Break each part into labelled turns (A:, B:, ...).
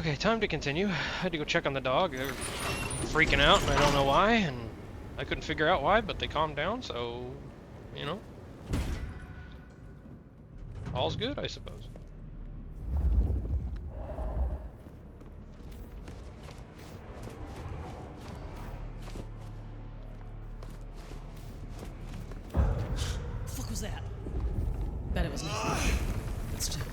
A: Okay, time to continue. I had to go check on the dog. They were freaking out, and I don't know why, and I couldn't figure out why, but they calmed down, so, you know. All's good, I suppose.
B: The fuck was that? Bet it was nothing. But still.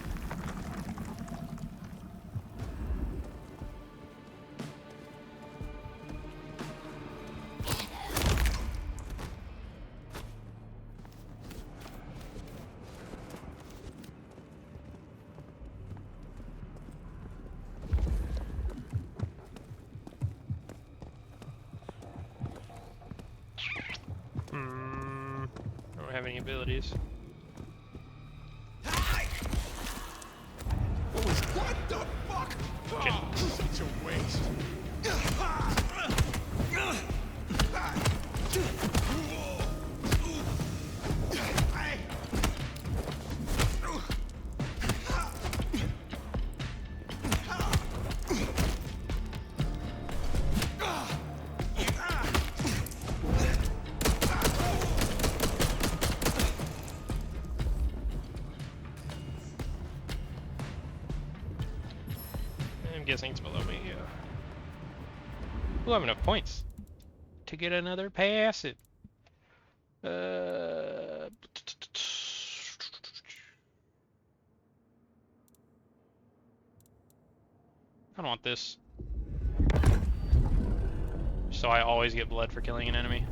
A: I don't have any abilities.
C: What the fuck? Oh, such a waste.
A: I'm guessing it's below me, yeah. Ooh, I have enough points to get another passive. I don't want this. So I always get blood for killing an enemy.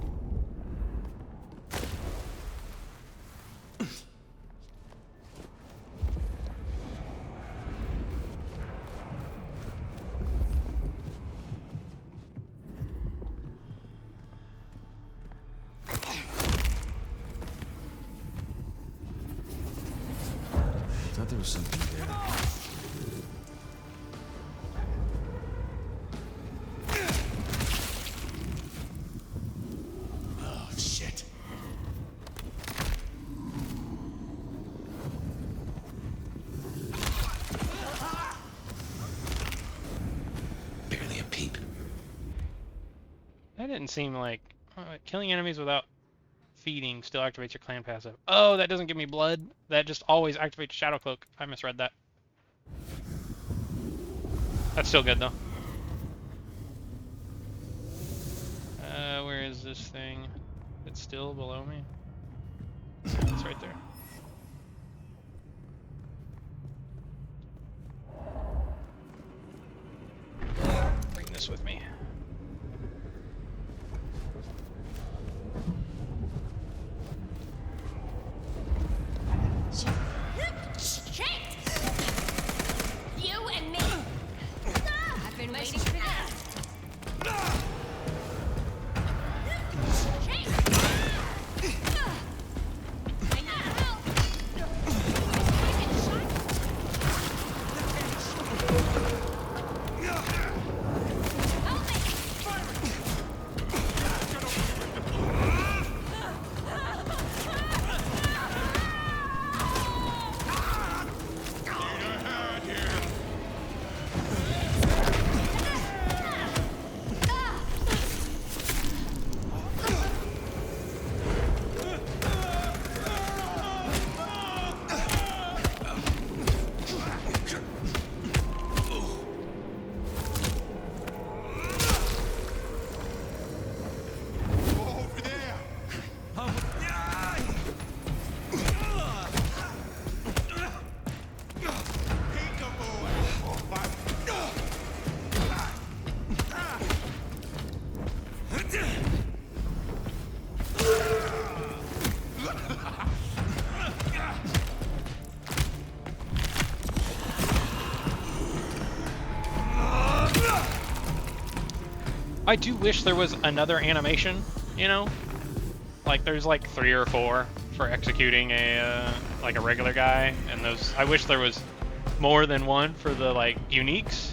D: I thought there was something there.
C: Oh, shit.
D: Barely a peep.
A: That didn't seem like killing enemies without feeding still activates your clan passive. Oh, that doesn't give me blood. That just always activates Shadow Cloak. I misread that. That's still good though. Where is this thing? It's still below me. Yeah, it's right there. Bring this with me.
E: Shit! You and me. I've been waiting for this. Shit! I need help.
C: Over there.
A: I do wish there was another animation, you know? Like there's like 3 or 4 for executing a like a regular guy, and those I wish there was more than one for the like uniques,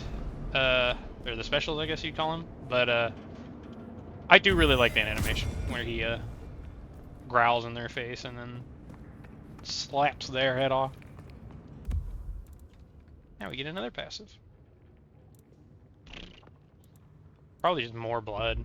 A: or the specials I guess you'd call them. But I do really like that animation where he growls in their face and then slaps their head off. Now we get another passive. Probably just more blood.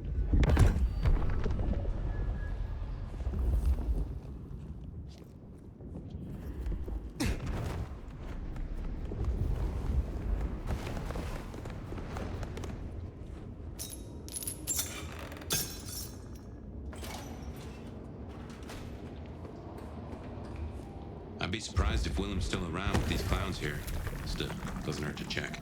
F: I'd be surprised if Willem's still around with these clowns here. Still, doesn't hurt to check.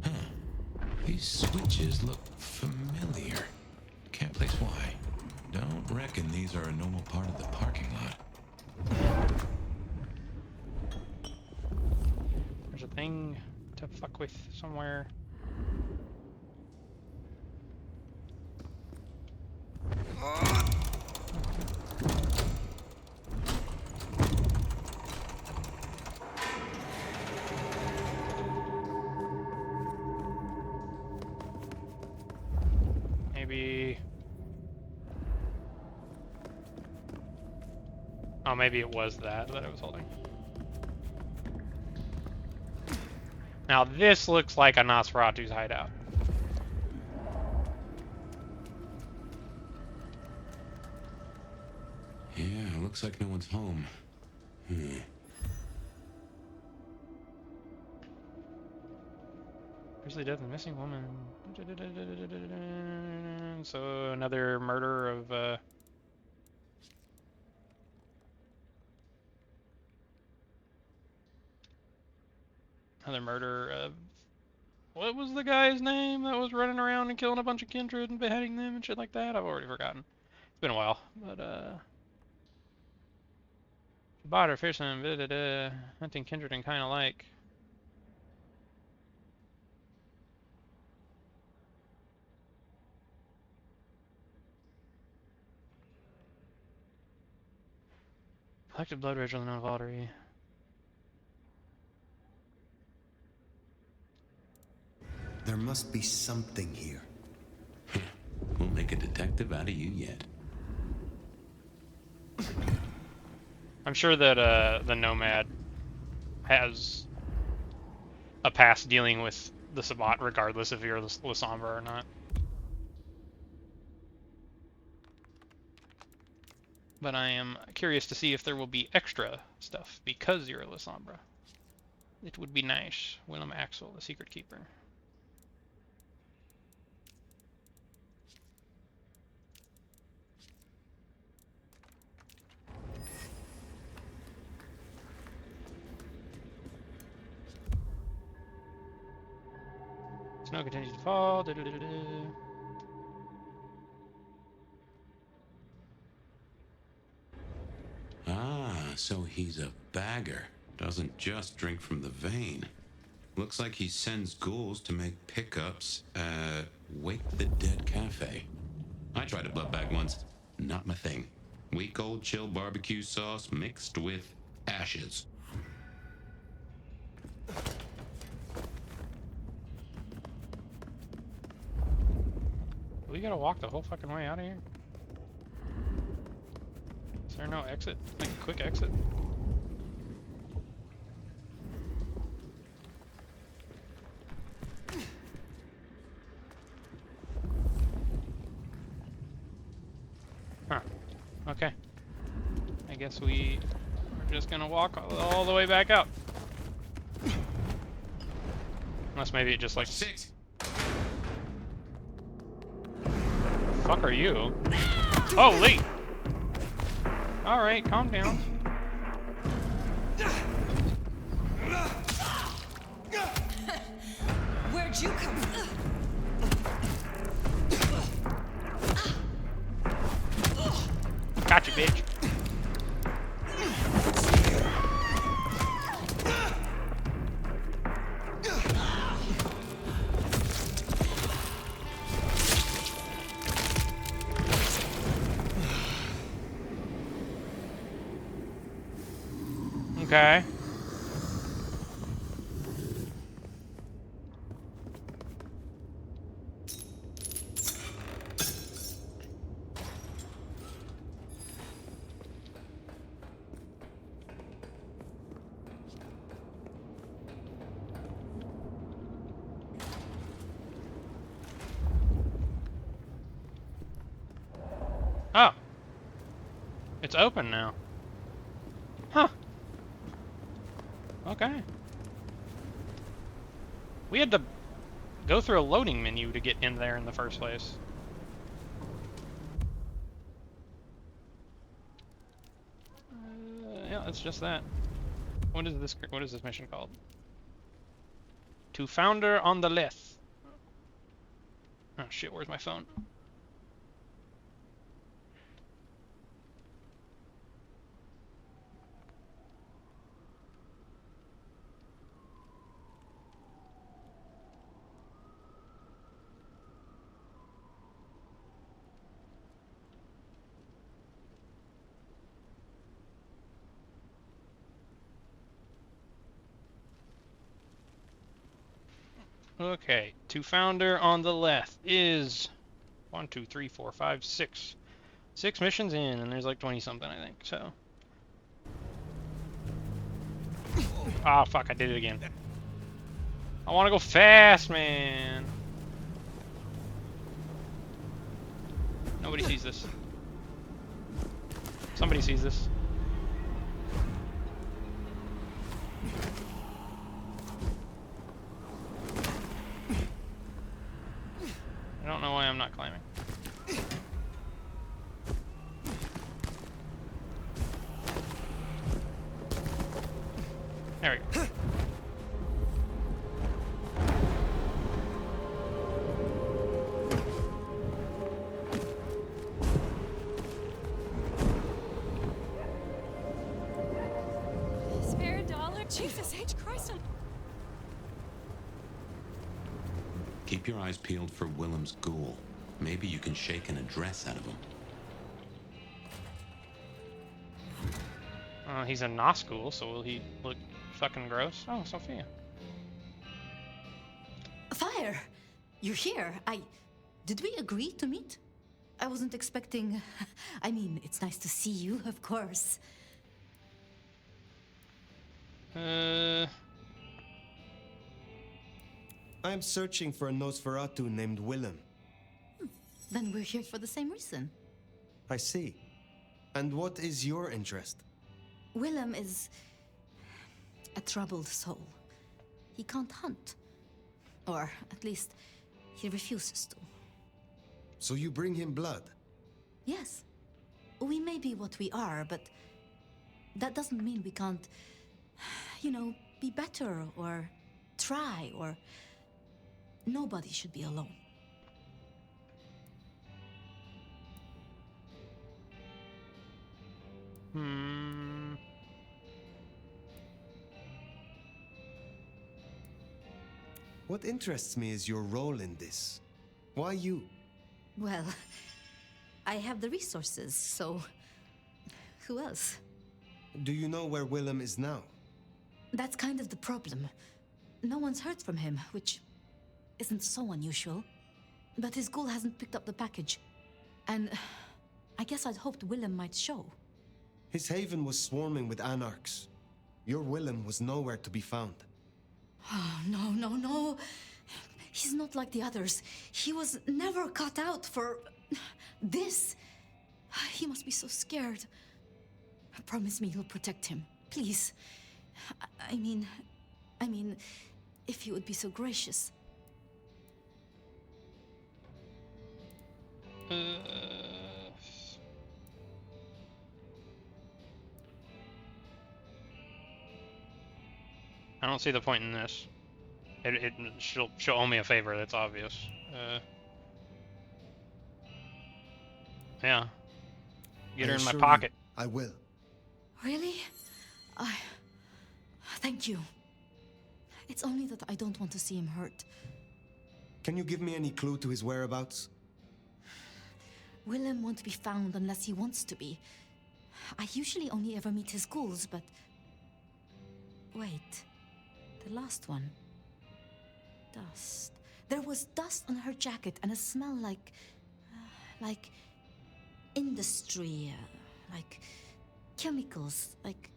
F: Huh. These switches look familiar. Can't place why. Don't reckon these are a normal part of the parking lot.
A: There's a thing to fuck with somewhere. Maybe... Oh, maybe it was that I was holding. Now this looks like a Nosferatu's hideout.
F: Yeah, looks like no one's home.
A: Grizzly death and missing woman. So another murder of another murder of what was the guy's name that was running around and killing a bunch of kindred and beheading them and shit like that? I've already forgotten. It's been a while, but Bot fishing, hunting kindred and kind of like. Collected blood ritual and lottery.
D: There must be something here.
F: We'll make a detective out of you yet.
A: I'm sure that the Nomad has a past dealing with the Sabbat, regardless if you're Lasombra or not. But I am curious to see if there will be extra stuff because you're a Lasombra. It would be nice. Willem Axel, the Secret Keeper. Snow continues to fall.
F: Ah, so he's a bagger. Doesn't just drink from the vein. Looks like he sends ghouls to make pickups at Wake the Dead Cafe. I tried a blood bag once. Not my thing. Week old chill barbecue sauce mixed with ashes.
A: We gotta walk the whole fucking way out of here? Is there no exit? Like a quick exit? Huh. Okay. I guess we're just gonna walk all the way back out. Unless maybe it just like...
F: Six.
A: Fuck are you? Oh, Lee! Alright, calm down.
B: Where'd you come from?
A: Gotcha, bitch. Okay. Oh. It's open now. Huh. Okay. We had to go through a loading menu to get in there in the first place. Yeah, it's just that. What is this? What is this mission called? To Founder on the Lith. Oh shit! Where's my phone? Okay, to Founder on the Leth is 1, 2, 3, 4, 5, 6. 6 missions in, and there's like 20 something, I think. So. Ah, fuck! I did it again. I want to go fast, man. Nobody sees this. Somebody sees this. I don't know why I'm not climbing. There we go.
E: Spare a dollar? Jesus H. Christ.
F: Keep your eyes peeled for Willem's ghoul. Maybe you can shake an address out of him.
A: He's a Nazgul, so will he look fucking gross? Oh, Sophia.
B: Fire! You're here. Did we agree to meet? I wasn't expecting... I mean, it's nice to see you, of course.
D: I am searching for a Nosferatu named Willem.
B: Then we're here for the same reason.
D: I see. And what is your interest?
B: Willem is a troubled soul. He can't hunt. Or, at least, he refuses to.
D: So you bring him blood?
B: Yes. We may be what we are, but that doesn't mean we can't, you know, be better or try or... Nobody should be alone.
D: What interests me is your role in this. Why you?
B: Well, I have the resources, so... Who else?
D: Do you know where Willem is now?
B: That's kind of the problem. No one's heard from him, which isn't so unusual. But his ghoul hasn't picked up the package. And I guess I'd hoped Willem might show.
D: His haven was swarming with anarchs. Your Willem was nowhere to be found.
B: Oh, no. He's not like the others. He was never cut out for... this. He must be so scared. Promise me you'll protect him. Please. I mean, if you would be so gracious.
A: I don't see the point in this. She'll owe me a favor, that's obvious. Yeah. Get her in my
D: assure you,
A: pocket.
D: I will.
B: Really? Thank you. It's only that I don't want to see him hurt.
D: Can you give me any clue to his whereabouts?
B: Willem won't be found unless he wants to be. I usually only ever meet his ghouls, but... Wait. The last one. Dust. There was dust on her jacket and a smell like... industry, like chemicals, like...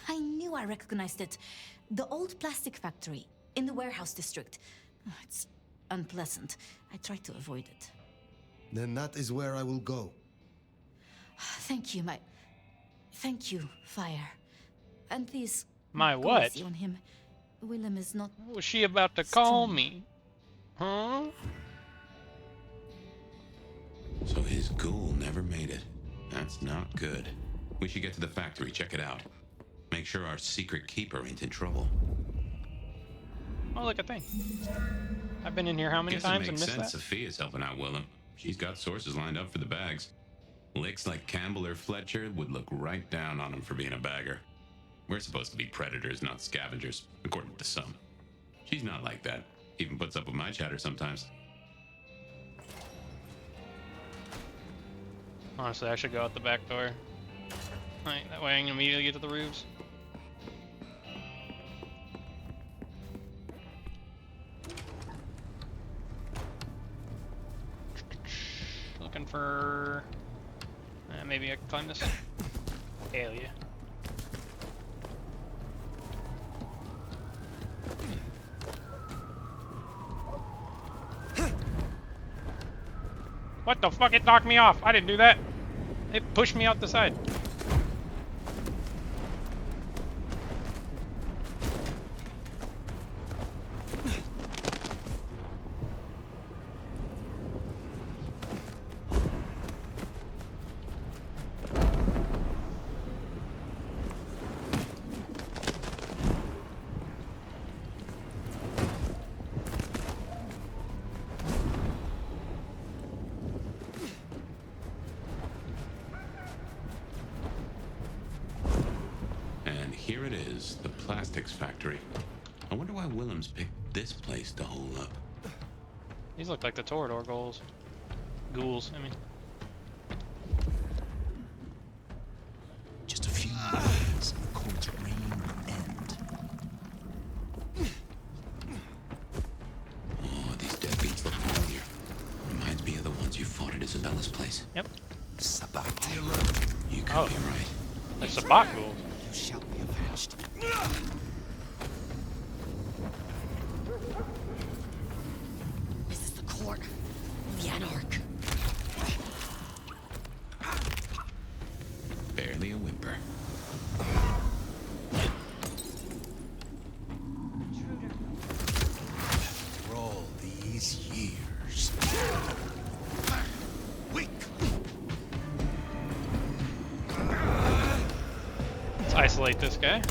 B: I knew I recognized it. The old plastic factory in the warehouse district. It's unpleasant. I tried to avoid it.
D: Then that is where I will go.
B: Thank you, Thank you, Fire. And please...
A: My
B: go
A: what?
B: easy on him. Willem is not...
A: What was she about to call
B: strong.
A: me? Huh?
F: So his ghoul never made it. That's not good. We should get to the factory, check it out. Make sure our secret keeper ain't in trouble.
A: Oh, look, a thing. I've been in here how many
F: Guess
A: times
F: it
A: and
F: makes
A: missed
F: sense
A: that?
F: Sophia's helping out Willem. She's got sources lined up for the bags. Licks like Campbell or Fletcher would look right down on him for being a bagger. We're supposed to be predators, not scavengers, according to some. She's not like that. Even puts up with my chatter sometimes.
A: Honestly, I should go out the back door. Right, that way I can immediately get to the roofs. Looking for... maybe I can climb this. Hell yeah. What the fuck? It knocked me off. I didn't do that. It pushed me out the side.
F: And here it is, the plastics factory. I wonder why Willem's picked this place to hole up.
A: These look like the Torador ghouls. Ghouls, I mean.
C: Just a few miles, and the court's reign will end.
F: Oh, these deadbeats look familiar. Reminds me of the ones you fought at Isabella's place.
A: Yep.
C: Sabbat,
F: You could
A: Oh.
F: be right.
A: They're Sabbat ghouls.
C: you shall be avenged.
B: This is the court. The Anarch.
F: Barely a whimper.
C: For all these years. Weak.
A: Let's isolate this guy.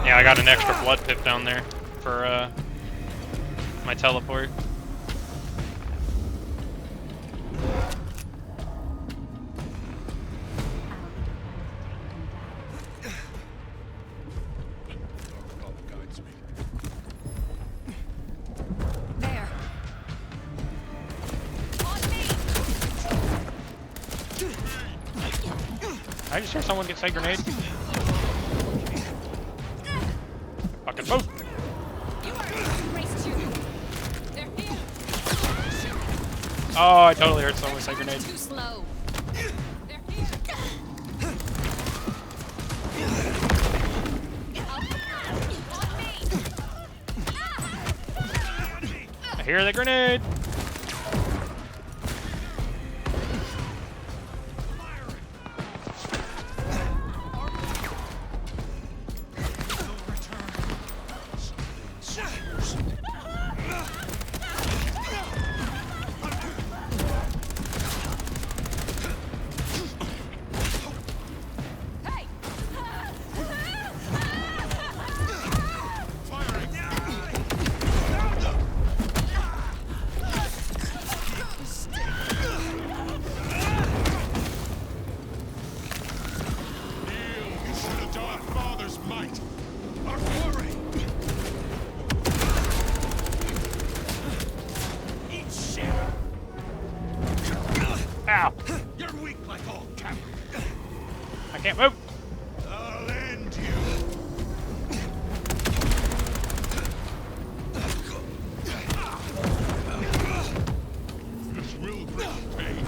A: Yeah, I got an extra blood pip down there for my teleport.
C: Guides me.
B: There.
A: I just hear someone get a grenade. Fucking boat. Oh, I totally heard someone say grenade.
E: Too slow.
A: I hear the grenade. Ow!
C: You're weak like all cattle.
A: I can't move.
C: I'll end you. This will bring pain.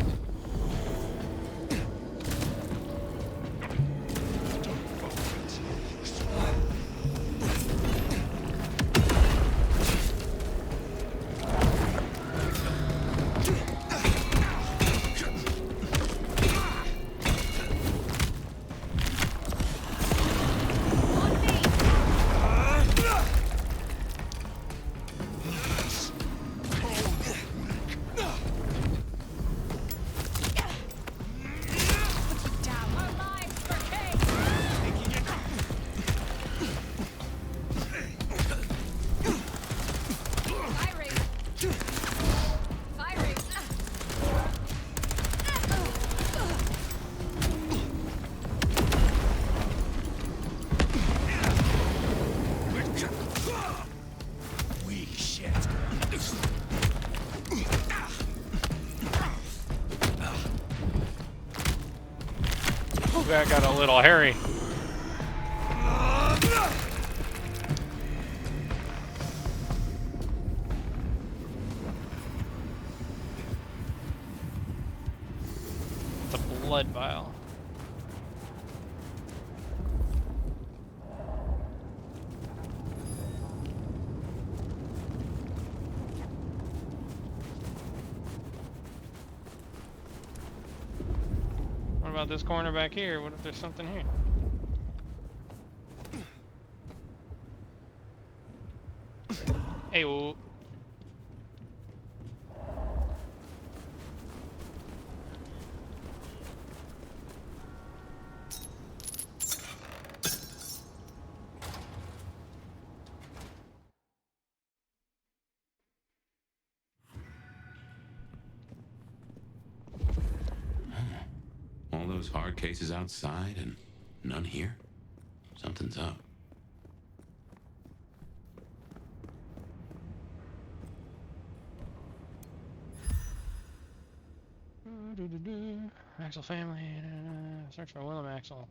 E: Our lives for Kate. Firing. Firing.
C: Weak shit.
A: Oh, that got a little hairy. The blood vial. What about this corner back here? What if there's something here? Hey, whoa.
F: All those hard cases outside and none here? Something's up.
A: Axel family. Search for Willem Axel.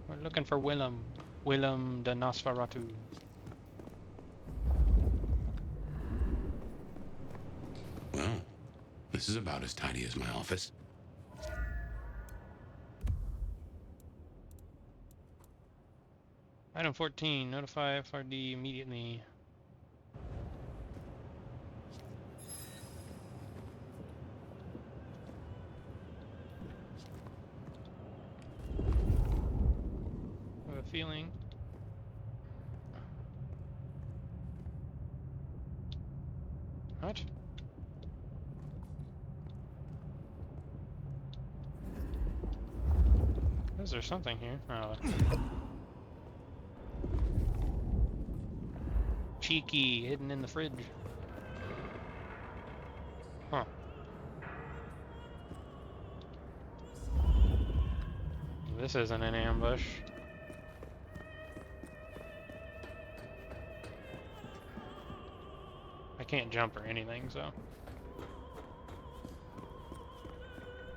A: We're looking for Willem. Willem the Nosferatu.
F: Well, this is about as tidy as my office.
A: Item 14. Notify FRD immediately. I have a feeling. What? Is there something here? Oh. Cheeky, hidden in the fridge. Huh. This isn't an ambush. I can't jump or anything, so.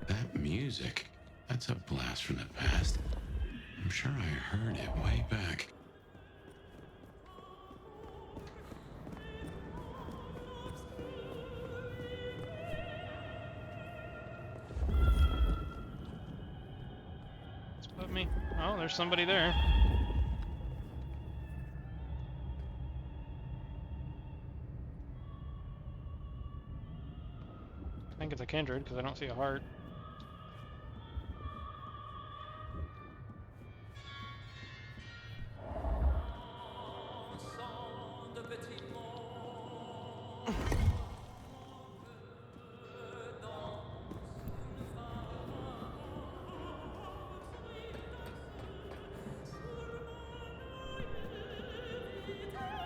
F: That music, that's a blast from the past. I'm sure I heard it way back.
A: Put me. Oh, there's somebody there. I think it's a kindred because I don't see a heart.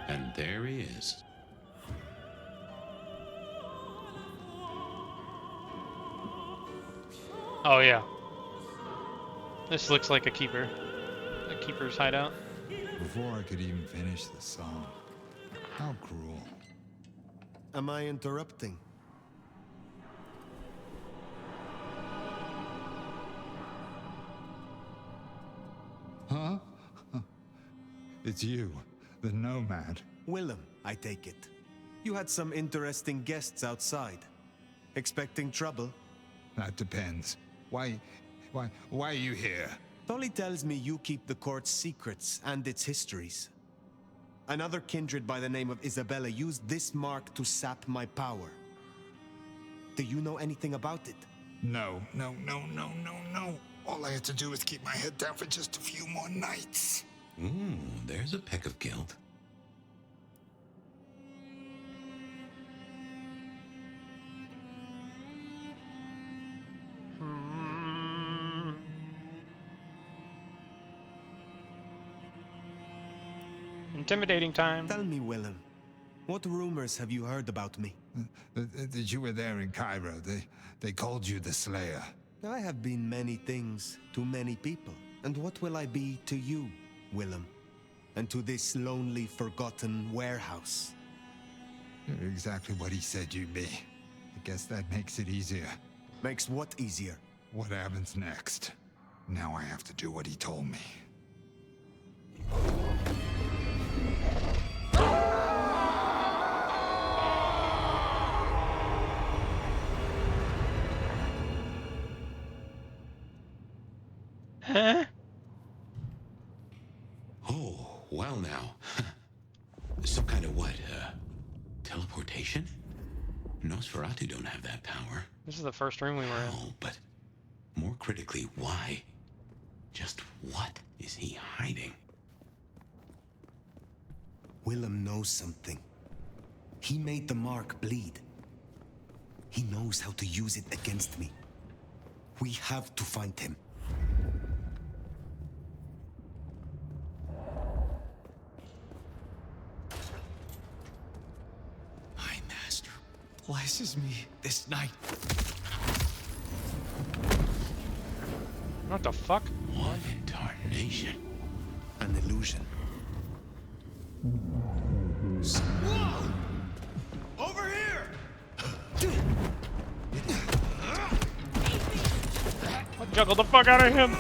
F: And there he is.
A: Oh yeah. This looks like a keeper. A keeper's hideout.
G: Before I could even finish the song. How cruel.
D: Am I interrupting?
G: It's you, the Nomad.
D: Willem, I take it. You had some interesting guests outside. Expecting trouble?
G: That depends. Why are you here?
D: Tolly tells me you keep the court's secrets and its histories. Another kindred by the name of Isabella used this mark to sap my power. Do you know anything about it?
G: No. All I had to do was keep my head down for just a few more nights.
F: Ooh, there's a peck of guilt.
A: Intimidating time.
D: Tell me, Willem, what rumors have you heard about me?
G: That you were there in Cairo. They called you the Slayer.
D: I have been many things to many people. And what will I be to you, Willem? And to this lonely, forgotten warehouse?
G: You're exactly what he said you'd be. I guess that makes it easier.
D: Makes what easier?
G: What happens next? Now I have to do what he told me.
A: Huh?
F: Oh, well now. Some kind of what, teleportation? Nosferatu don't have that power.
A: This is the first room we were in.
F: Oh, but more critically, why? Just what is he hiding?
D: Willem knows something. He made the mark bleed. He knows how to use it against me. We have to find him.
C: My master blesses me this night.
A: What the fuck?
F: What in tarnation?
D: An illusion.
C: Whoa! Over here!
A: Juggle the fuck out of him!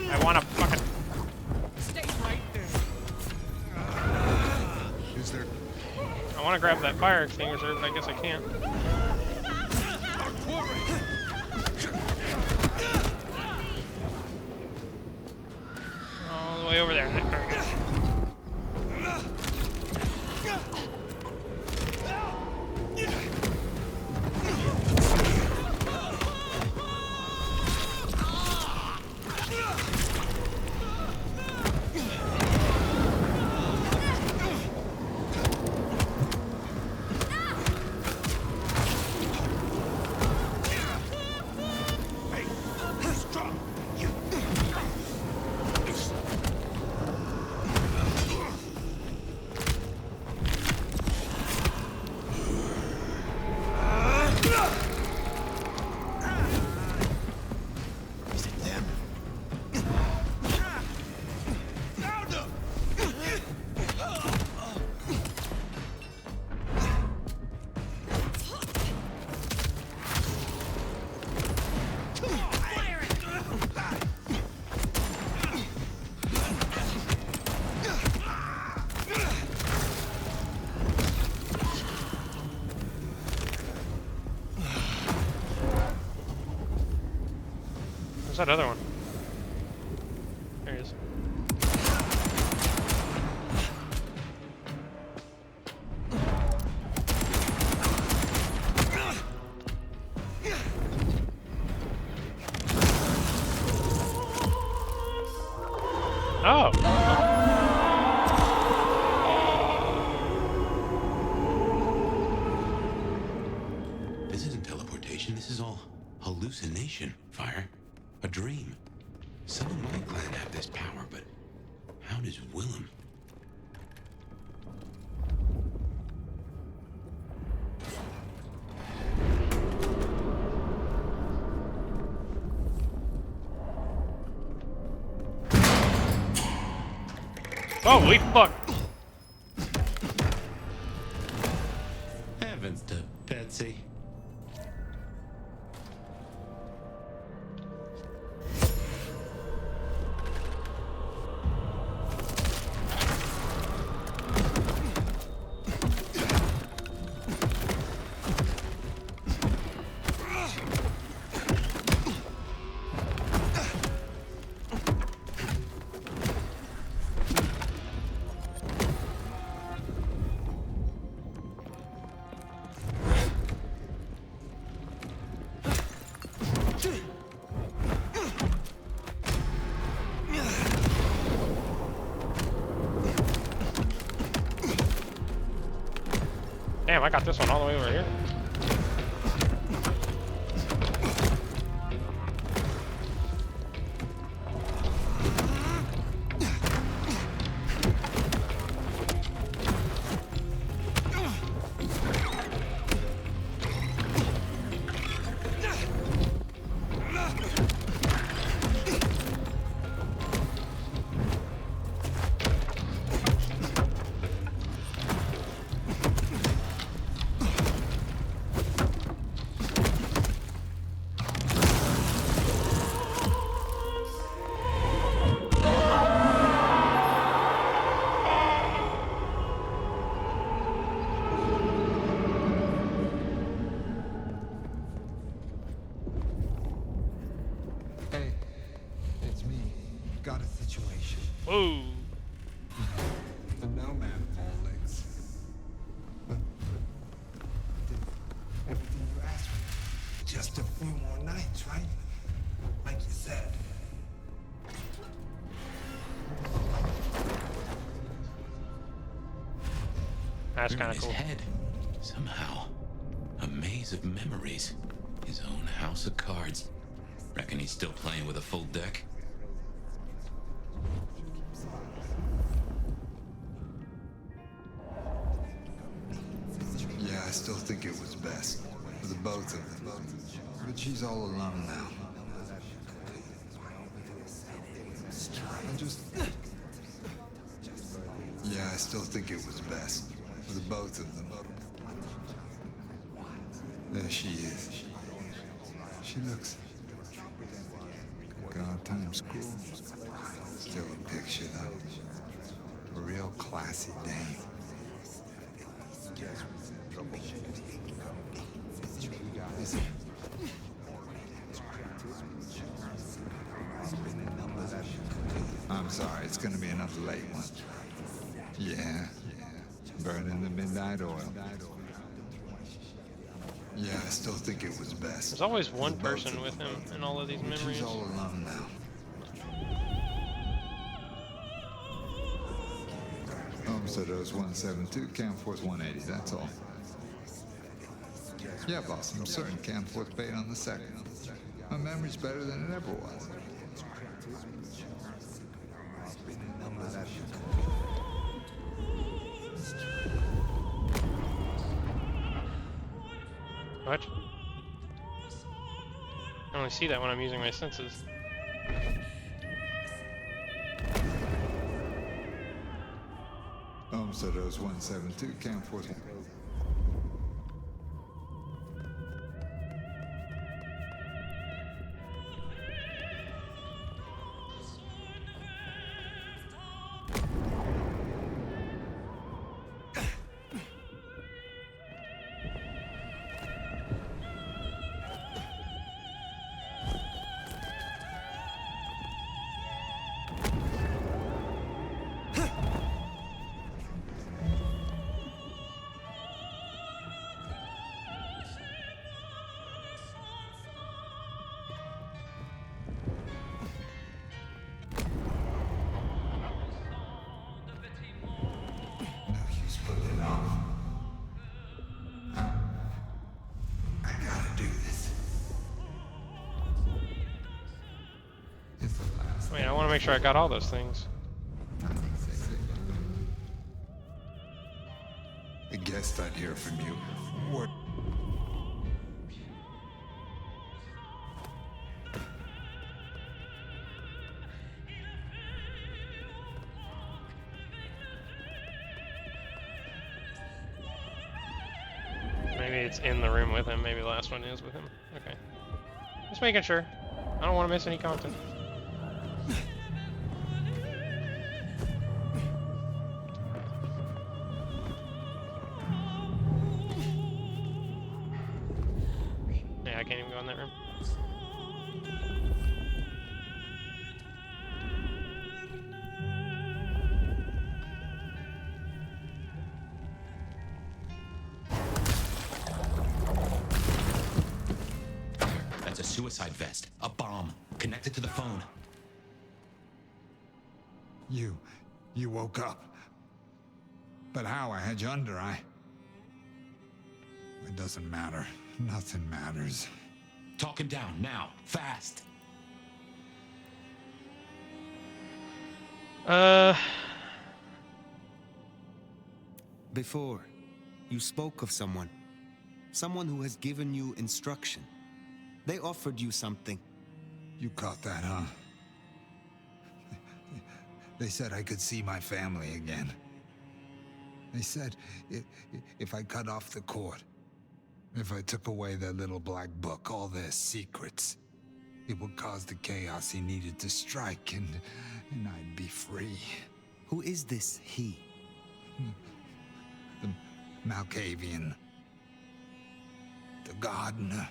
A: I wanna fucking...
C: Stay right there.
G: Is there...
A: I wanna grab that fire extinguisher, but I guess I can't. All the way over there. There we go. Where's that other one? There he is. Oh!
F: This isn't teleportation, this is all hallucination, Fire. A dream. Some of my clan have this power, but how does Willem?
A: Holy fuck!
F: see?
A: Damn, I got this one all the way over here.
G: Hey, it's me. Got a situation.
A: Whoa.
G: The nomad Bloodlines. Did everything you asked for. Just a few more nights, right? Like you said.
A: That's
F: We're in
A: kind of
F: his
A: cool.
F: head. Somehow. A maze of memories. His own house of cards. Reckon he's still playing with a full deck?
G: Yeah, I still think it was best. For the both of them. But she's all alone now. I just... Yeah, I still think it was best. For the both of them. There she is. She looks... God times cool. Still a picture, though. A real classy dame. I'm sorry, it's gonna be another late one. Yeah. Burning the midnight oil. Yeah, I still think it was best.
A: There's always one
G: For the both
A: person
G: of
A: with
G: them.
A: him in all of these
G: She's
A: memories.
G: all alone now. Homesteaders 172, Camforth 180, that's all. Yeah, boss, I'm certain Camforth paid on the second. My memory's better than it ever was.
A: What? I only see that when I'm using my senses.
G: Homesteaders 172, Camforth 180.
A: I mean, I want to make sure I got all those things.
G: I guessed I'd hear from you. What?
A: I Maybe it's in the room with him. Maybe the last one is with him. Okay. Just making sure. I don't want to miss any content. Yeah, I can't even go in that room.
H: That's a suicide vest. A bomb. Connected to the phone.
G: You woke up. But how? I had you under. It doesn't matter. Nothing matters.
H: Talk him down, now. Fast.
D: Before, you spoke of someone. Someone who has given you instruction. They offered you something.
G: You caught that, huh? They said I could see my family again. They said if I cut off the cord, if I took away their little black book, all their secrets, it would cause the chaos he needed to strike, and I'd be free.
D: Who is this he?
G: The Malkavian. The gardener.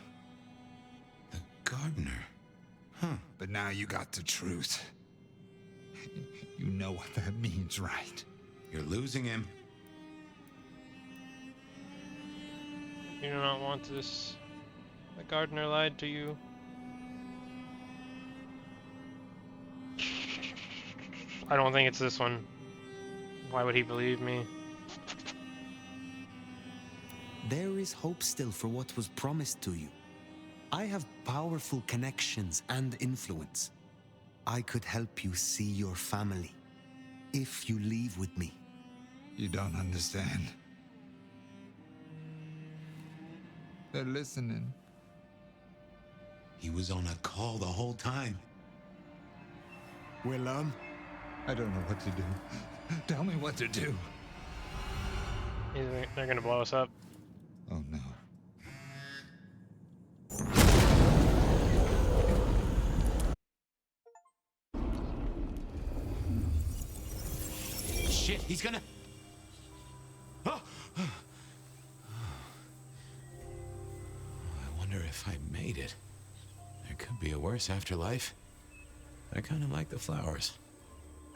F: The gardener? Huh.
G: But now you got the truth. You know what that means, right?
F: You're losing him.
A: You do not want this. The gardener lied to you. I don't think it's this one. Why would he believe me?
D: There is hope still for what was promised to you. I have powerful connections and influence. I could help you see your family, if you leave with me.
G: You don't understand. They're listening.
F: He was on a call the whole time.
D: Willem?
G: I don't know what to do. Tell me what to do.
A: They're gonna blow us up.
G: Oh no.
H: Shit, he's gonna... Oh. I wonder if I made it. There could be a worse afterlife. I kind of like the flowers.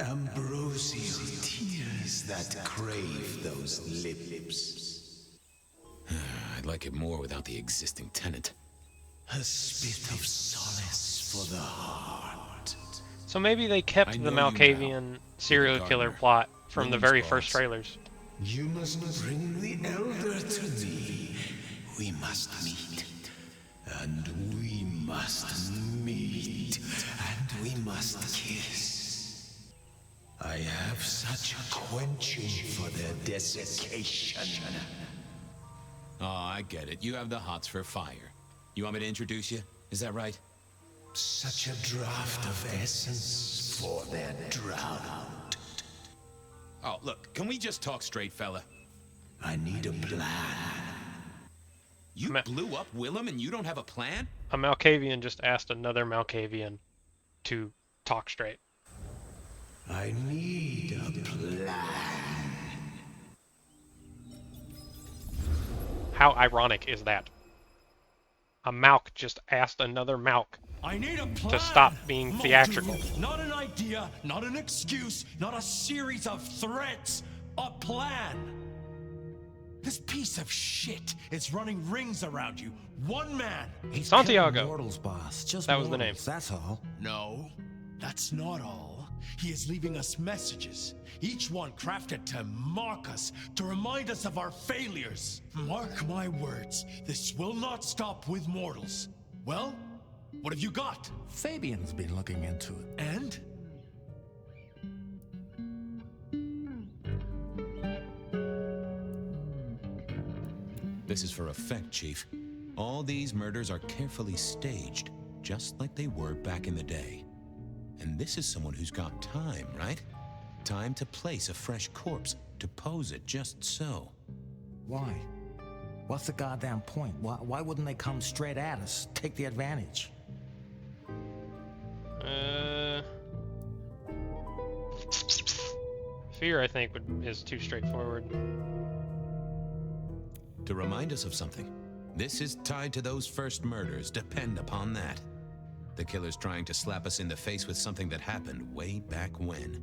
I: Ambrosial tears that crave those lips.
H: I'd like it more without the existing tenant.
I: A spit of solace for the heart.
A: So maybe they kept the Malkavian serial killer plot from the very first trailers.
I: You must bring the elder to me. We must meet. And we must meet. And we must kiss. I have such a quenching for their desiccation.
H: Oh, I get it. You have the hots for fire. You want me to introduce you? Is that right?
I: Such a draught of essence for their drought.
H: Oh, look, can we just talk straight, fella?
I: I need a plan.
H: You blew up Willem and you don't have a plan?
A: A Malkavian just asked another Malkavian to talk straight.
I: I need a plan.
A: How ironic is that? A Malk just asked another Malk
C: I need a plan.
A: to stop being theatrical.
C: Not an idea, not an excuse, not a series of threats. A plan. This piece of shit is running rings around you. One man.
J: He's
A: Santiago.
J: Mortals, boss. Just
A: That was the
J: mortals,
A: name.
J: That's all.
C: No, that's not all. He is leaving us messages, each one crafted to mark us, to remind us of our failures. Mark my words, this will not stop with mortals. Well, what have you got?
J: Fabian's been looking into it.
C: And?
H: This is for effect, Chief. All these murders are carefully staged, just like they were back in the day. And this is someone who's got time, right? Time to place a fresh corpse, to pose it just so.
J: Why? What's the goddamn point? Why wouldn't they come straight at us? Take the advantage.
A: Fear, I think, is too straightforward.
H: To remind us of something. This is tied to those first murders, depend upon that. The killer's trying to slap us in the face with something that happened way back when.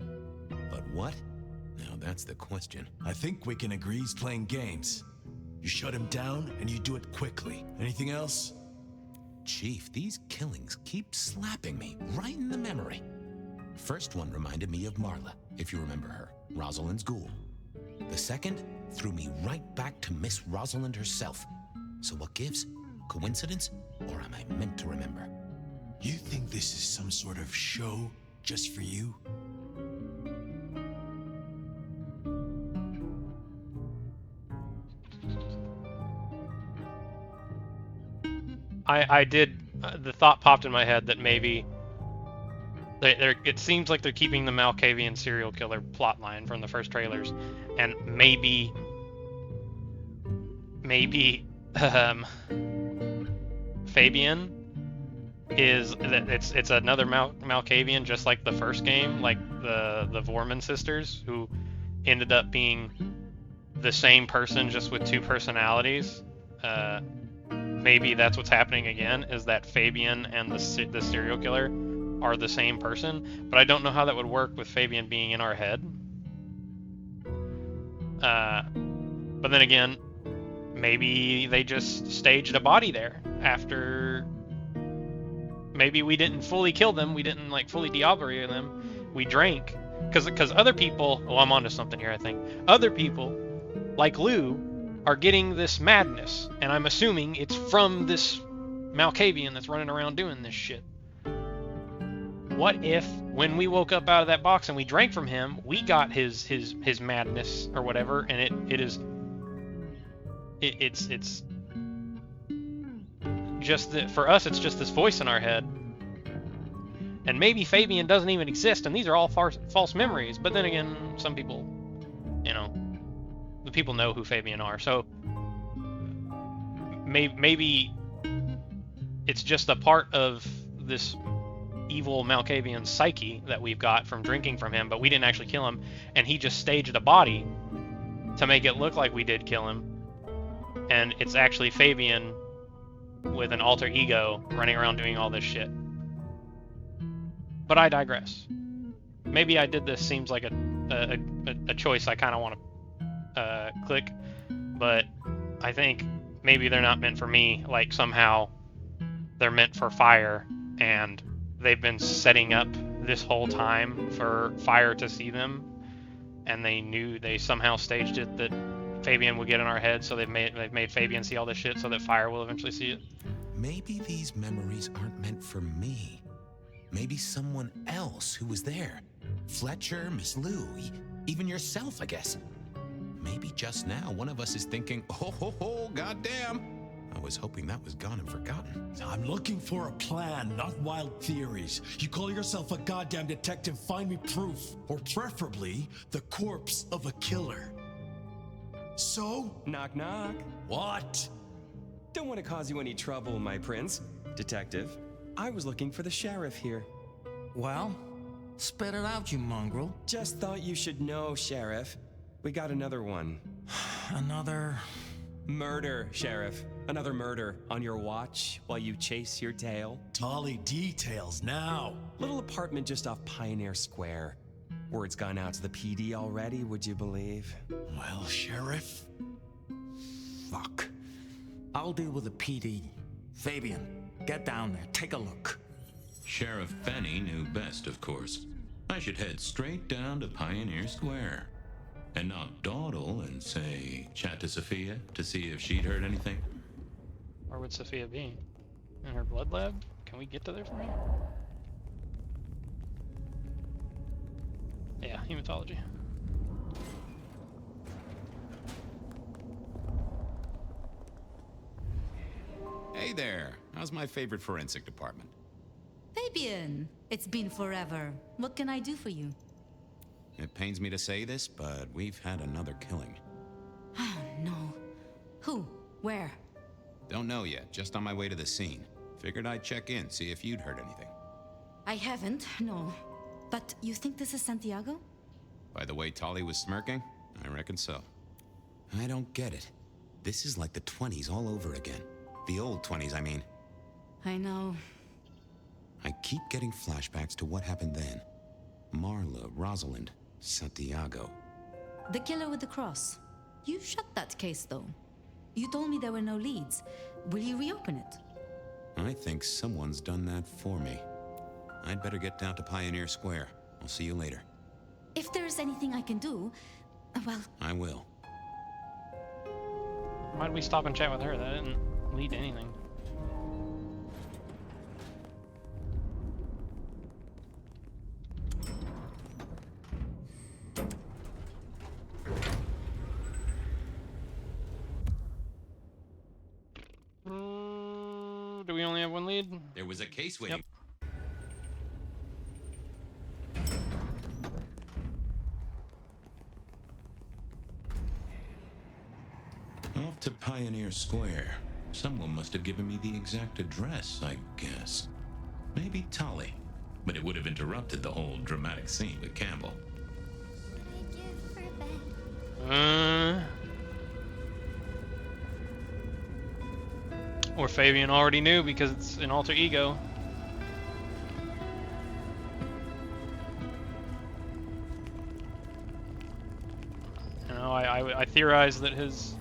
H: But what? Now that's the question.
C: I think we can agree he's playing games. You shut him down, and you do it quickly. Anything else?
H: Chief, these killings keep slapping me right in the memory. First one reminded me of Marla, if you remember her, Rosalind's ghoul. The second threw me right back to Miss Rosalind herself. So what gives? Coincidence? Or am I meant to remember?
C: You think this is some sort of show just for you?
A: I did, the thought popped in my head that maybe it seems like they're keeping the Malkavian serial killer plotline from the first trailers, and maybe Fabian is that it's another Malkavian, just like the first game, like the Vorman sisters, who ended up being the same person just with two personalities. Maybe that's what's happening again, is that Fabian and the serial killer are the same person, but I don't know how that would work with Fabian being in our head. But then again, maybe they just staged a body there after. Maybe we didn't fully kill them, we didn't like fully deoperate them, we drank. Because other people, well, I'm onto something here, I think. Other people, like Lou, are getting this madness, and I'm assuming it's from this Malkavian that's running around doing this shit. What if, when we woke up out of that box and we drank from him, we got his madness or whatever, and it's just that for us, it's just this voice in our head, and maybe Fabian doesn't even exist, and these are all false memories. But then again, some people, the people know who Fabian are, so maybe it's just a part of this evil Malkavian psyche that we've got from drinking from him, but we didn't actually kill him, and he just staged a body to make it look like we did kill him, and it's actually Fabian with an alter ego running around doing all this shit. But I digress. Maybe I did this seems like a choice I kind of want to click, but I think maybe they're not meant for me. Like somehow they're meant for Fire, and they've been setting up this whole time for Fire to see them, and they somehow staged it that Fabian would get in our head, so they've made Fabian see all this shit so that Fire will eventually see it.
H: Maybe these memories aren't meant for me. Maybe someone else who was there. Fletcher, Miss Lou, even yourself, I guess. Maybe just now one of us is thinking, oh, goddamn. I was hoping that was gone and forgotten.
C: I'm looking for a plan, not wild theories. You call yourself a goddamn detective, find me proof. Or preferably, the corpse of a killer. So?
K: Knock, knock.
C: What?
K: Don't want to cause you any trouble, my prince. Detective, I was looking for the sheriff here.
J: Well, spit it out, you mongrel.
K: Just thought you should know, Sheriff. We got another one.
J: Another...
K: Murder, Sheriff. Another murder on your watch while you chase your tail.
C: Tolly details now.
K: Little apartment just off Pioneer Square. Word's gone out to the PD already, would you believe?
C: Well, Sheriff...
J: Fuck. I'll deal with the PD. Fabian, get down there, take a look.
F: Sheriff Benny knew best, of course. I should head straight down to Pioneer Square and not dawdle and say, chat to Sophia to see if she'd heard anything.
A: Where would Sophia be? In her blood lab? Can we get to there from here? Yeah, hematology.
H: Hey there, how's my favorite forensic department?
B: Fabian, it's been forever. What can I do for you?
H: It pains me to say this, but we've had another killing.
B: Oh, no. Who? Where?
H: Don't know yet, just on my way to the scene. Figured I'd check in, see if you'd heard anything.
B: I haven't, no. But you think this is Santiago?
H: By the way Tali was smirking, I reckon so. I don't get it. This is like the 20s all over again. The old 20s, I mean.
B: I know.
H: I keep getting flashbacks to what happened then. Marla, Rosalind, Santiago.
B: The killer with the cross. You shut that case, though. You told me there were no leads. Will you reopen it?
H: I think someone's done that for me. I'd better get down to Pioneer Square. I'll see you later.
B: If there's anything I can do, well...
H: I will.
A: Why'd we stop and chat with her? That didn't lead to anything. Do we only have one lead?
H: There was a case waiting.
A: Yep.
H: Off to Pioneer Square. Someone must have given me the exact address, I guess. Maybe Tali. But it would have interrupted the whole dramatic scene with Campbell.
A: Or Fabian already knew because it's an alter ego. You know, I theorize that his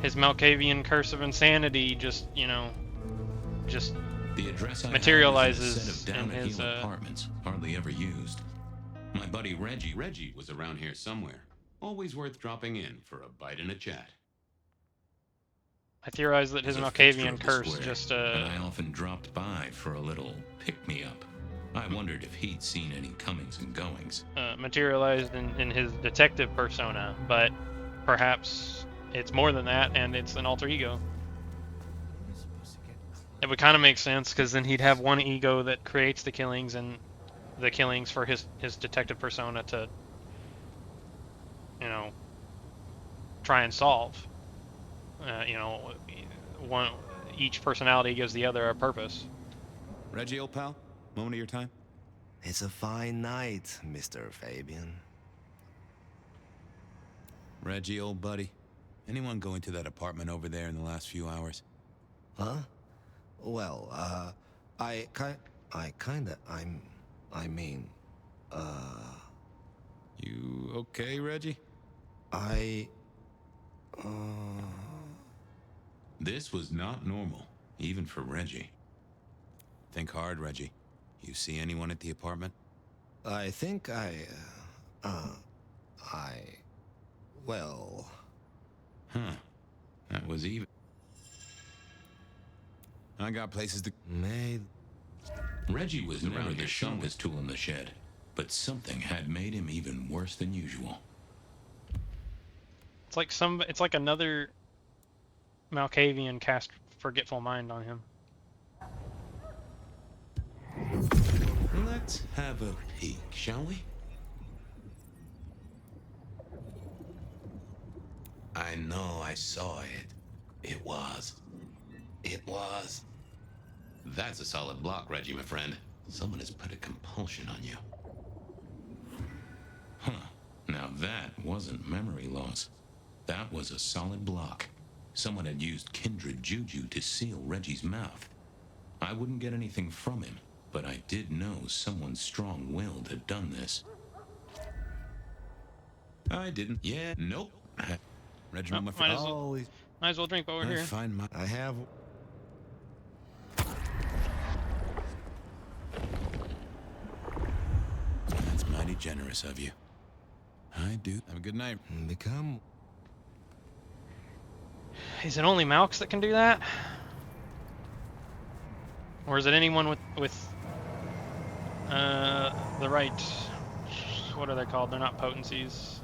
A: Malkavian curse of insanity just, you know, just
H: the address I
A: materializes
H: have is a set of
A: in his
H: apartments, hardly ever used. My buddy Reggie was around here somewhere. Always worth dropping in for a bite and a chat.
A: I theorize that his Malkavian curse just
H: and I often dropped by for a little pick-me-up. I wondered if he'd seen any comings and goings.
A: Materialized in his detective persona, but perhaps it's more than that, and it's an alter ego. It would kind of make sense, because then he'd have one ego that creates the killings, and the killings for his detective persona to, you know, try and solve. You know, each personality gives the other a purpose.
H: Reggie, old pal, moment of your time?
L: It's a fine night, Mr. Fabian.
H: Reggie, old buddy, anyone go into that apartment over there in the last few hours?
L: Huh? Well, I mean,
H: You okay, Reggie? This was not normal, even for Reggie. Think hard, Reggie. You see anyone at the apartment?
L: I think well...
H: Huh. That was even. I got places to... Reggie was never the sharpest tool in the shed, but something had made him even worse than usual.
A: It's like another Malkavian cast Forgetful Mind on him.
H: Let's have a peek, shall we? I know I saw it. It was. That's a solid block, Reggie, my friend. Someone has put a compulsion on you. Huh. Now that wasn't memory loss. That was a solid block. Someone had used kindred juju to seal Reggie's mouth. I wouldn't get anything from him, but I did know someone strong-willed had done this. I didn't. Yeah, nope. Reggie, my friend.
A: Might as well drink while we're here.
L: I have...
H: That's mighty generous of you. I do. Have a good night.
A: Is it only Malks that can do that? Or is it anyone with the right... What are they called? They're not potencies.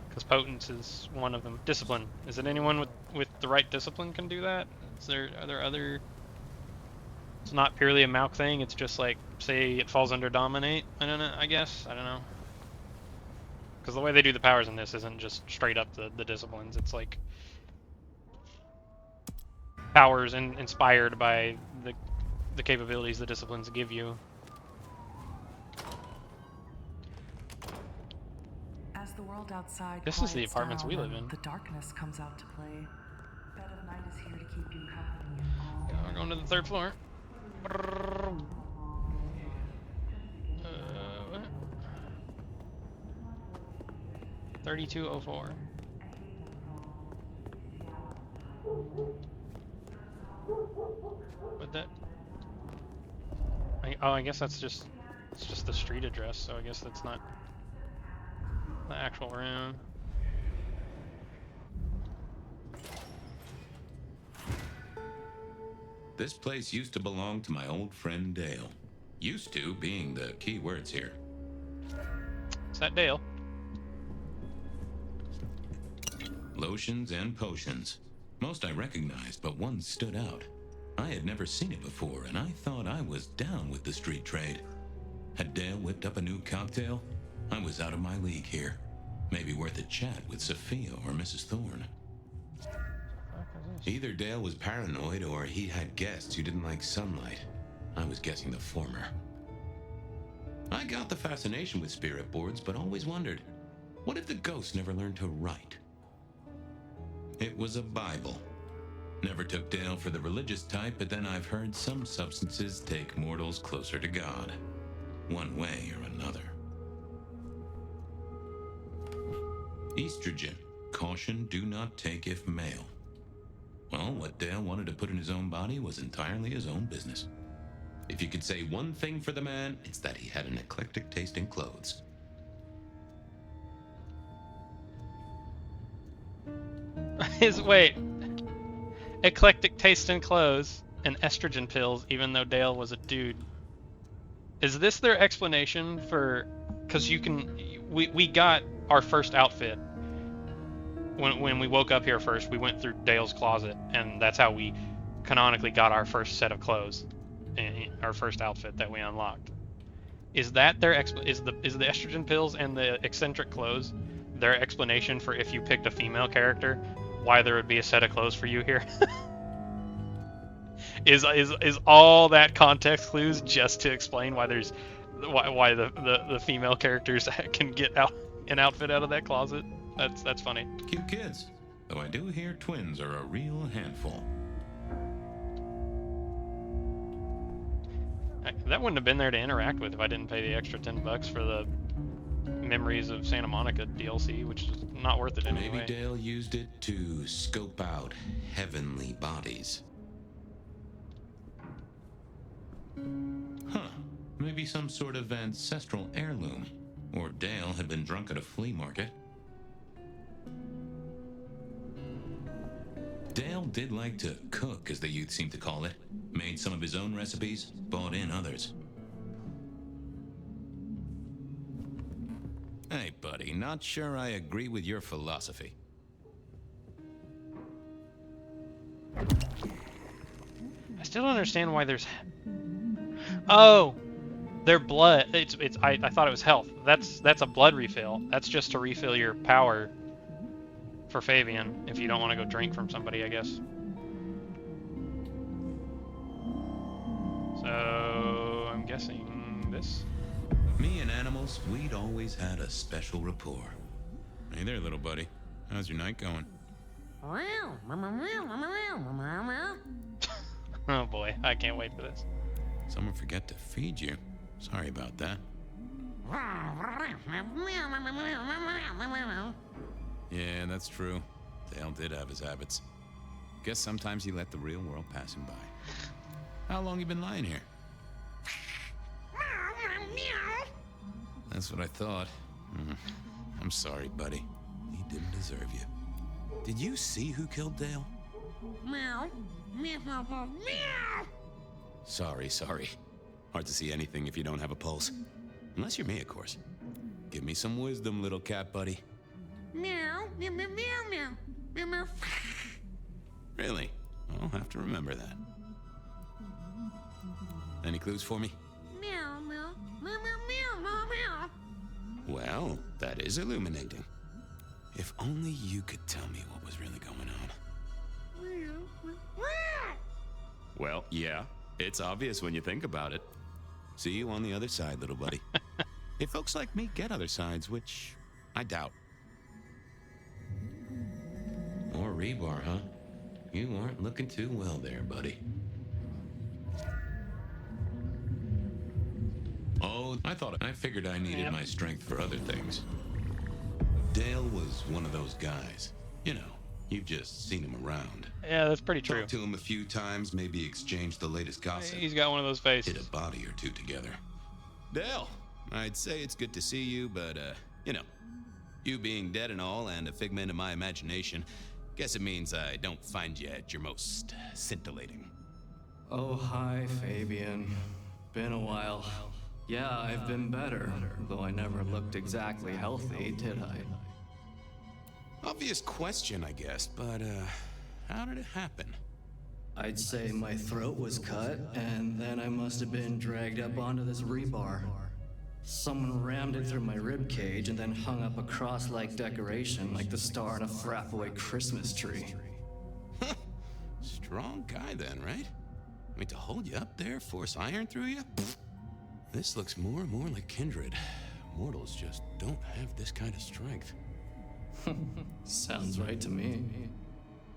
A: Because potence is one of them. Discipline. Is it anyone with the right discipline can do that? Are there other... It's not purely a Malk thing, it's just like, say it falls under Dominate? I don't know, I guess? I don't know. Because the way they do the powers in this isn't just straight up the disciplines. It's like powers inspired by the capabilities the disciplines give you.
M: As the world outside
A: This is the
M: quiets
A: apartments
M: down
A: we live
M: and
A: in.
M: the darkness comes out to play. Bed of Night is here to keep you company all
A: We're going to the 3rd floor. What? 3204. What that? I guess that's just, it's just the street address, so I guess that's not the actual room.
F: This place used to belong to my old friend Dale. Used to being the key words here.
A: Is that Dale?
F: Lotions and potions. Most I recognized, but one stood out. I had never seen it before, and I thought I was down with the street trade. Had Dale whipped up a new cocktail? I was out of my league here. Maybe worth a chat with Sophia or Mrs. Thorne. Either Dale was paranoid or he had guests who didn't like sunlight. I was guessing the former. I got the fascination with spirit boards, but always wondered, what if the ghosts never learned to write? It was a Bible. Never took Dale for the religious type, but then I've heard some substances take mortals closer to God. One way or another. Estrogen. Caution, do not take if male. Well, what Dale wanted to put in his own body was entirely his own business. If you could say one thing for the man, it's that he had an eclectic taste in clothes.
A: Wait. Eclectic taste in clothes and estrogen pills, even though Dale was a dude. Is this their explanation for... Because you can... We got our first outfit. When we woke up here first, we went through Dale's closet, and that's how we canonically got our first set of clothes, our first outfit that we unlocked. Is that their is the estrogen pills and the eccentric clothes their explanation for if you picked a female character, why there would be a set of clothes for you here? is all that context clues just to explain why there's why the female characters can get out an outfit out of that closet? That's funny.
F: Cute kids. Though I do hear twins are a real handful.
A: That wouldn't have been there to interact with if I didn't pay the extra $10 for the Memories of Santa Monica DLC, which is not worth it anyway.
F: Maybe Dale used it to scope out heavenly bodies. Huh. Maybe some sort of ancestral heirloom. Or Dale had been drunk at a flea market. Dale did like to cook, as the youth seem to call it. Made some of his own recipes, bought in others. Hey, buddy, not sure I agree with your philosophy.
A: I still don't understand why there's... Oh! Their blood. I thought it was health. That's a blood refill. That's just to refill your power for Fabian, if you don't want to go drink from somebody, I guess. So, I'm guessing this?
F: Me and animals, we'd always had a special rapport. Hey there, little buddy. How's your night going?
A: Oh boy, I can't wait for this.
F: Someone forget to feed you. Sorry about that. Yeah, that's true. Dale did have his habits. Guess sometimes he let the real world pass him by. How long you been lying here? That's what I thought. I'm sorry, buddy. He didn't deserve you. Did you see who killed Dale?
J: Meow. Meow. Meow.
F: Sorry. Hard to see anything if you don't have a pulse. Unless you're me, of course. Give me some wisdom, little cat buddy.
J: Meow. Meow. Meow. Meow. Meow. Meow.
F: Really? I'll have to remember that. Any clues for me?
J: Meow. Meow. Meow. Meow. Meow. Meow.
F: Well, Well, that is illuminating. If only you could tell me what was really going on. Well, yeah, it's obvious when you think about it. See you on the other side, little buddy. If folks like me get other sides, which I doubt. More rebar, huh? You aren't looking too well there, buddy. Oh, I figured I needed my strength for other things. Dale was one of those guys. You know, you've just seen him around.
A: Yeah, that's pretty true.
F: Talked to him a few times, maybe exchanged the latest gossip.
A: He's got one of those faces.
F: Hit a body or two together. Dale, I'd say it's good to see you, but, you know, you being dead and all and a figment of my imagination, guess it means I don't find you at your most scintillating.
N: Oh, hi, Fabian. Been a while. Yeah, I've been better, though I never looked exactly healthy, did I?
F: Obvious question, I guess, but, how did it happen?
N: I'd say my throat was cut, and then I must have been dragged up onto this rebar. Someone rammed it through my rib cage and then hung up a cross-like decoration like the star on a Frappaway Christmas tree.
F: Strong guy then, right? I mean, to hold you up there, force iron through you? This looks more and more like kindred. Mortals just don't have this kind of strength.
N: Sounds right to me.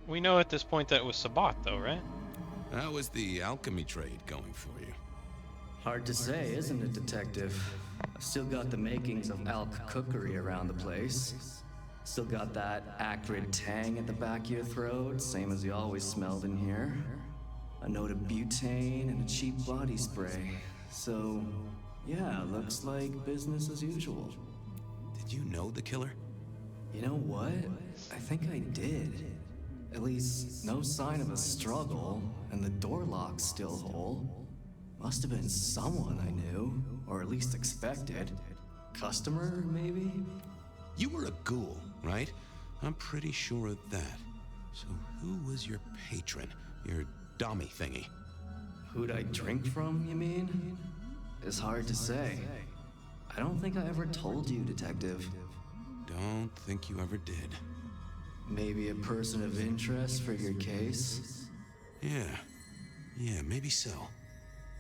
A: We know at this point that it was Sabat, though, right?
F: How was the alchemy trade going for you?
N: Hard to say, isn't it, Detective? I've still got the makings of alch cookery around the place. Still got that acrid tang at the back of your throat, same as you always smelled in here. A note of butane and a cheap body spray. So, yeah, looks like business as usual.
F: Did you know the killer?
N: You know what? I think I did. At least, no sign of a struggle, and the door lock's still whole. Must have been someone I knew, or at least expected. Customer, maybe?
F: You were a ghoul, right? I'm pretty sure of that. So who was your patron? Your dummy thingy?
N: Who'd I drink from, you mean? It's hard to say. I don't think I ever told you, Detective.
F: Don't think you ever did.
N: Maybe a person of interest for your case?
F: Yeah, maybe so.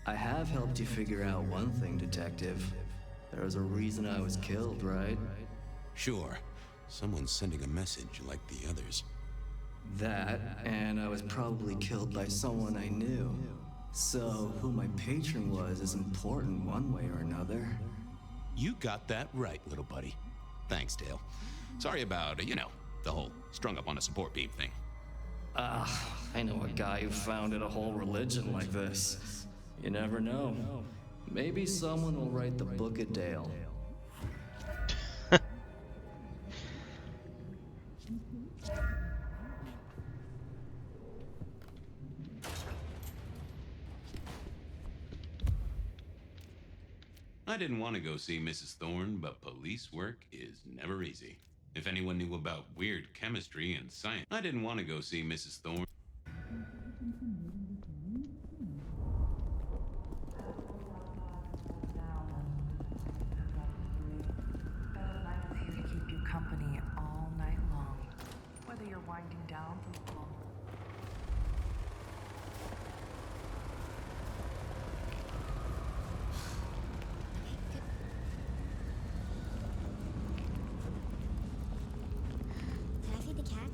N: I have helped you figure out one thing, Detective. There was a reason I was killed, right?
F: Sure. Someone's sending a message like the others.
N: That, and I was probably killed by someone I knew. So, who my patron was is important one way or another.
F: You got that right, little buddy. Thanks, Dale. Sorry about, the whole strung up on a support beam thing.
N: I know a guy who founded a whole religion like this. You never know. Maybe someone will write the Book of Dale.
F: I didn't want to go see Mrs. Thorne, but police work is never easy. If anyone knew about weird chemistry and science, I didn't want to go see Mrs. Thorne.
M: Bloodlines is here to keep you company all night long. Whether you're winding down from the
E: Can I feed the cat?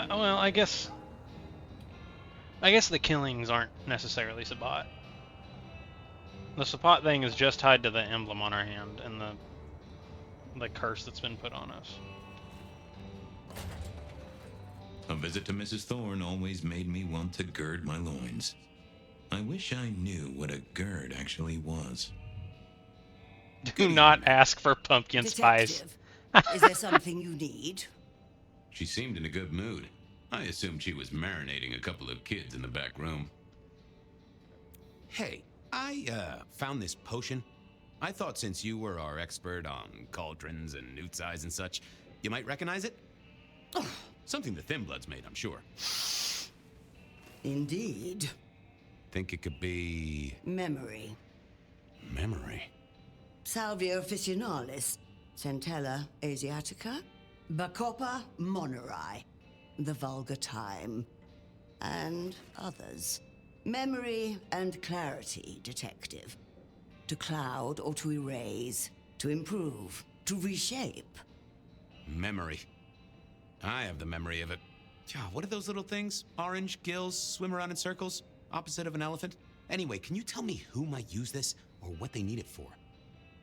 A: Well, I guess the killings aren't necessarily Sabat. The Sabat thing is just tied to the emblem on our hand and the curse that's been put on us.
F: A visit to Mrs. Thorne always made me want to gird my loins. I wish I knew what a gird actually was.
A: Do not ask for pumpkin spice.
O: Is there something you need?
F: She seemed in a good mood. I assumed she was marinating a couple of kids in the back room. Hey, I found this potion. I thought since you were our expert on cauldrons and newt eyes and such, you might recognize it? Something the Thin Bloods made, I'm sure.
O: Indeed.
H: Think it could be...
O: Memory.
H: memory?
O: Salvia officinalis, Centella asiatica, Bacopa moneri, the vulgar time, and others. Memory and clarity, detective. To cloud or to erase, to improve, to reshape.
H: Memory. I have the memory of it. What are those little things? Orange gills, swim around in circles, opposite of an elephant? Anyway, can you tell me who might use this, or what they need it for?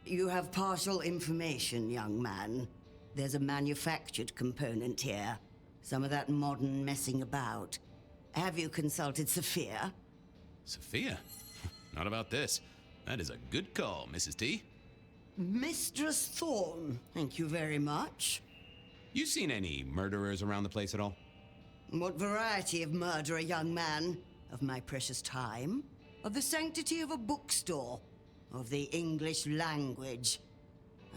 O: You have partial information, young man. There's a manufactured component here. Some of that modern messing about. Have you consulted Sophia?
H: Sophia? Not about this. That is a good call, Mrs. T.
O: Mistress Thorne, thank you very much.
H: You seen any murderers around the place at all?
O: What variety of murderer, young man? Of my precious time? Of the sanctity of a bookstore? Of the English language?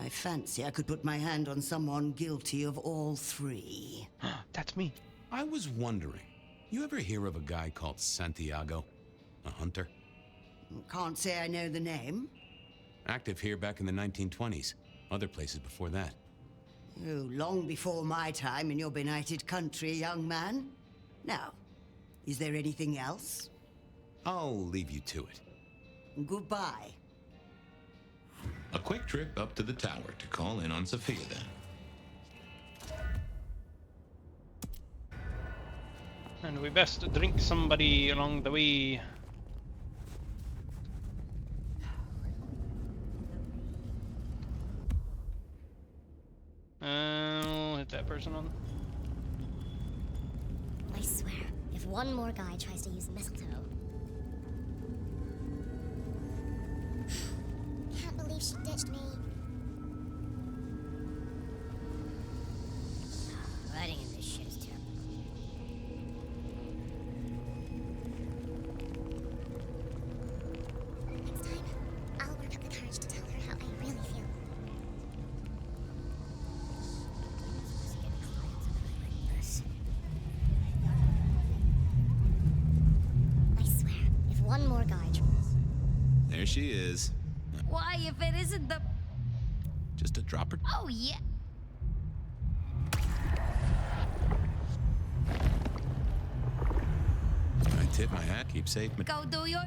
O: I fancy I could put my hand on someone guilty of all three.
A: That's me.
H: I was wondering, you ever hear of a guy called Santiago? A hunter?
O: Can't say I know the name.
H: Active here back in the 1920s. Other places before that.
O: Oh, long before my time in your benighted country, young man. Now, is there anything else?
H: I'll leave you to it.
O: Goodbye.
F: A quick trip up to the tower to call in on Sophia then.
A: And we best drink somebody along the way. We'll hit that person on.
P: I swear, if one more guy tries to use mistletoe. Can't believe she ditched me. Writing in this shit is terrible. Next time, I'll work up the courage to tell her how I really feel. I swear, if one more guy
H: There she is.
B: Why, if it isn't the...
H: Just a dropper.
B: Oh, yeah.
H: I tip my hat, keep safe.
B: Go do your...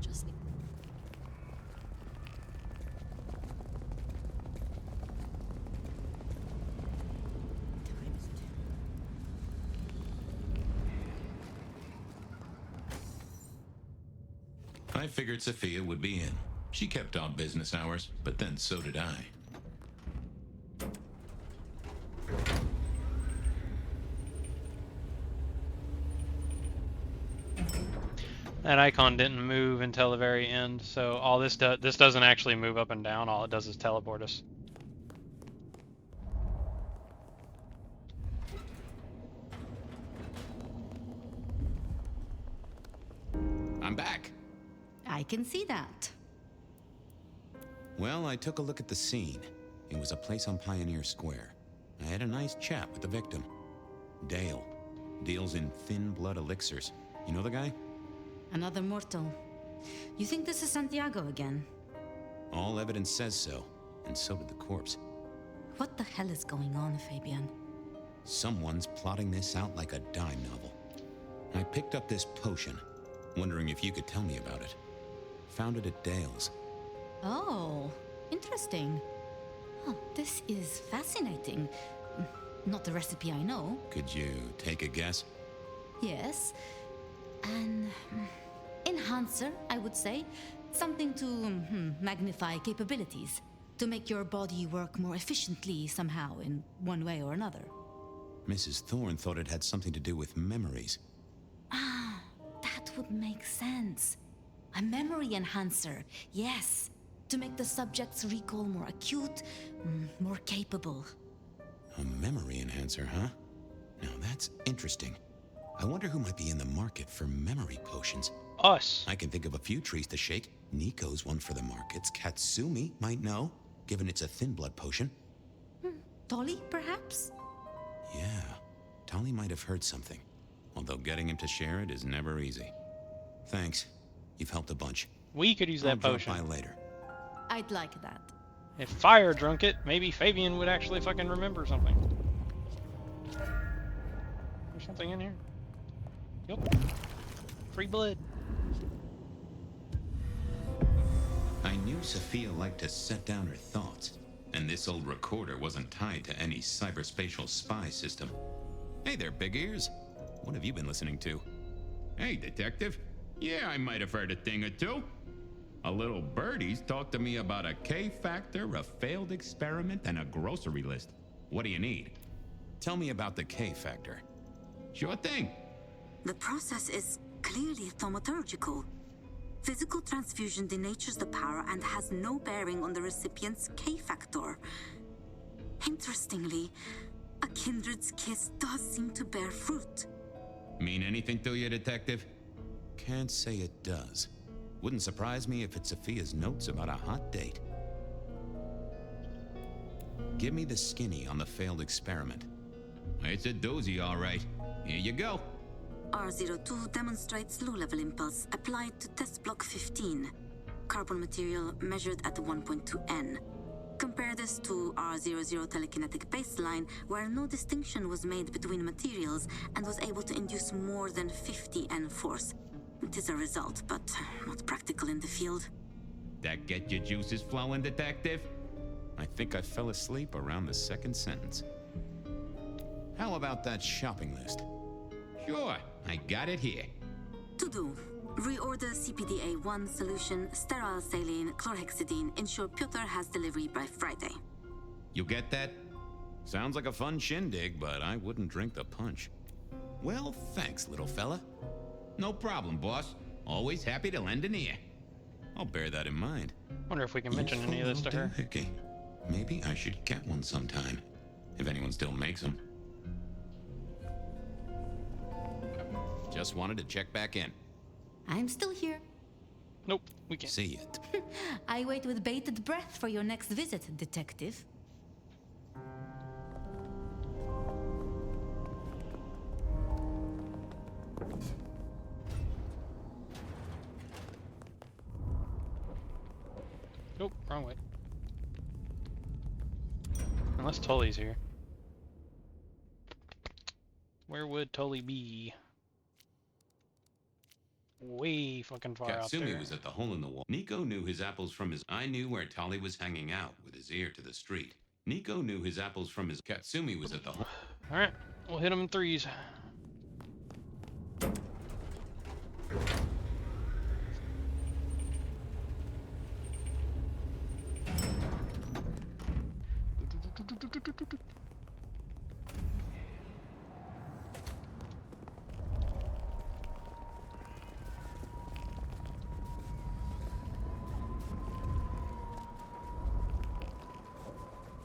B: Just...
F: I figured Sophia would be in. She kept on business hours, but then so did I.
A: That icon didn't move until the very end, so all this doesn't actually move up and down. All it does is teleport us.
H: I'm back.
B: I can see that.
H: Well, I took a look at the scene. It was a place on Pioneer Square. I had a nice chat with the victim. Dale. Deals in thin blood elixirs. You know the guy?
B: Another mortal. You think this is Santiago again?
H: All evidence says so, and so did the corpse.
B: What the hell is going on, Fabian?
H: Someone's plotting this out like a dime novel. I picked up this potion, wondering if you could tell me about it. Found it at Dale's.
B: Oh, interesting. Oh, this is fascinating. Not the recipe I know.
H: Could you take a guess?
B: Yes. An enhancer, I would say. Something to magnify capabilities. To make your body work more efficiently somehow, in one way or another.
H: Mrs. Thorne thought it had something to do with memories.
B: Ah, that would make sense. A memory enhancer, yes. To make the subject's recall more acute, more capable.
H: A memory enhancer, huh? Now that's interesting. I wonder who might be in the market for memory potions.
A: Us.
H: I can think of a few trees to shake. Nico's one for the markets. Katsumi might know, given it's a thin blood potion.
B: Tolly, perhaps?
H: Yeah, Tolly might have heard something. although getting him to share it is never easy. Thanks. You've helped a bunch.
A: We could use that
H: I'll
A: potion.
H: drop by later.
B: I'd like that.
A: If Fire drunk it, maybe Fabian would actually fucking remember something. There's something in here. Yep. Free blood.
F: I knew Sophia liked to set down her thoughts, and this old recorder wasn't tied to any cyberspatial spy system.
H: Hey there, big ears. What have you been listening to?
F: Hey, detective. Yeah, I might have heard a thing or two. A little birdie's talked to me about a K-factor, a failed experiment, and a grocery list. What do you need?
H: Tell me about the K-factor.
F: Sure thing.
Q: The process is clearly thaumaturgical. Physical transfusion denatures the power and has no bearing on the recipient's K-factor. Interestingly, a kindred's kiss does seem to bear fruit.
F: Mean anything to you, detective?
H: Can't say it does. Wouldn't surprise me if it's Sophia's notes about a hot date. Give me the skinny on the failed experiment.
F: It's a doozy, all right. Here you go.
Q: R02 demonstrates low-level impulse applied to test block 15. Carbon material measured at 1.2 N. Compare this to R00 telekinetic baseline, where no distinction was made between materials and was able to induce more than 50 N force. It is a result, but not practical in the field.
F: That get your juices flowing, detective?
H: I think I fell asleep around the second sentence. How about that shopping list?
F: Sure, I got it here.
Q: To do. Reorder CPDA-1 solution, sterile saline, chlorhexidine. Ensure Piotr has delivery by Friday.
F: You get that?
H: Sounds like a fun shindig, but I wouldn't drink the punch.
F: Well, thanks, little fella. No problem, boss. Always happy to lend an ear.
H: I'll bear that in mind.
A: Wonder if we can mention any of this to her.
F: Okay. Maybe I should get one sometime. If anyone still makes them.
H: Just wanted to check back in.
B: I'm still here.
A: Nope, we can't.
H: See it.
B: I wait with bated breath for your next visit, detective.
A: Nope, wrong way. Unless Tully's here. Where would Tully be? Way fucking far out there.
F: Katsumi was at the hole in the wall. Nico knew his apples from his... I knew where Tali was hanging out with his ear to the street. Nico knew his apples from his... Katsumi was at the hole...
A: Alright, we'll hit him in threes.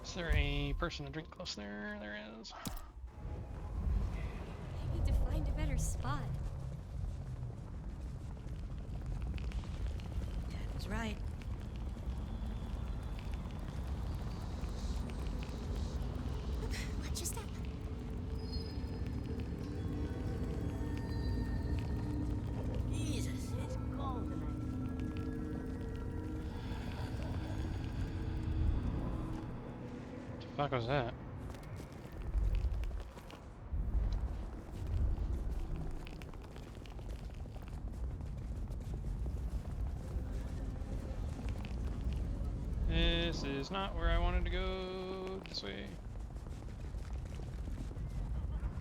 A: Is there a person to drink close there? There is.
E: I need to find a better spot. Dad was right.
P: Watch your step.
O: Jesus, it's cold tonight.
A: What the fuck was that? This is not where I wanted to go. This way.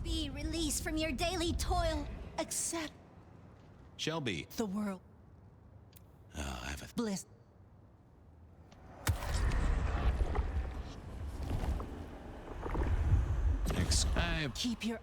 B: Be released from your daily toil. Accept
H: Shelby.
B: the world.
H: I have a...
B: Bliss. Keep your...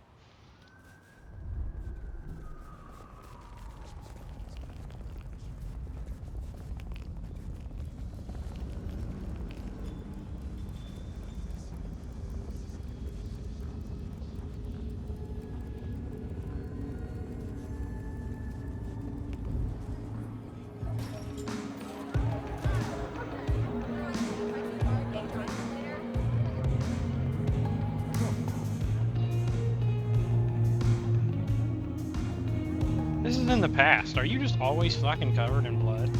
A: This is in the past. Are you just always fucking covered in blood?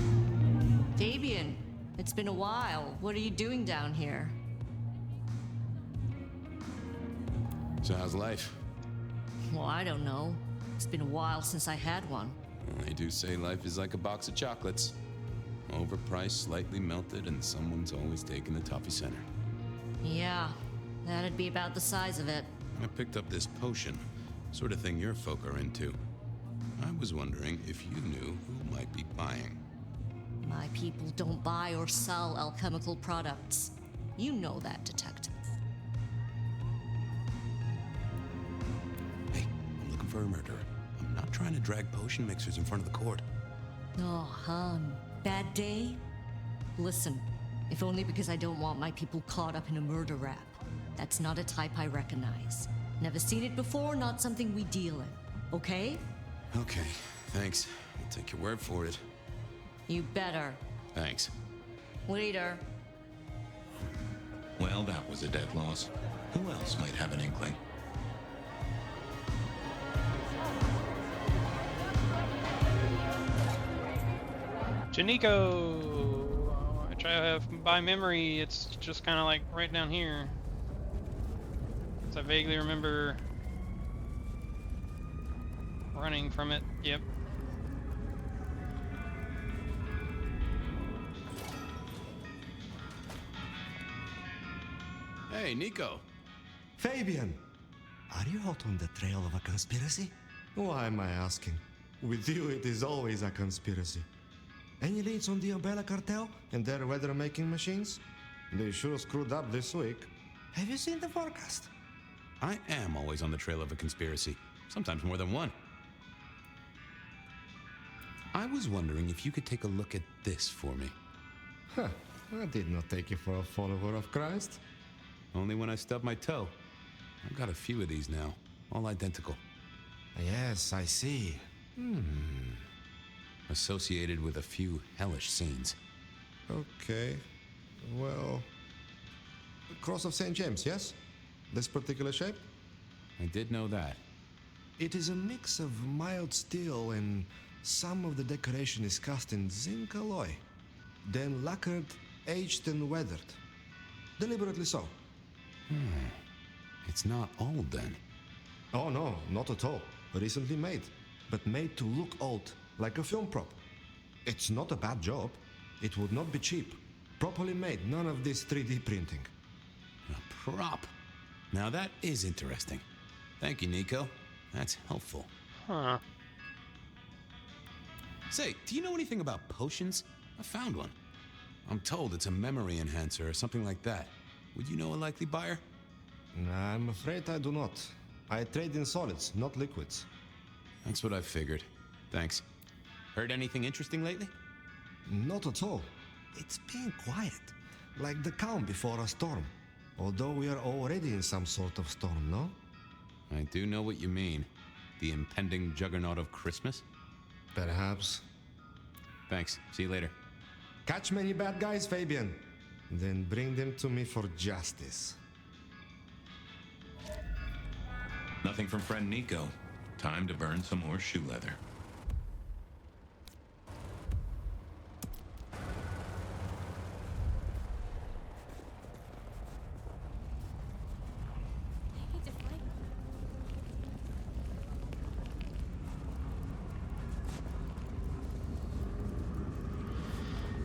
B: Fabian, it's been a while. What are you doing down here?
H: So how's life?
B: Well, I don't know. It's been a while since I had one.
H: Well, they do say life is like a box of chocolates. Overpriced, slightly melted, and someone's always taking the toffee center.
B: Yeah, that'd be about the size of it.
H: I picked up this potion, sort of thing your folk are into. I was wondering if you knew who might be buying.
B: My people don't buy or sell alchemical products. You know that, detective.
H: Hey, I'm looking for a murderer. I'm not trying to drag potion mixers in front of the court.
B: Oh, hon. Bad day? Listen, if only because I don't want my people caught up in a murder rap. That's not a type I recognize. Never seen it before, not something we deal in. Okay?
H: Okay, thanks. I'll take your word for it.
B: You better.
H: Thanks.
B: Later.
H: Well, that was a dead loss. Who else might have an inkling?
A: Janiko! I try to have by memory, it's just kind of like right down here. So I vaguely remember running from it. Yep.
H: Hey, Nico.
L: Fabian! Are you hot on the trail of a conspiracy? Why am I asking? With you, it is always a conspiracy. Any leads on the Umbrella Cartel and their weather-making machines? They sure screwed up this week. Have you seen the forecast?
H: I am always on the trail of a conspiracy. Sometimes more than one. I was wondering if you could take a look at this for me.
L: Huh. I did not take you for a follower of Christ.
H: Only when I stubbed my toe. I've got a few of these now, all identical.
L: Yes, I see.
H: Associated with a few hellish scenes.
L: Okay. Well... Cross of St. James, yes? This particular shape?
H: I did know that.
L: It is a mix of mild steel and some of the decoration is cast in zinc alloy. Then lacquered, aged and weathered. Deliberately so.
H: It's not old then.
L: Oh no, not at all. Recently made. But made to look old, like a film prop. It's not a bad job. It would not be cheap. Properly made, none of this 3D printing.
H: A prop? Now that is interesting. Thank you, Nico. That's helpful.
A: Huh. Say,
H: do you know anything about potions? I found one. I'm told it's a memory enhancer or something like that. Would you know a likely buyer?
L: I'm afraid I do not. I trade in solids, not liquids.
H: That's what I figured. Thanks. Heard anything interesting lately?
L: Not at all. It's been quiet, like the calm before a storm. Although we are already in some sort of storm, no?
H: I do know what you mean. The impending juggernaut of Christmas?
L: Perhaps.
H: Thanks. See you later.
L: Catch many bad guys, Fabian. Then bring them to me for justice.
H: Nothing from friend Nico. Time to burn some more shoe leather.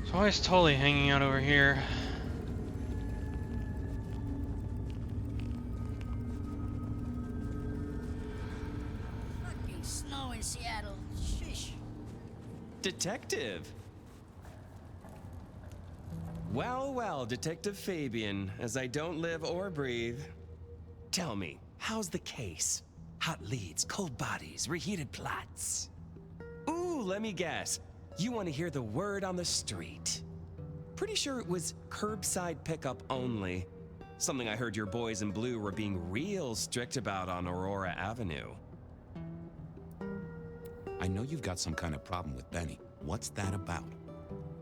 A: So why is Tully hanging out over here?
R: Fucking snow in Seattle. Shish.
K: Detective! Well, well, Detective Fabian, as I don't live or breathe. Tell me, how's the case? Hot leads, cold bodies, reheated plots. Ooh, let me guess. You want to hear the word on the street. Pretty sure it was curbside pickup only. Something I heard your boys in blue were being real strict about on Aurora Avenue.
H: I know you've got some kind of problem with Benny. What's that about?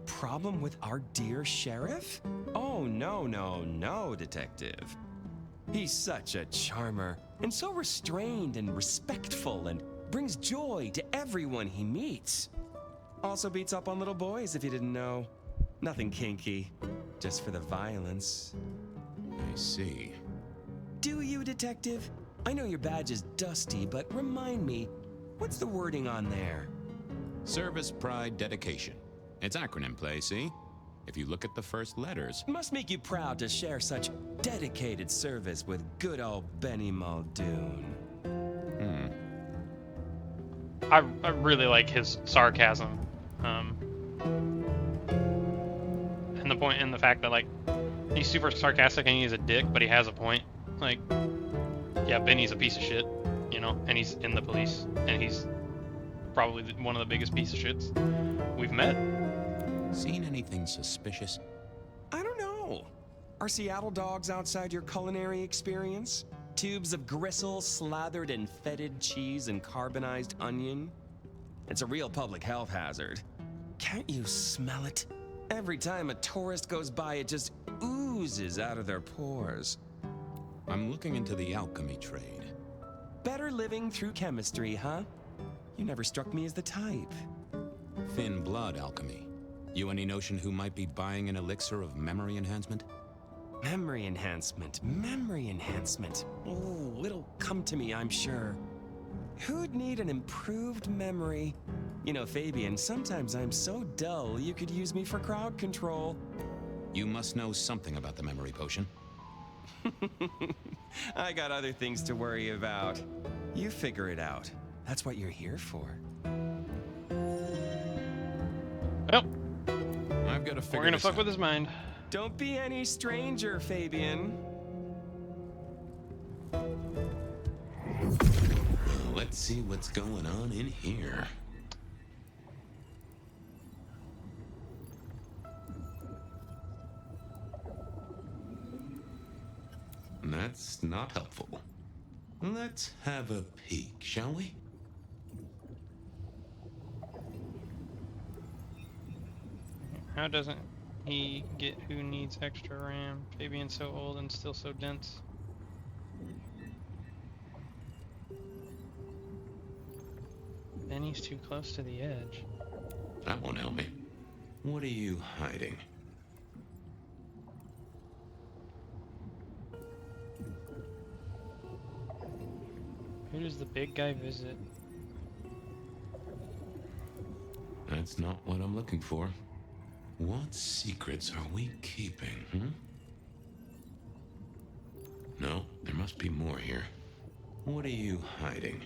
K: Problem with our dear sheriff? Oh, no, Detective. He's such a charmer, and so restrained and respectful and brings joy to everyone he meets. Also beats up on little boys, if you didn't know. Nothing kinky, just for the violence.
H: I see.
K: Do you, Detective? I know your badge is dusty, but remind me, what's the wording on there?
H: Service, pride, dedication. It's acronym play, see? If you look at the first letters.
K: Must make you proud to share such dedicated service with good old Benny Muldoon.
A: I really like his sarcasm. And the fact that, like, he's super sarcastic and he's a dick, but he has a point. Like, yeah, Benny's a piece of shit, you know, and he's in the police, and he's probably one of the biggest piece of shits we've met.
H: Seen anything suspicious?
K: I don't know. Are Seattle dogs outside your culinary experience? Tubes of gristle slathered in fetid cheese and carbonized onion? It's a real public health hazard. Can't you smell it? Every time a tourist goes by, it just oozes out of their pores.
H: I'm looking into the alchemy trade.
K: Better living through chemistry, huh? You never struck me as the type.
H: Thin blood alchemy. You any notion who might be buying an elixir of memory enhancement?
K: Memory enhancement, memory enhancement. Oh, it'll come to me, I'm sure. Who'd need an improved memory? You know, Fabian, sometimes I'm so dull you could use me for crowd control.
H: You must know something about the memory potion.
K: I got other things to worry about. You figure it out. That's what you're here for.
A: Well,
H: I've got to figure
A: we're gonna
H: this
A: fuck
H: out.
A: with his mind.
K: Don't be any stranger, Fabian.
H: Let's see what's going on in here. That's not helpful. Let's have a peek, shall we?
A: How doesn't he get who needs extra RAM? Fabian's so old and still so dense. Benny's too close to the edge.
H: That won't help me. What are you hiding?
A: Who does the big guy visit?
H: That's not what I'm looking for. What secrets are we keeping, No, there must be more here. What are you hiding?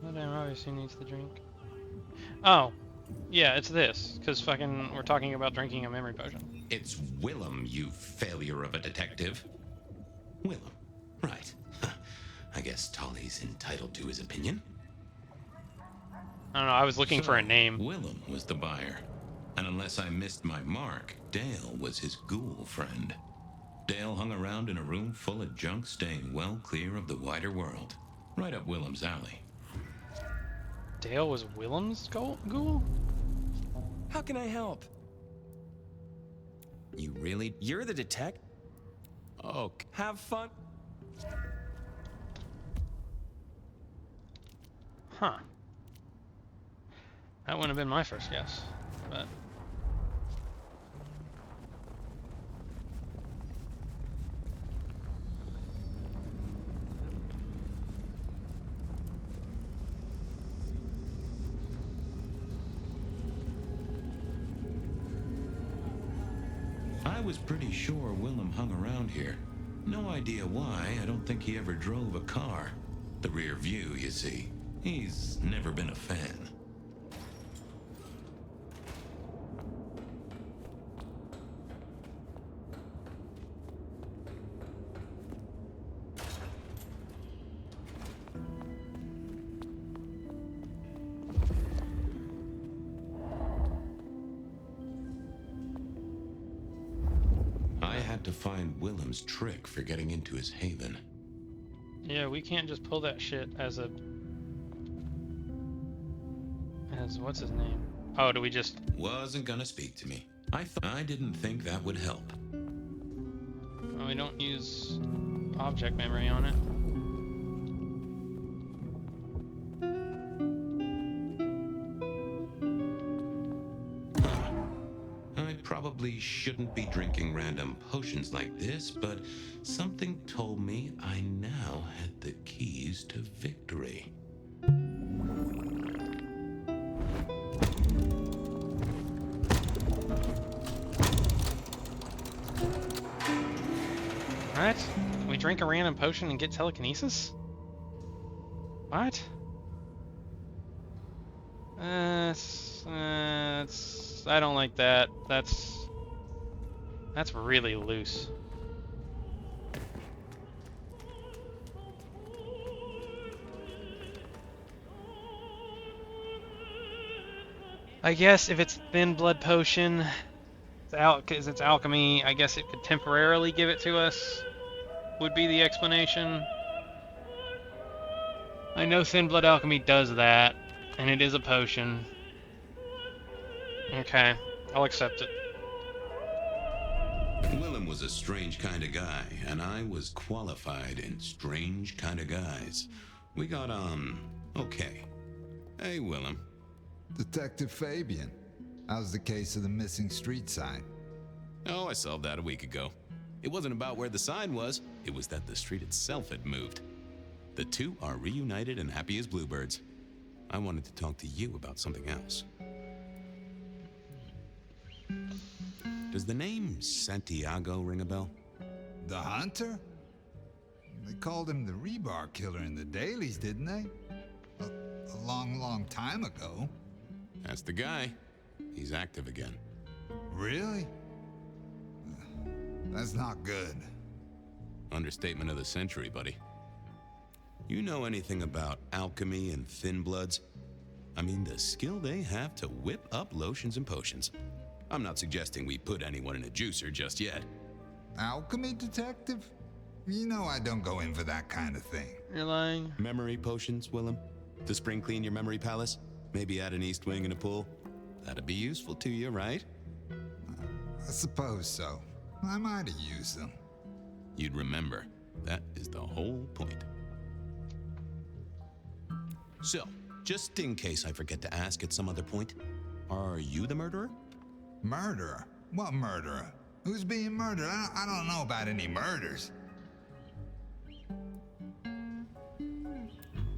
A: Well, damn, obviously needs the drink. Oh, yeah, it's this. Because fucking we're talking about drinking a memory potion.
H: It's Willem, you failure of a detective. Willem, right. I guess Tolly's entitled to his opinion.
A: I don't know, I was looking for a name.
H: Willem was the buyer. And unless I missed my mark, Dale was his ghoul friend. Dale hung around in a room full of junk, staying well clear of the wider world. Right up Willem's alley.
A: Dale was Willem's ghoul?
K: How can I help?
H: You really?
K: You're the detective?
H: Oh,
K: have fun.
A: Huh. That wouldn't have been my first guess, but...
H: I was pretty sure Willem hung around here. No idea why. I don't think he ever drove a car. The rear view, you see. He's never been a fan. I had to find Willem's trick for getting into his haven.
A: Yeah, we can't just pull that shit as what's his name? Oh, do we just...
H: Wasn't gonna speak to me. I didn't think that would help.
A: Oh, we don't use object memory on it.
F: probably shouldn't be drinking random potions like this, but something told me I now had the keys to victory.
A: What? Can we drink a random potion and get telekinesis? What? I don't like that. That's really loose. I guess if it's thin blood potion, it's out because it's alchemy. I guess it could temporarily give it to us. Would be the explanation. I know thin blood alchemy does that, and it is a potion. Okay, I'll accept it.
F: Willem was a strange kind of guy, and I was qualified in strange kind of guys. We got on okay. Hey, Willem.
G: Detective Fabian, how's the case of the missing street sign?
H: Oh, I solved that a week ago. It wasn't about where the sign was, it was that the street itself had moved. The two are reunited and happy as bluebirds. I wanted to talk to you about something else. Does the name Santiago ring a bell?
G: The hunter? They called him the rebar killer in the dailies, didn't they? A long, long time ago.
H: That's the guy. He's active again.
G: Really? That's not good.
H: Understatement of the century, buddy. You know anything about alchemy and thin bloods? I mean, the skill they have to whip up lotions and potions. I'm not suggesting we put anyone in a juicer just yet.
G: Alchemy detective? You know I don't go in for that kind of thing.
A: You're lying.
H: Memory potions, Willem? To spring clean your memory palace? Maybe add an east wing and a pool? That'd be useful to you, right?
G: I suppose so. I might have used them.
H: You'd remember. That is the whole point. So, just in case I forget to ask at some other point, are you the murderer?
G: Murderer? What murderer? Who's being murdered? I don't know about any murders.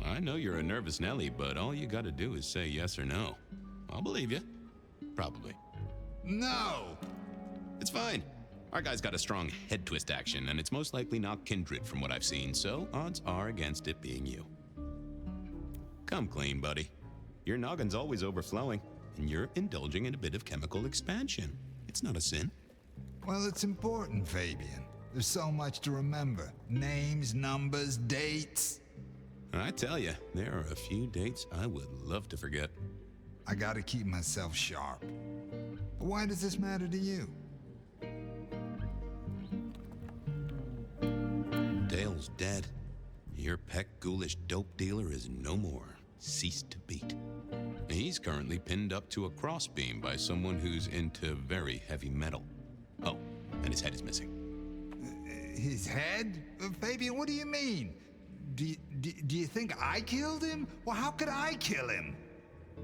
H: I know you're a nervous Nelly, but all you gotta do is say yes or no. I'll believe you. Probably.
G: No!
H: It's fine. Our guy's got a strong head twist action, and it's most likely not kindred from what I've seen, so odds are against it being you. Come clean, buddy. Your noggin's always overflowing, and you're indulging in a bit of chemical expansion. It's not a sin.
G: Well, it's important, Fabian. There's so much to remember. Names, numbers, dates.
H: I tell you, there are a few dates I would love to forget.
G: I gotta keep myself sharp. But why does this matter to you?
H: Dale's dead. Your peck ghoulish dope dealer is no more. Ceased to beat. He's currently pinned up to a crossbeam by someone who's into very heavy metal. Oh, and his head is missing.
G: His head? Fabian, what do you mean? Do you think I killed him? Well, how could I kill him?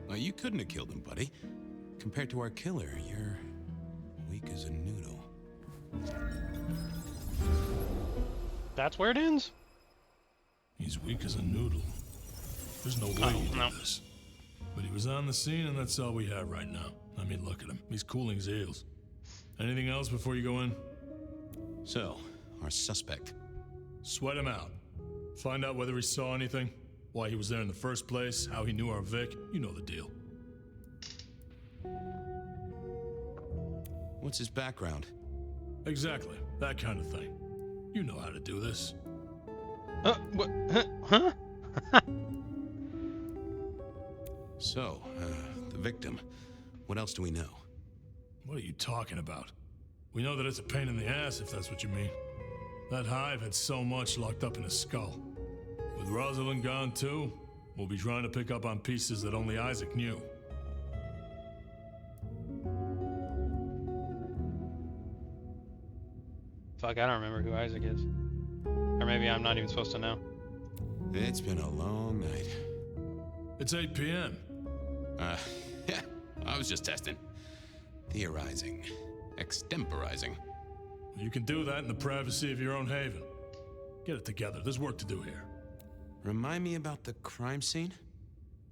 H: Well, you couldn't have killed him, buddy. Compared to our killer, you're weak as a noodle.
A: That's where it ends?
S: He's weak as a noodle. There's no way he did this. But he was on the scene, and that's all we have right now. I mean, look at him. He's cooling his heels. Anything else before you go in?
H: So, our suspect.
S: Sweat him out. Find out whether he saw anything, why he was there in the first place, how he knew our Vic. You know the deal.
H: What's his background?
S: Exactly. That kind of thing. You know how to do this.
A: What? Huh?
H: So, the victim. What else do we know?
S: What are you talking about? We know that it's a pain in the ass, if that's what you mean. That hive had so much locked up in his skull. With Rosalind gone too, we'll be trying to pick up on pieces that only Isaac knew.
A: Fuck, I don't remember who Isaac is. Or maybe I'm not even supposed to know.
H: It's been a long night.
S: It's 8 p.m.
H: Yeah, I was just testing. Theorizing.
F: extemporizing.
S: You can do that in the privacy of your own haven. Get it together. There's work to do here.
F: Remind me about the crime scene?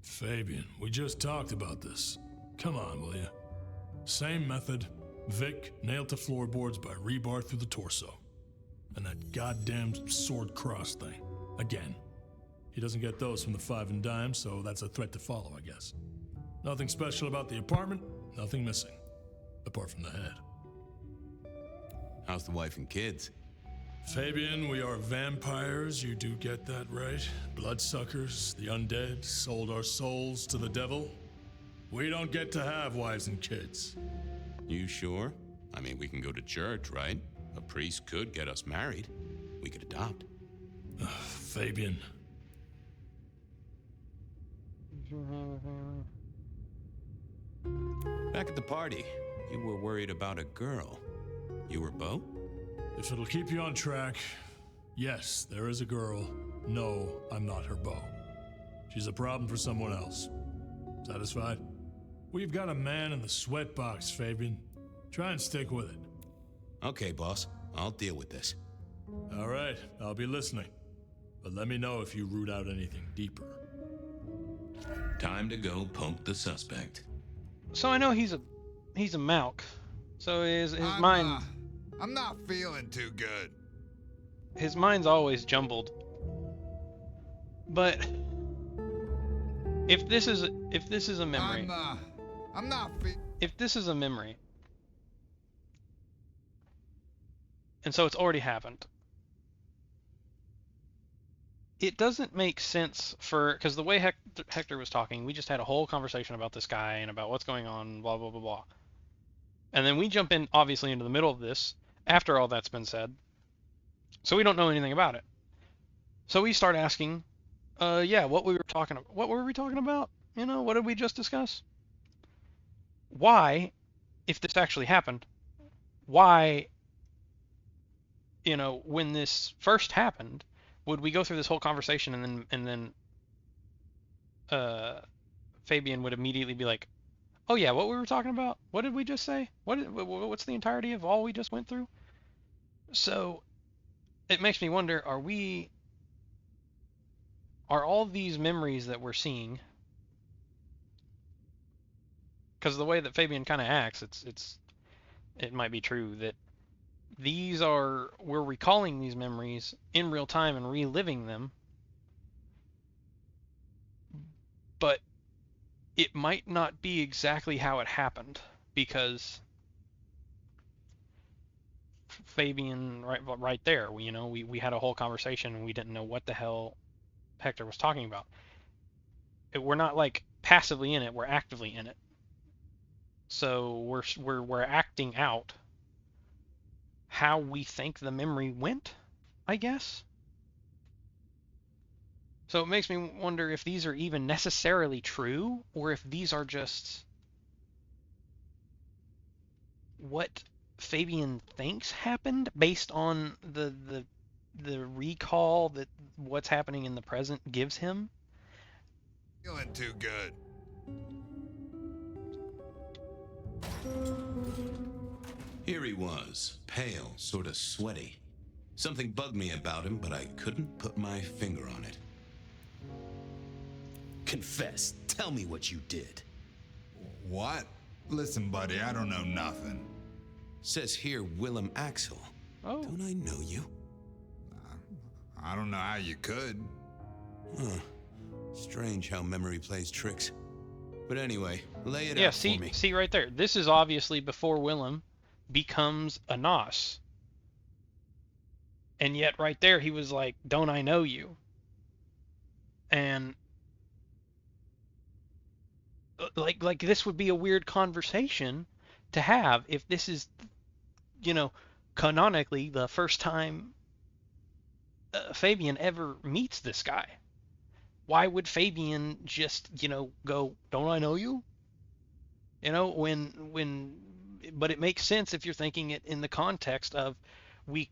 S: Fabian, we just talked about this. Come on, will you? Same method. Vic nailed to floorboards by rebar through the torso. And that goddamn sword cross thing. Again. He doesn't get those from the Five and Dime, so that's a threat to follow, I guess. Nothing special about the apartment, nothing missing. Apart from the head.
F: How's the wife and kids?
S: Fabian, we are vampires, you do get that right? Bloodsuckers, the undead, sold our souls to the devil. We don't get to have wives and kids.
F: You sure? I mean, we can go to church, right? A priest could get us married. We could adopt.
S: Fabian.
F: Back at the party, you were worried about a girl. You were Beau?
S: If it'll keep you on track, yes, there is a girl. No, I'm not her beau. She's a problem for someone else. Satisfied? We've got a man in the sweatbox, Fabian. Try and stick with it.
F: Okay, boss. I'll deal with this.
S: All right, I'll be listening. But let me know if you root out anything deeper.
F: Time to go poke the suspect.
A: So I know he's a Malk. So his mind.
G: I'm not feeling too good.
A: His mind's always jumbled. But if this is a memory.
G: I'm not
A: if this is a memory. And so it's already happened. It doesn't make sense because the way Hector was talking, we just had a whole conversation about this guy and about what's going on, blah, blah, blah, blah. And then we jump in, obviously, into the middle of this, after all that's been said. So we don't know anything about it. So we start asking, what were we talking about? You know, what did we just discuss? Why, if this actually happened, why, you know, when this first happened, would we go through this whole conversation and then Fabian would immediately be like, oh yeah, what we were talking about? What did we just say? What's the entirety of all we just went through? So it makes me wonder, are all these memories that we're seeing, because the way that Fabian kind of acts, it might be true that we're recalling these memories in real time and reliving them, but it might not be exactly how it happened, because Fabian, right there, we had a whole conversation and we didn't know what the hell Hector was talking about. We're not like passively in it, we're actively in it. So we're acting out how we think the memory went, I guess. So it makes me wonder if these are even necessarily true, or if these are just what Fabian thinks happened based on the recall that what's happening in the present gives him.
G: Feeling too good.
F: Here he was, pale, sort of sweaty. Something bugged me about him, but I couldn't put my finger on it.
H: Confess. Tell me what you did.
G: What? Listen, buddy, I don't know nothing.
F: Says here Willem Axel.
A: Oh.
F: Don't I know you?
G: I don't know how you could.
F: Huh. Strange how memory plays tricks. But anyway, lay it
A: out
F: for me.
A: Yeah, see right there. This is obviously before Willem becomes a Nos. And yet right there he was like, don't I know you? And like this would be a weird conversation to have if this is, canonically the first time Fabian ever meets this guy. Why would Fabian just, go, don't I know you? But it makes sense if you're thinking it in the context of we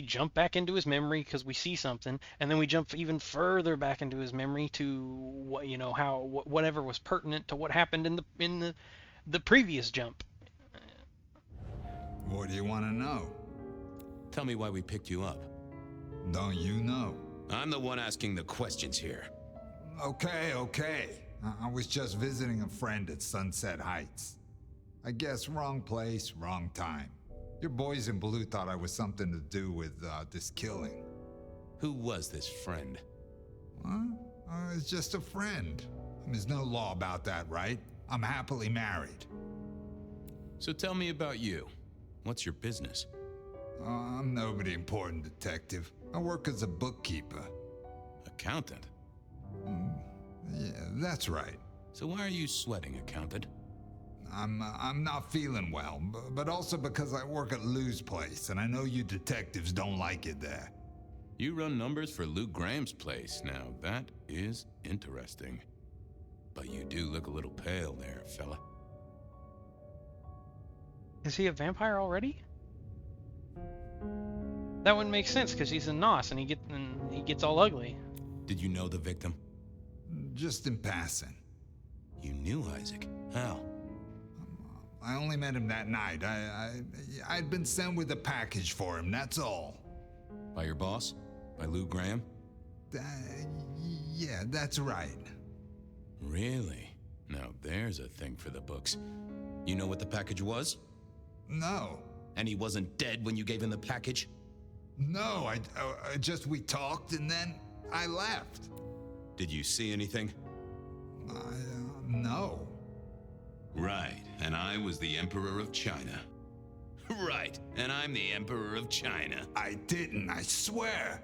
A: jump back into his memory because we see something, and then we jump even further back into his memory to whatever was pertinent to what happened in the previous jump.
G: What do you want to know?
H: Tell me why we picked you up.
G: Don't you know?
H: I'm the one asking the questions here.
G: Okay. I was just visiting a friend at Sunset Heights. I guess wrong place, wrong time. Your boys in blue thought I was something to do with this killing.
H: Who was this friend?
G: Huh? It's just a friend. There's no law about that, right? I'm happily married.
H: So tell me about you. What's your business?
G: I'm nobody important, detective. I work as a bookkeeper.
H: Accountant?
G: Yeah, that's right.
H: So why are you sweating, accountant?
G: I'm not feeling well, but also because I work at Lou's place, and I know you detectives don't like it there.
H: You run numbers for Lou Graham's place. Now, that is interesting. But you do look a little pale there, fella.
A: Is he a vampire already? That wouldn't make sense because he's a Nos and he gets all ugly.
H: Did you know the victim?
G: Just in passing.
H: You knew Isaac. How?
G: I only met him that night. I'd been sent with a package for him, that's all.
H: By your boss? By Lou Graham?
G: Yeah, that's right.
H: Really? Now there's a thing for the books. You know what the package was?
G: No.
H: And he wasn't dead when you gave him the package?
G: No, we talked and then I left.
H: Did you see anything?
G: No.
F: Right, and I was the Emperor of China.
H: Right, and I'm the Emperor of China.
G: I didn't, I swear.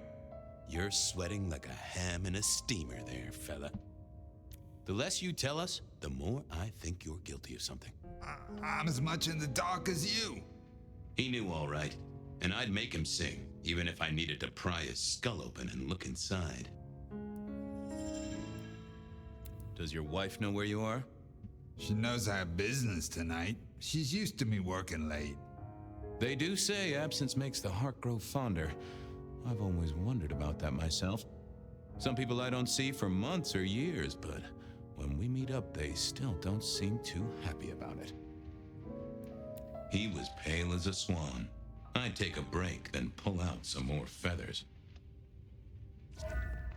H: You're sweating like a ham in a steamer there, fella. The less you tell us, the more I think you're guilty of something.
G: I'm as much in the dark as you.
F: He knew all right, and I'd make him sing, even if I needed to pry his skull open and look inside.
H: Does your wife know where you are?
G: She knows I have business tonight. She's used to me working late.
H: They do say absence makes the heart grow fonder. I've always wondered about that myself. Some people I don't see for months or years, but when we meet up, they still don't seem too happy about it.
F: He was pale as a swan. I'd take a break, then pull out some more feathers.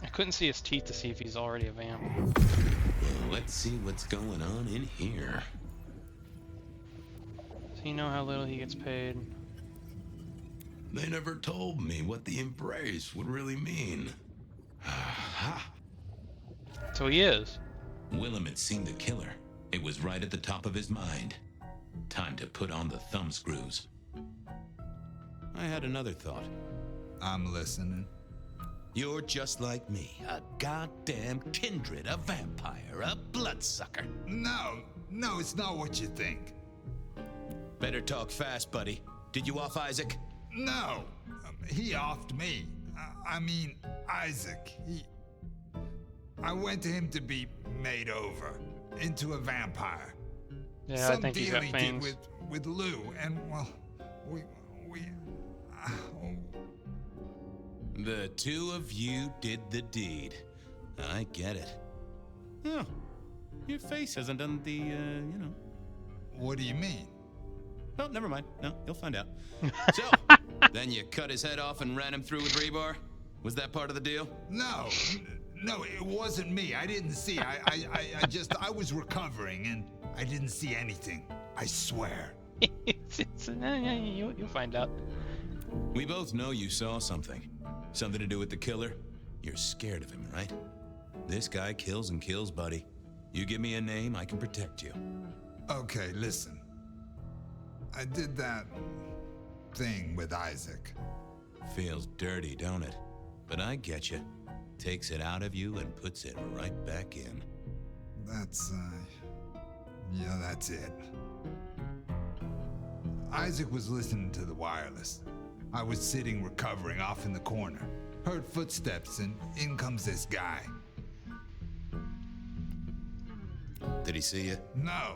A: I couldn't see his teeth to see if he's already a vamp.
F: Well, let's see what's going on in here.
A: Does he know how little he gets paid?
F: They never told me what the embrace would really mean. Aha!
A: So he is.
F: Willem had seen the killer. It was right at the top of his mind. Time to put on the thumb screws.
H: I had another thought.
G: I'm listening.
H: You're just like me, a goddamn kindred, a vampire, a bloodsucker.
G: No, it's not what you think.
H: Better talk fast, buddy. Did you off Isaac?
G: No, he offed me. I mean, Isaac. I went to him to be made over into a vampire.
A: Yeah,
G: Some
A: I think
G: deal
A: he got
G: did
A: fangs.
G: with Lou, and well, we.
H: The two of you did the deed. I get it. Oh, your face hasn't done the,
G: What do you mean?
H: Well, never mind. No, you'll find out. So, then you cut his head off and ran him through with rebar? Was that part of the deal?
G: No, it wasn't me. I didn't see. I was recovering and I didn't see anything. I swear.
A: You'll find out.
H: We both know you saw something. Something to do with the killer? You're scared of him, right? This guy kills and kills, buddy. You give me a name, I can protect you.
G: Okay, listen. I did that thing with Isaac.
H: Feels dirty, don't it? But I get you. Takes it out of you and puts it right back in.
G: That's it. Isaac was listening to the wireless. I was sitting recovering off in the corner. Heard footsteps and in comes this guy.
H: Did he see you?
G: No,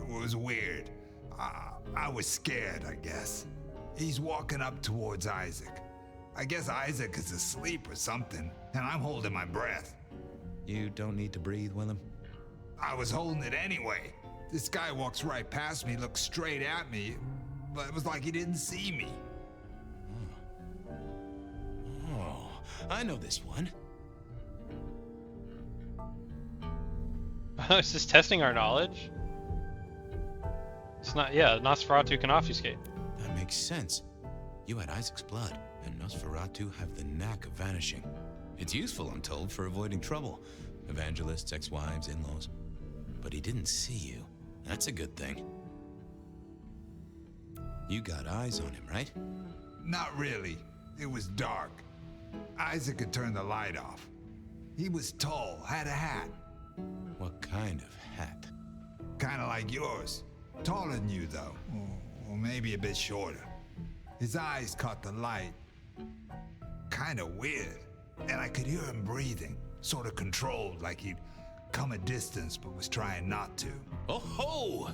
G: it was weird. I was scared, I guess. He's walking up towards Isaac. I guess Isaac is asleep or something, and I'm holding my breath.
H: You don't need to breathe, Willem.
G: I was holding it anyway. This guy walks right past me, looks straight at me, but it was like he didn't see me.
H: Oh, I know this one.
A: Is this testing our knowledge? It's not, yeah, Nosferatu can obfuscate.
H: That makes sense. You had Isaac's blood, and Nosferatu have the knack of vanishing. It's useful, I'm told, for avoiding trouble. Evangelists, ex-wives, in-laws. But he didn't see you. That's a good thing. You got eyes on him, right?
G: Not really. It was dark. Isaac could turn the light off. He was tall, had a hat.
H: What kind of hat?
G: Kinda like yours. Taller than you, though. Or maybe a bit shorter. His eyes caught the light. Kinda weird. And I could hear him breathing. Sort of controlled, like he'd come a distance but was trying not to.
H: Oh ho!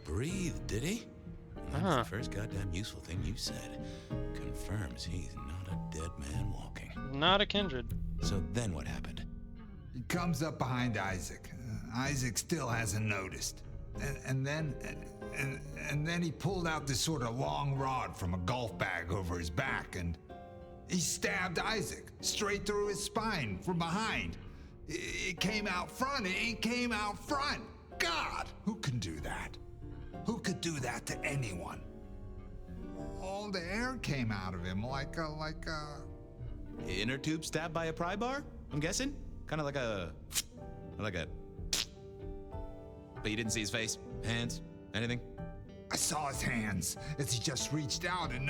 H: Breathe, did he? That's the first goddamn useful thing you said. Confirms he's not a dead man walking.
A: Not a kindred.
H: So then what happened?
G: He comes up behind Isaac. Isaac still hasn't noticed. And then he pulled out this sort of long rod from a golf bag over his back, and he stabbed Isaac straight through his spine from behind. It came out front. It came out front. God, who can do that? Who could do that to anyone? All the air came out of him like a
H: Inner tube stabbed by a pry bar? I'm guessing? Kind of like a... But you didn't see his face? Hands? Anything?
G: I saw his hands as he just reached out and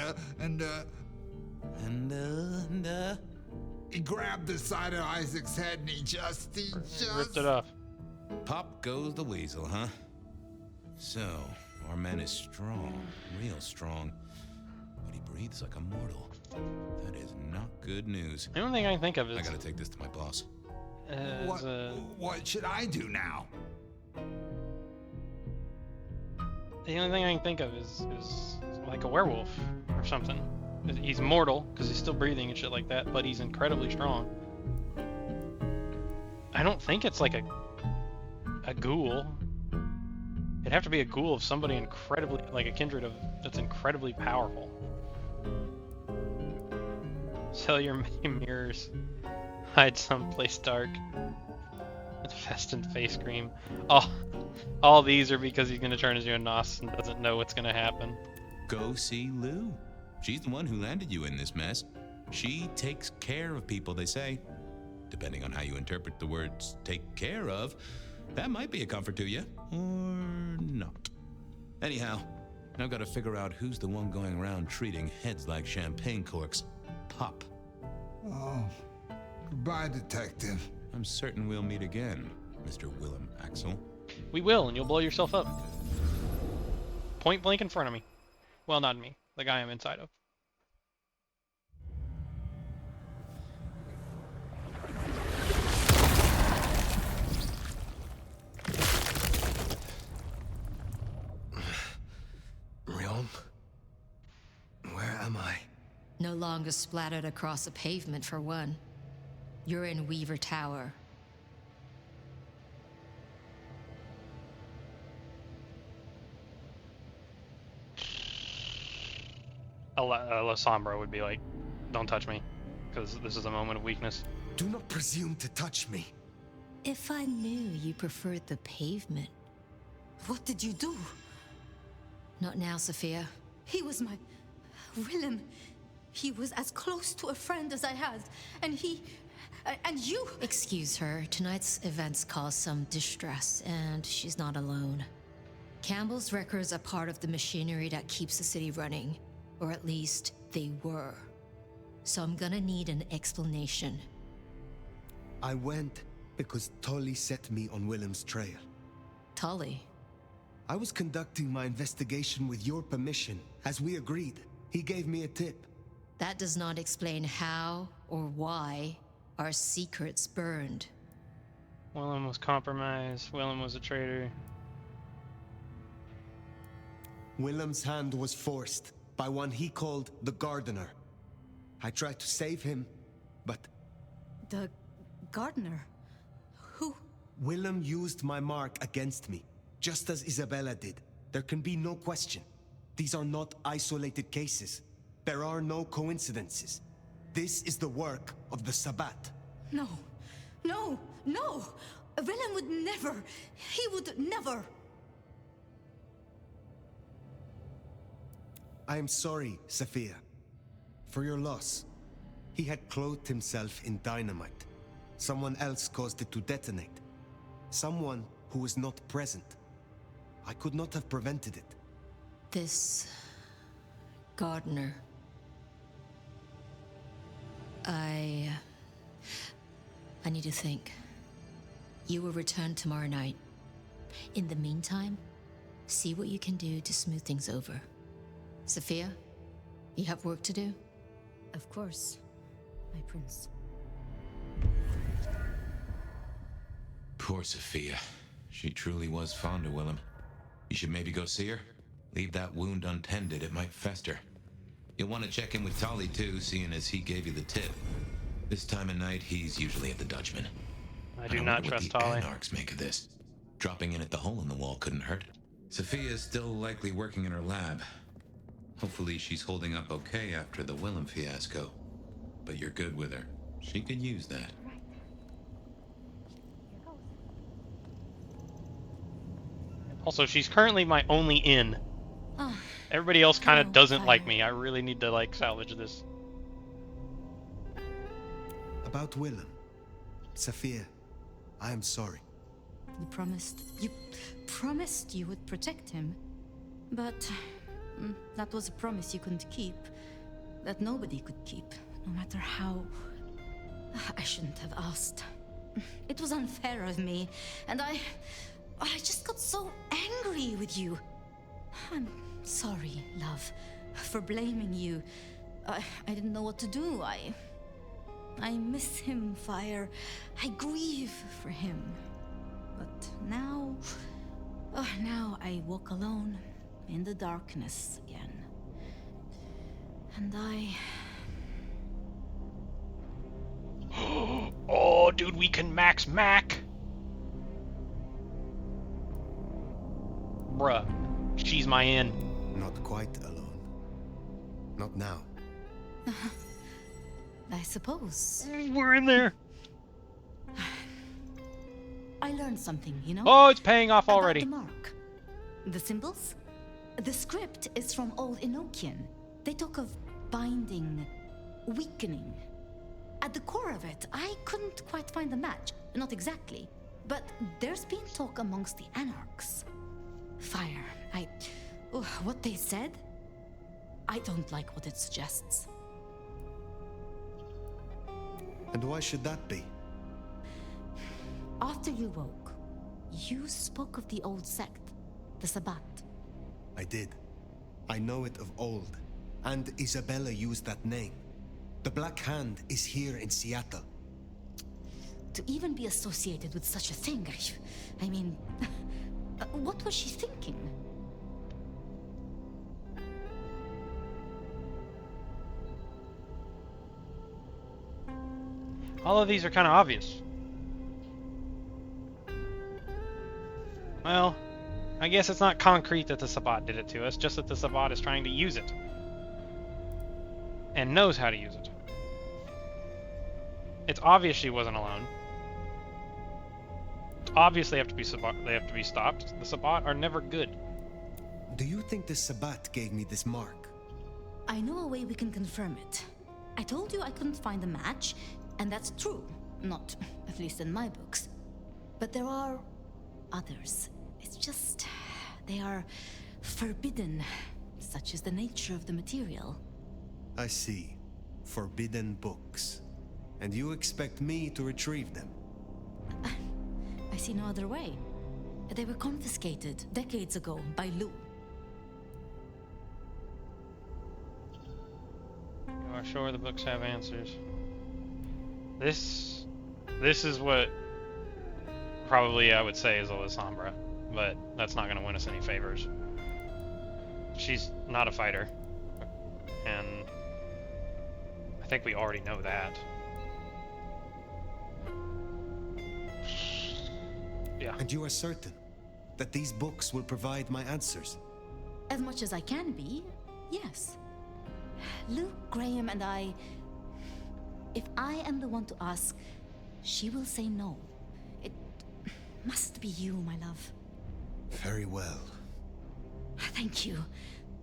G: he grabbed the side of Isaac's head and he just
A: ripped it off.
H: Pop goes the weasel, huh? So, our man is strong, real strong, but he breathes like a mortal. That is not good news.
A: The only thing I can think of is...
H: I gotta take this to my boss.
G: What should I do now?
A: The only thing I can think of is like a werewolf or something. He's mortal because he's still breathing and shit like that, but he's incredibly strong. I don't think it's like a ghoul. It'd have to be a ghoul of somebody incredibly, like a kindred of that's incredibly powerful. Sell your mirrors. Hide someplace dark. Vest and face cream. All these are because he's gonna turn into a Nos and doesn't know what's gonna happen.
H: Go see Lou. She's the one who landed you in this mess. She takes care of people, they say. Depending on how you interpret the words take care of, that might be a comfort to you, or not. Anyhow, I've got to figure out who's the one going around treating heads like champagne corks. Pop.
G: Oh, goodbye, Detective.
H: I'm certain we'll meet again, Mr. Willem Axel.
A: We will, and you'll blow yourself up. Point blank in front of me. Well, not me. The guy I'm inside of.
I: Realm? Where am I?
B: No longer splattered across a pavement, for one. You're in Weaver Tower.
A: La Sombra would be like, don't touch me, because this is a moment of weakness.
I: Do not presume to touch me.
B: If I knew you preferred the pavement. What did you do? Not now, Sophia.
T: He was my... Willem. He was as close to a friend as I had. And he... and you...
B: Excuse her. Tonight's events caused some distress, and she's not alone. Campbell's records are part of the machinery that keeps the city running. Or at least, they were. So I'm gonna need an explanation.
D: I went because Tully set me on Willem's trail.
B: Tully?
D: I was conducting my investigation with your permission, as we agreed. He gave me a tip.
B: That does not explain how or why our secrets burned.
A: Willem was compromised. Willem was a traitor.
D: Willem's hand was forced by one he called the Gardener. I tried to save him, but...
T: The Gardener? Who?
D: Willem used my mark against me, just as Isabella did. There can be no question. These are not isolated cases. There are no coincidences. This is the work of the Sabbat.
T: No, no, no! Willem would never, he would never!
D: I am sorry, Sophia, for your loss. He had clothed himself in dynamite. Someone else caused it to detonate. Someone who was not present. I could not have prevented it.
U: This gardener. I need to think. You will return tomorrow night. In the meantime, see what you can do to smooth things over. Sophia, you have work to do?
B: Of course, my prince.
H: Poor Sophia. She truly was fond of Willem. You should maybe go see her. Leave that wound untended, it might fester. You'll want to check in with Tolly too, seeing as he gave you the tip. This time of night, he's usually at the Dutchman.
A: I do not trust Tolly.
H: What the Anarchs make of this? Dropping in at the hole in the wall couldn't hurt. Sophia's still likely working in her lab. Hopefully she's holding up okay after the Willem fiasco. But you're good with her. She could use that.
A: Also, she's currently my only in. Everybody else kind of doesn't like me. I really need to, like, salvage this.
D: About Willem. Sophia, I am sorry.
B: You promised you would protect him. But that was a promise you couldn't keep. That nobody could keep, no matter how... I shouldn't have asked. It was unfair of me, and I just got so angry with you. I'm sorry, love, for blaming you. I didn't know what to do. I miss him, Fire. I grieve for him. But now... now I walk alone in the darkness again. And
A: Oh, dude, we can max Mac. Bruh, she's my in.
D: Not quite alone. Not now.
B: I suppose.
A: We're in there.
B: I learned something, you know?
A: Oh, it's paying off already.
B: About the mark. The symbols? The script is from Old Enochian. They talk of binding, weakening. At the core of it, I couldn't quite find the match. Not exactly. But there's been talk amongst the Anarchs. Fire. What they said? I don't like what it suggests.
D: And why should that be?
B: After you woke, you spoke of the old sect, the Sabbat.
D: I did. I know it of old. And Isabella used that name. The Black Hand is here in Seattle.
B: To even be associated with such a thing, I mean... what was she thinking?
A: All of these are kind of obvious. Well, I guess it's not concrete that the Sabbat did it to us, just that the Sabbat is trying to use it. And knows how to use it. It's obvious she wasn't alone. It's obvious they have to be stopped. The Sabbat are never good.
D: Do you think the Sabbat gave me this mark?
B: I know a way we can confirm it. I told you I couldn't find a match, and that's true. Not, at least in my books. But there are others. It's just... they are forbidden. Such is the nature of the material.
D: I see. Forbidden books. And you expect me to retrieve them?
B: I see no other way. They were confiscated decades ago by Lou.
A: You are sure the books have answers. This is what probably I would say is Alessandra, but that's not going to win us any favors. She's not a fighter, and I think we already know that. Yeah.
D: And you are certain that these books will provide my answers?
B: As much as I can be, yes. Luke, Graham, and I... If I am the one to ask, she will say no. It must be you, my love.
D: Very well.
B: Thank you.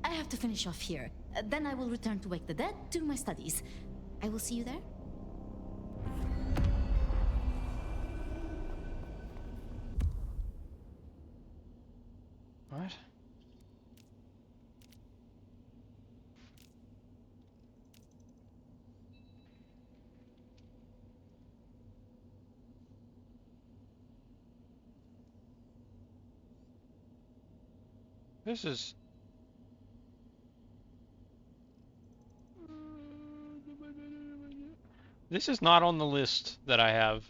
B: I have to finish off here. Then I will return to Wake the Dead, do my studies. I will see you there.
A: What? This is not on the list that I have.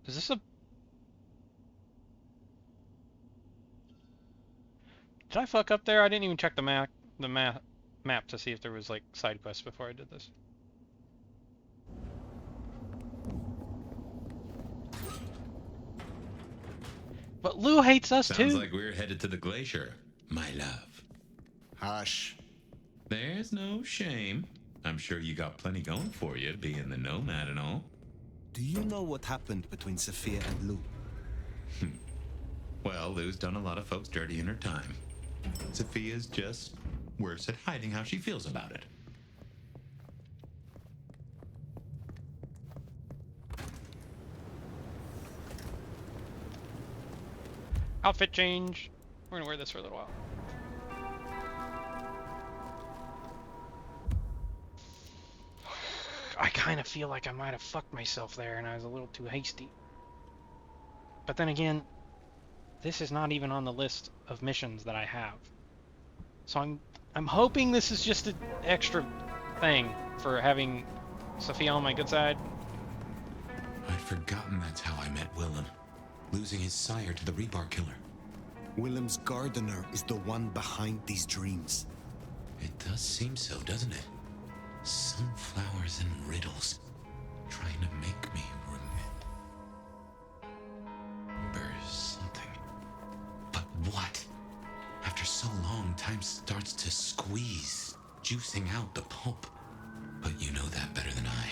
A: Is this a... Did I fuck up there? I didn't even check the map to see if there was like side quests before I did this. But Lou hates us too.
F: Sounds like we're headed to the glacier, my love.
D: Hush.
F: There's no shame. I'm sure you got plenty going for you, being the nomad and all.
D: Do you know what happened between Sophia and Lou?
F: Well, Lou's done a lot of folks dirty in her time. Sophia's just worse at hiding how she feels about it.
A: Outfit change. We're gonna wear this for a little while. I kind of feel like I might have fucked myself there and I was a little too hasty. But then again, this is not even on the list of missions that I have. So I'm hoping this is just an extra thing for having Sophia on my good side.
H: I'd forgotten that's how I met Willem. Losing his sire to the Rebar killer.
D: Willem's gardener is the one behind these dreams.
H: It does seem so, doesn't it? Sunflowers and riddles. Trying to make me remember something. But what? After so long, time starts to squeeze, juicing out the pulp. But you know that better than I.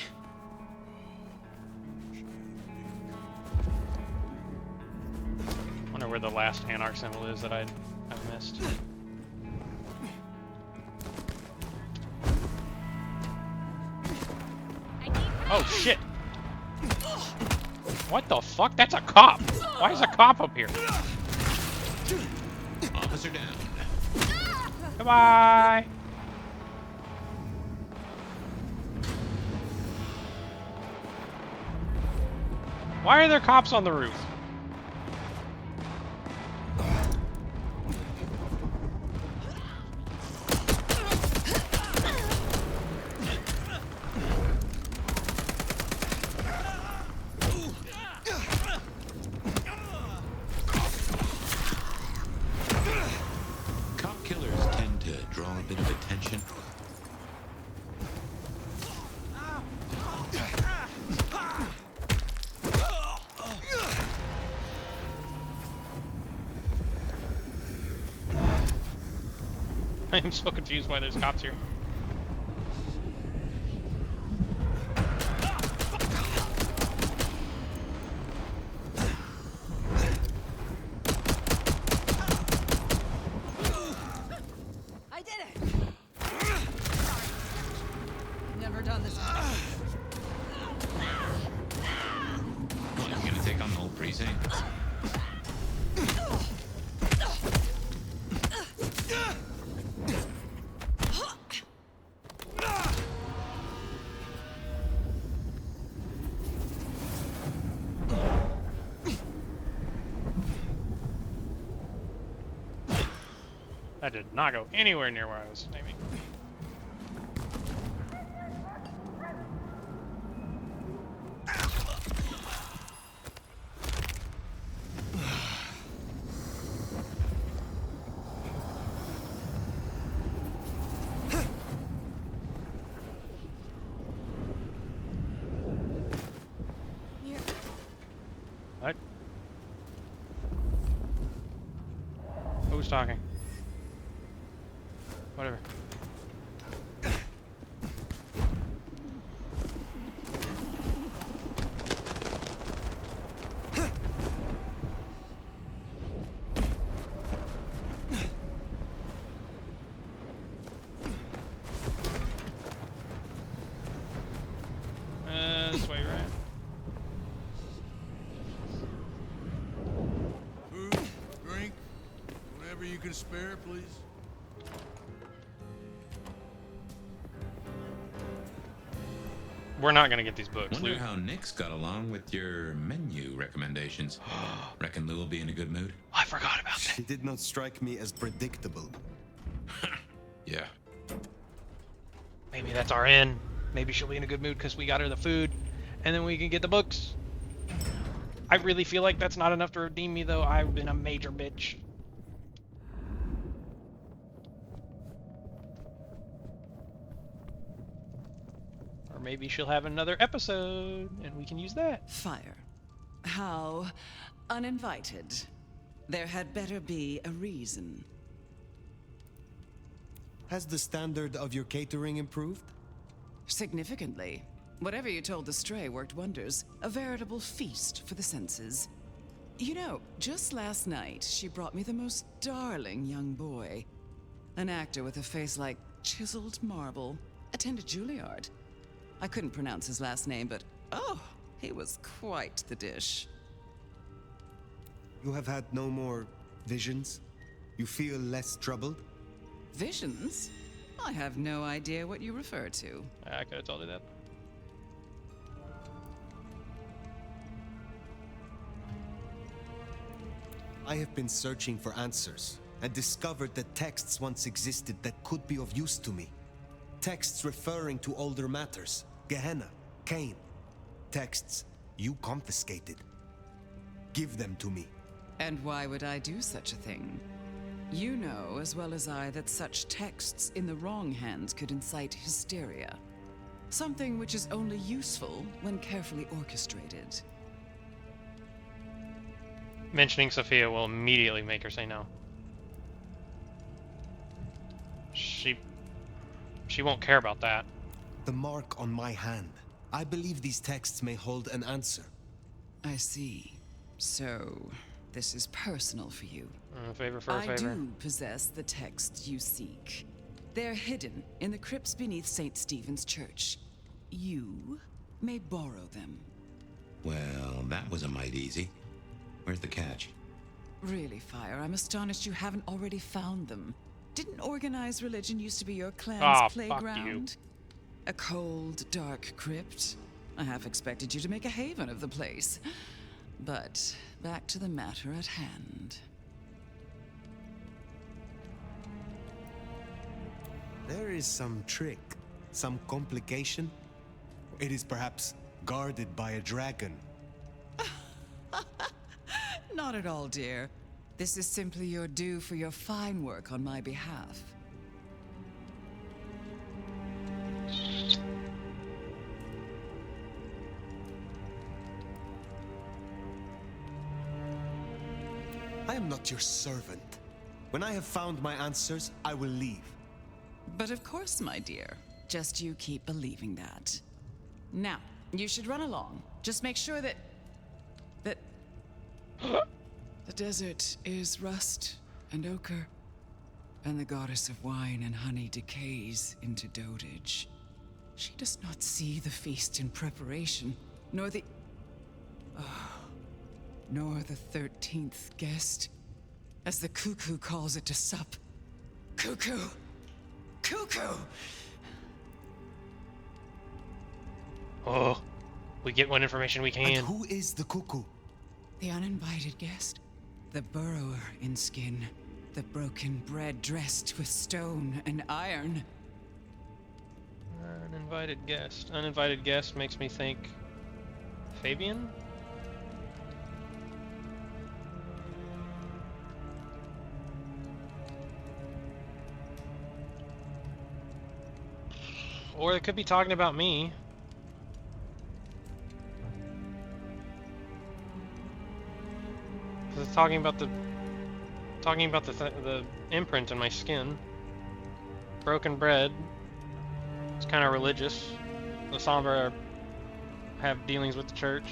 A: Wonder where the last Anarch symbol is that I've missed. Oh shit! What the fuck? That's a cop! Why is a cop up here?
F: Officer down.
A: Goodbye! Why are there cops on the roof?
F: Cop killers tend to draw a bit of attention.
A: I am so confused why there's cops here.
R: I did it! Never done this before.
F: What, you gonna take on the whole precinct?
A: That did not go anywhere near where I was aiming. What? Who's talking? Whatever. This way, right?
C: Food, drink, whatever you can spare, please.
A: We're not gonna get these books.
F: Wonder how Nick's got along with your menu recommendations. Reckon Lou will be in a good mood?
A: I forgot about that.
D: She did not strike me as predictable.
F: Yeah.
A: Maybe that's our in. Maybe she'll be in a good mood because we got her the food, and then we can get the books. I really feel like that's not enough to redeem me, though. I've been a major bitch. Or maybe she'll have another episode, and we can use that.
R: Fire. How uninvited. There had better be a reason.
D: Has the standard of your catering improved?
R: Significantly. Whatever you told the stray worked wonders. A veritable feast for the senses. You know, just last night, she brought me the most darling young boy. An actor with a face like chiseled marble. Attended Juilliard. I couldn't pronounce his last name, but oh, he was quite the dish.
D: You have had no more visions? You feel less troubled?
R: Visions? I have no idea what you refer to.
A: I could have told you that.
D: I have been searching for answers and discovered that texts once existed that could be of use to me. Texts referring to older matters. Gehenna, Cain. Texts you confiscated. Give them to me.
R: And why would I do such a thing? You know as well as I that such texts in the wrong hands could incite hysteria. Something which is only useful when carefully orchestrated.
A: Mentioning Sophia will immediately make her say no. She won't care about that.
D: The mark on my hand. I believe these texts may hold an answer.
R: I see. So, this is personal for you.
A: A favor for a favor.
R: I do possess the texts you seek. They're hidden in the crypts beneath St. Stephen's Church. You may borrow them.
F: Well, that was a mite easy. Where's the catch?
R: Really, Fire, I'm astonished you haven't already found them. Didn't organized religion used to be your clan's playground?
A: Fuck you.
R: A cold, dark crypt? I half expected you to make a haven of the place. But back to the matter at hand.
D: There is some trick, some complication. It is perhaps guarded by a dragon.
R: Not at all, dear. This is simply your due for your fine work on my behalf.
D: I am not your servant. When I have found my answers, I will leave.
R: But of course, my dear. Just you keep believing that. Now, you should run along. Just make sure that... The desert is rust and ochre, and the goddess of wine and honey decays into dotage. She does not see the feast in preparation, nor the 13th guest, as the cuckoo calls it to sup. Cuckoo! Cuckoo!
A: Oh, we get what information we can.
D: And who is the cuckoo?
R: The uninvited guest. The burrower in skin. The broken bread dressed with stone and iron.
A: Uninvited guest. Uninvited guest makes me think... Fabian? Or it could be talking about me. It's talking talking about the imprint in my skin. Broken bread. It's kind of religious. The Sombra have dealings with the church.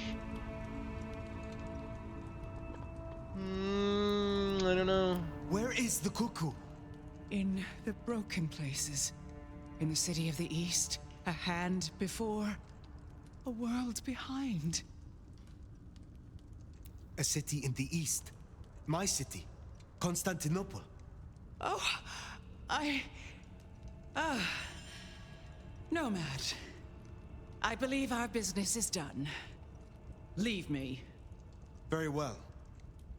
A: I don't know.
D: Where is the cuckoo?
R: In the broken places. In the city of the East. A hand before. A world behind.
D: A city in the East. My city. Constantinople.
R: Oh, Nomad. I believe our business is done. Leave me.
D: Very well.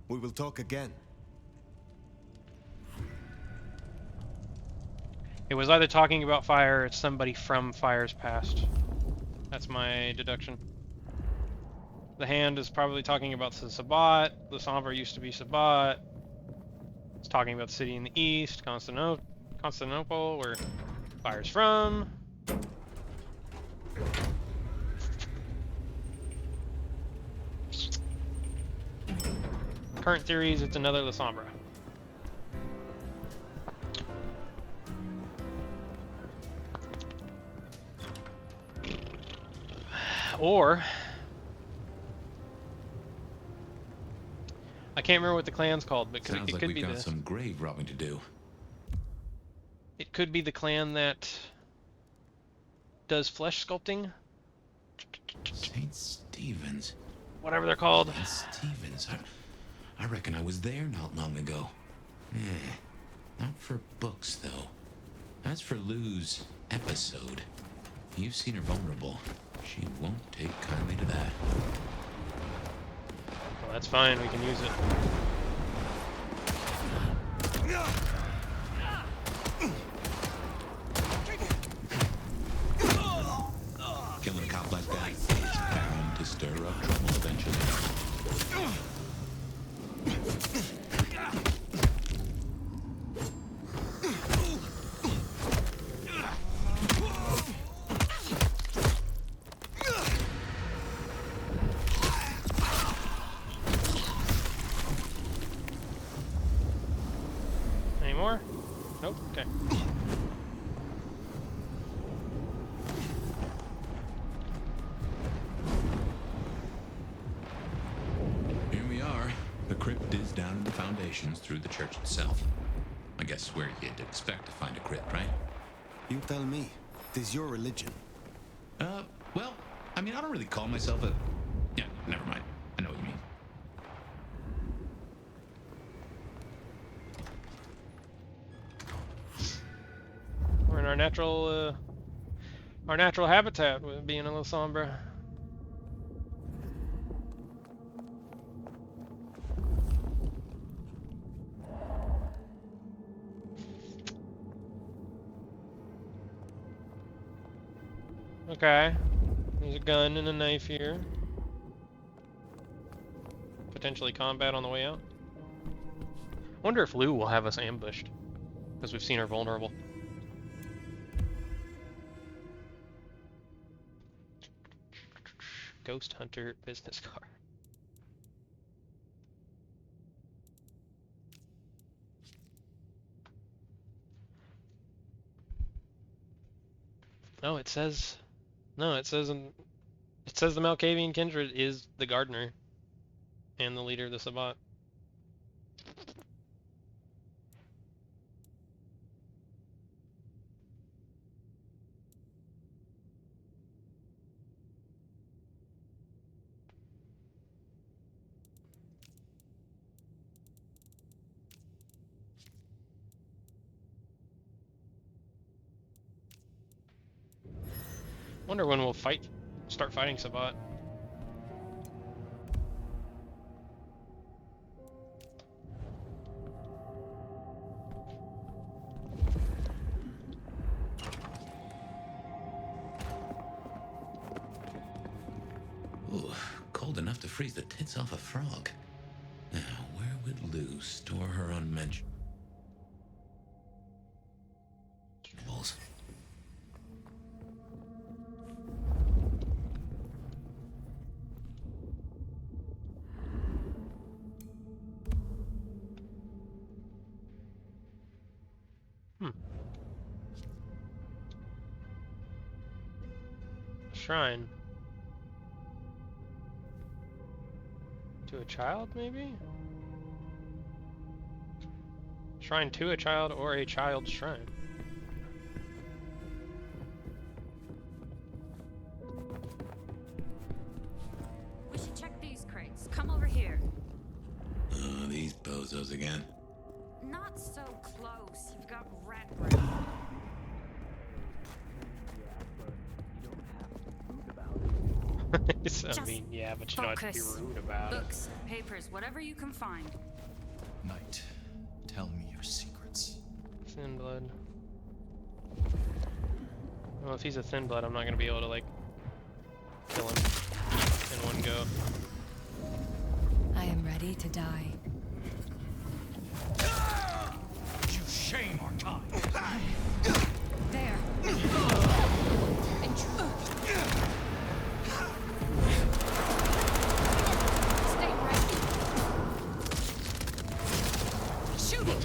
D: We will talk again.
A: It was either talking about fire or it's somebody from Fire's past. That's my deduction. The hand is probably talking about the Sabbat. The Sombra used to be Sabbat. It's talking about the city in the east, Constantinople, where Fire's from. Current theories, it's another La Sombra. Or I can't remember what the clan's called, but
F: Sounds
A: it
F: like
A: could
F: we've
A: be
F: got some grave robbing to do.
A: It could be the clan that does flesh sculpting.
F: St. Stephen's.
A: Whatever they're called.
F: St. Stephen's. I reckon I was there not long ago. Not for books, though. As for Lou's episode, you've seen her vulnerable. She won't take kindly to that.
A: Well, that's fine. We can use it.
F: Killing a cop like that is bound to stir up trouble eventually.
A: Any more? Nope. Okay.
F: Here we are. The crypt is down in the foundations through the church itself. I guess where you'd expect to find a crypt, right?
D: You tell me. It is your religion.
F: Well, I mean, I don't really call myself a... Yeah, never mind. I know what you mean.
A: We're in our natural habitat with being a La Sombra. Okay. There's a gun and a knife here. Potentially combat on the way out. Wonder if Lou will have us ambushed, because we've seen her vulnerable. Ghost Hunter business card. Oh, it says... No, it says the Malkavian kindred is the gardener and the leader of the Sabbat. Wonder when we'll start fighting Sabbat.
F: Ooh, cold enough to freeze the tits off a frog. Now, where would Lou store her unmentionables?
A: shrine? To a child, maybe? Shrine to a child or a child's shrine.
E: We should check these crates. Come over here.
F: Oh, these bozos again.
E: Not so close. You've got rat breath.
A: I mean, yeah, but you don't have to be rude about it.
E: Books, papers, whatever you can find.
J: Knight, tell me your secrets.
A: Thin blood. Well, if he's a thin blood, I'm not gonna be able to like kill him in one go.
T: I am ready to die.
J: You shame our kind.
T: There. Intruder. Stay right. Shoot it.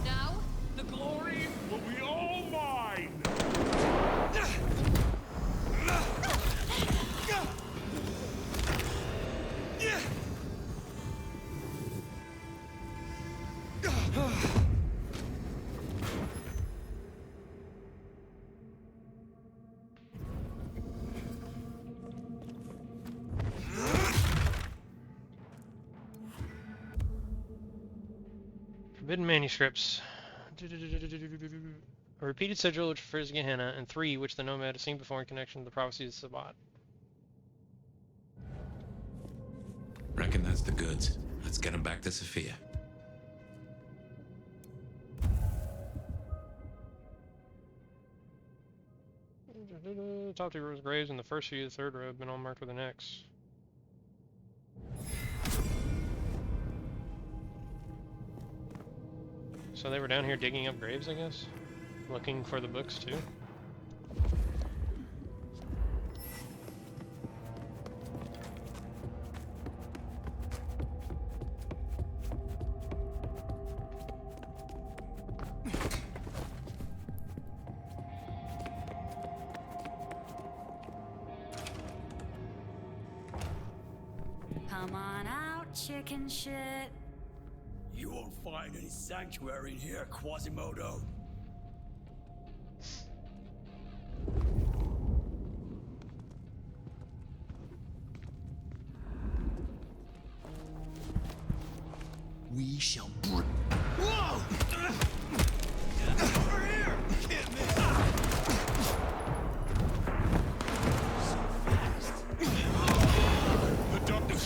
T: Now,
I: The glory will be all mine!
A: Forbidden manuscripts. A repeated sigil which refers to Gehenna, and 3 which the Nomad has seen before in connection to the prophecies of Sabbat.
F: Reckon that's the goods. Let's get them back to Sophia.
A: Top 2 rows of graves in the first view, the third row have been all marked with an X. So they were down here digging up graves, I guess? Looking for the books, too?
E: Come on out, chicken shit.
I: You won't find any sanctuary in here, Quasimodo.
J: We shall bring.
I: Whoa! Over here! Can't miss! The darkness.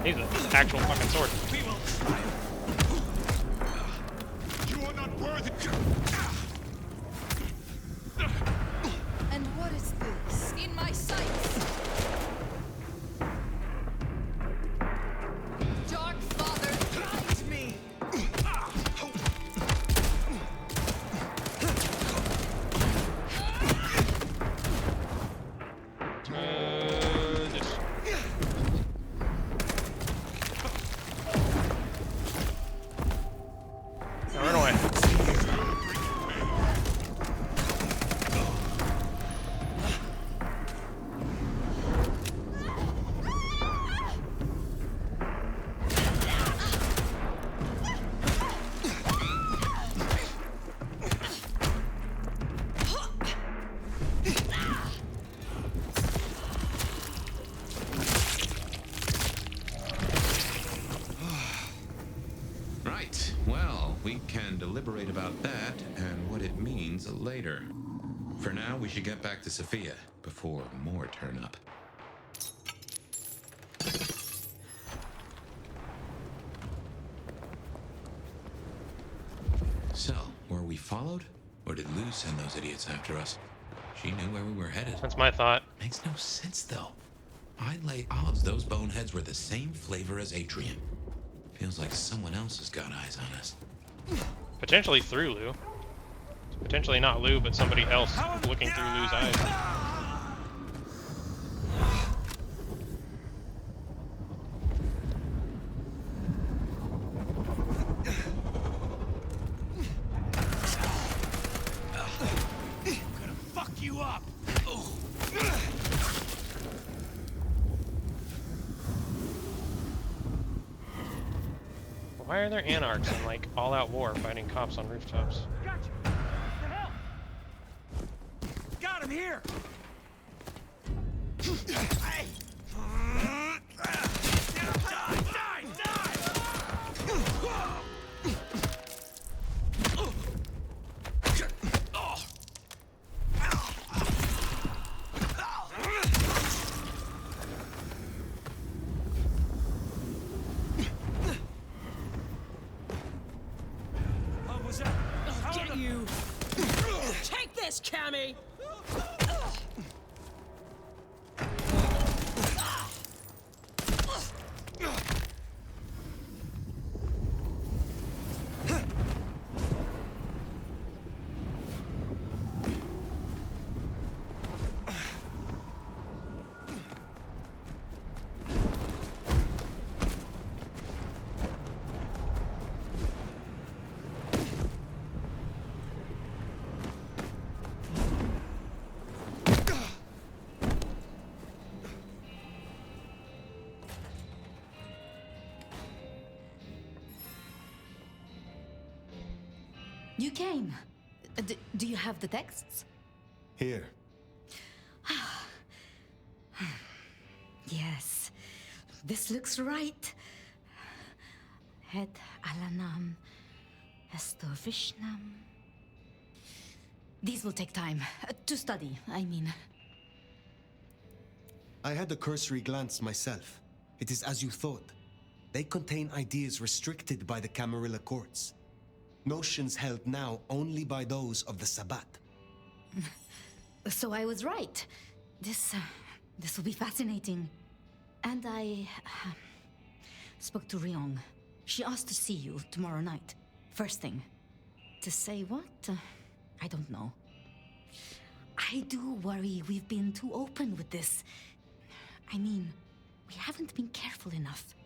A: He's an actual fucking sword.
I: We will triumph. You are not worthy.
T: And what is this? In my sights! Dark Father, guide me!
A: Just... Now run away.
F: Right. Well, we can deliberate about that and what it means later. For now, we should get back to Sophia before more turn up. So, were we followed? Or did Lou send those idiots after us? She knew where we were headed.
A: That's my thought.
F: Makes no sense, though. I'd lay odds those boneheads were the same flavor as Adrian. Feels like someone else has got eyes on us.
A: Potentially through Lou. Potentially not Lou, but somebody else looking through Lou's eyes. Why are there anarchs in like all-out war fighting cops on rooftops?
N: Gotcha. What the hell? Got him here. Hey.
K: I'll get you. Take this, Cammy.
B: You came. Do you have the texts?
D: Here.
B: Yes. This looks right. Het Alanam Estovishnam. These will take time. To study, I mean.
D: I had a cursory glance myself. It is as you thought. They contain ideas restricted by the Camarilla courts. Notions held now only by those of the Sabbat.
B: So I was right. This will be fascinating. And I spoke to Ryong. She asked to see you tomorrow night. First thing. To say what? I don't know. I do worry we've been too open with this. I mean, we haven't been careful enough.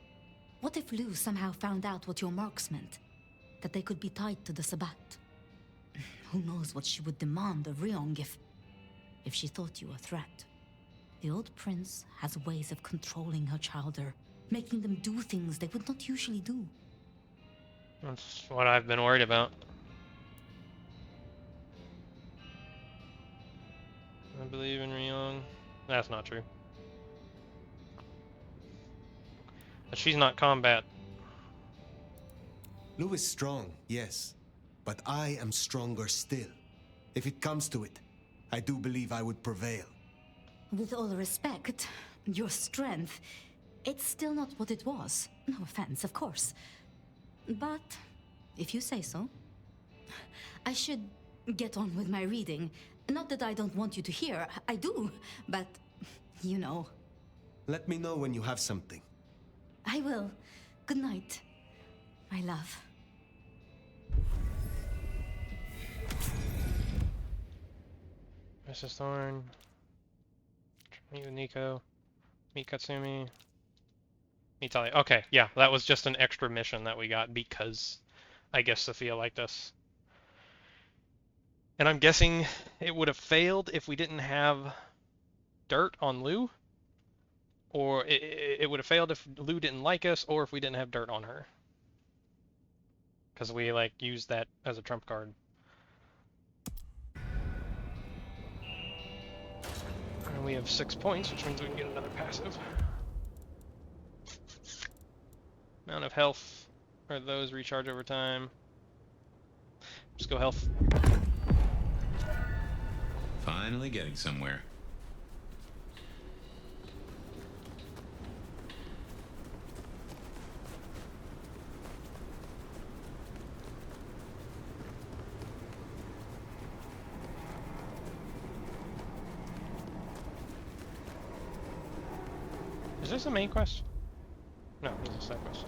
B: What if Lu somehow found out what your marks meant? That they could be tied to the Sabbat? Who knows what she would demand of Ryong if she thought you a threat. The old prince has ways of controlling her chowder, making them do things they would not usually do.
A: That's what I've been worried about. I believe in Ryong. That's not true. But she's not combat.
D: Lu is strong, yes. But I am stronger still. If it comes to it, I do believe I would prevail.
B: With all respect, your strength, it's still not what it was. No offense, of course. But, if you say so, I should get on with my reading. Not that I don't want you to hear, I do, but, you know.
D: Let me know when you have something.
B: I will. Good night, my love.
A: Mrs. Thorne. Meet with Nico. Meet Katsumi. Meet Talia. Okay, yeah, that was just an extra mission that we got because I guess Sophia liked us. And I'm guessing it would have failed if we didn't have dirt on Lu. Or it would have failed if Lu didn't like us, or if we didn't have dirt on her. Because we, like, used that as a trump card. And we have 6 points, which means we can get another passive. Amount of health are those recharge over time. Just go health.
F: Finally getting somewhere.
A: Is this a main quest? No, this is a side quest.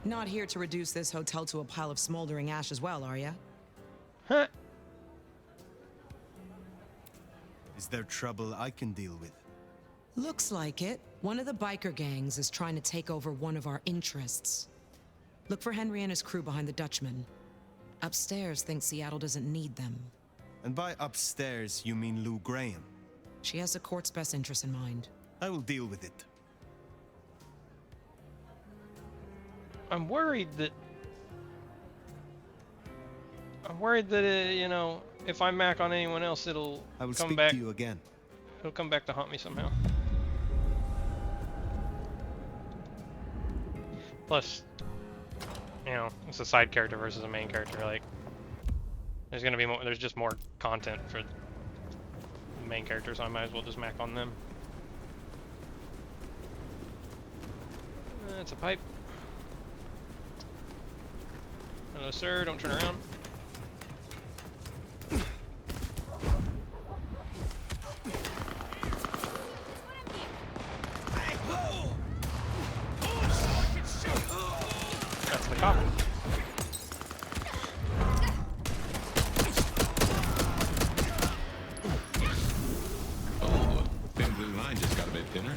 V: Not here to reduce this hotel to a pile of smoldering ash as well, are ya?
A: Huh.
D: Is there trouble I can deal with?
V: Looks like it. One of the biker gangs is trying to take over one of our interests. Look for Henry and his crew behind the Dutchman. Upstairs thinks Seattle doesn't need them.
D: And by upstairs, you mean Lou Graham?
V: She has the court's best interest in mind.
D: I will deal with it.
A: I'm worried that you know, if I Mac on anyone else, it'll
D: I will
A: come
D: speak
A: back.
D: to you again.
A: It'll come back to haunt me somehow. Plus, you know, it's a side character versus a main character. Like, there's gonna be more. There's just more content for the main character, so I might as well just Mac on them. That's a pipe. Hello, sir. Don't turn around. That's the cop.
F: Oh, thin blue line just got a bit thinner.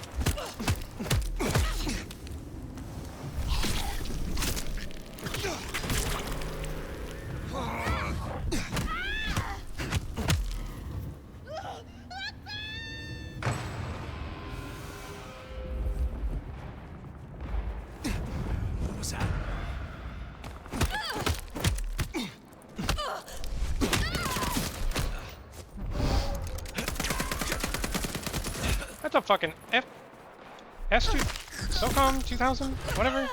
N: What was that?
A: That's a fucking S2 SOCOM 2000 whatever.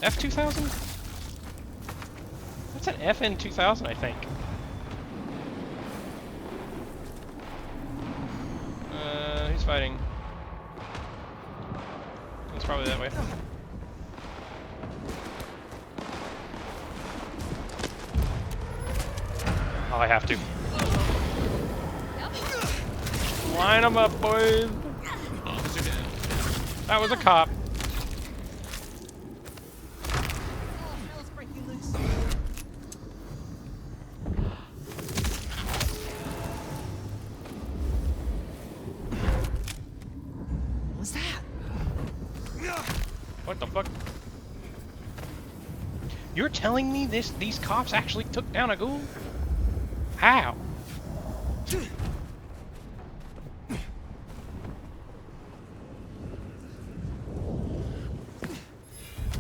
A: F2000. That's an FN 2000, I think. Who's fighting? It's probably that way. Oh, I have to. Line them up, boys.
F: Officer down.
A: That was a cop.
V: What's that?
A: What the fuck? You're telling me these cops actually took down a ghoul? How?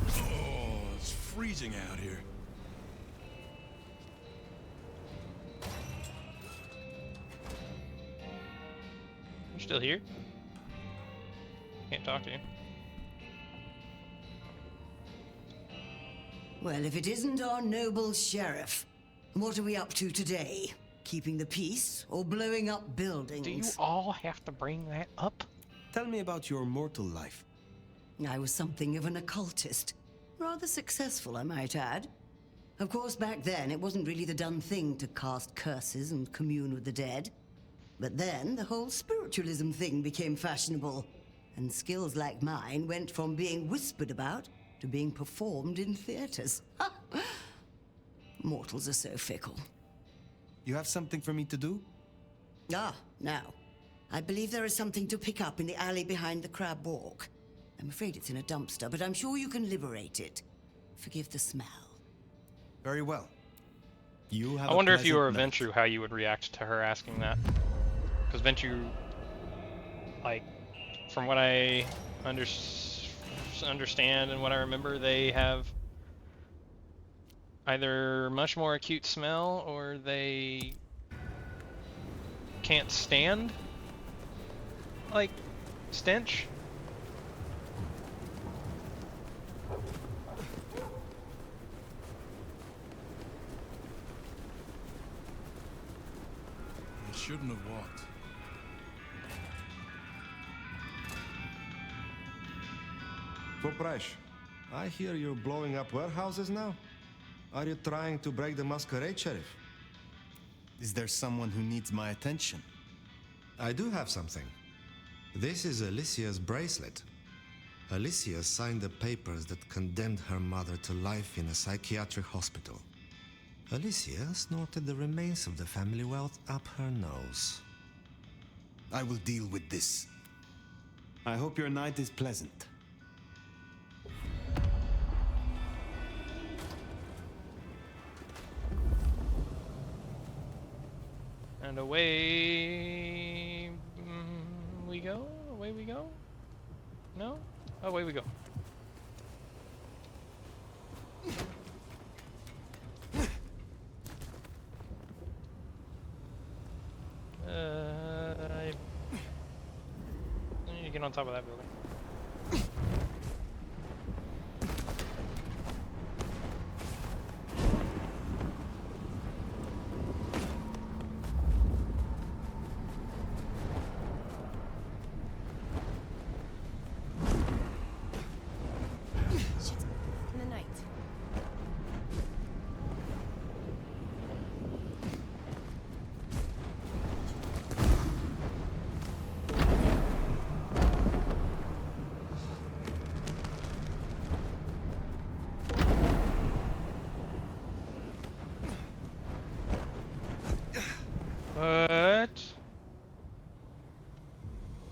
C: Oh, it's freezing out here.
A: You're still here? Can't talk to you.
O: Well, if it isn't our noble sheriff, what are we up to today? Keeping the peace or blowing up buildings?
A: Do you all have to bring that up?
D: Tell me about your mortal life.
O: I was something of an occultist. Rather successful, I might add. Of course, back then, it wasn't really the done thing to cast curses and commune with the dead. But then, the whole spiritualism thing became fashionable. And skills like mine went from being whispered about to being performed in theaters. Mortals are so fickle.
D: You have something for me to do?
O: Ah, now. I believe there is something to pick up in the alley behind the crab walk. I'm afraid it's in a dumpster, but I'm sure you can liberate it. Forgive the smell.
D: Very well. You have
A: I wonder
D: a
A: if you were a
D: pleasant
A: Ventrue, how you would react to her asking that. Because Ventrue, like, from what I understand and what I remember, they have either much more acute smell or they can't stand, like, stench.
C: I shouldn't have walked.
L: Poprash, I hear you're blowing up warehouses now? Are you trying to break the masquerade, Sheriff?
D: Is there someone who needs my attention?
L: I do have something. This is Alicia's bracelet. Alicia signed the papers that condemned her mother to life in a psychiatric hospital. Alicia snorted the remains of the family wealth up her nose.
D: I will deal with this. I hope your night is pleasant.
A: And away we go? Away we go? No? Away we go. I need to get on top of that building.
E: In the night.
A: What?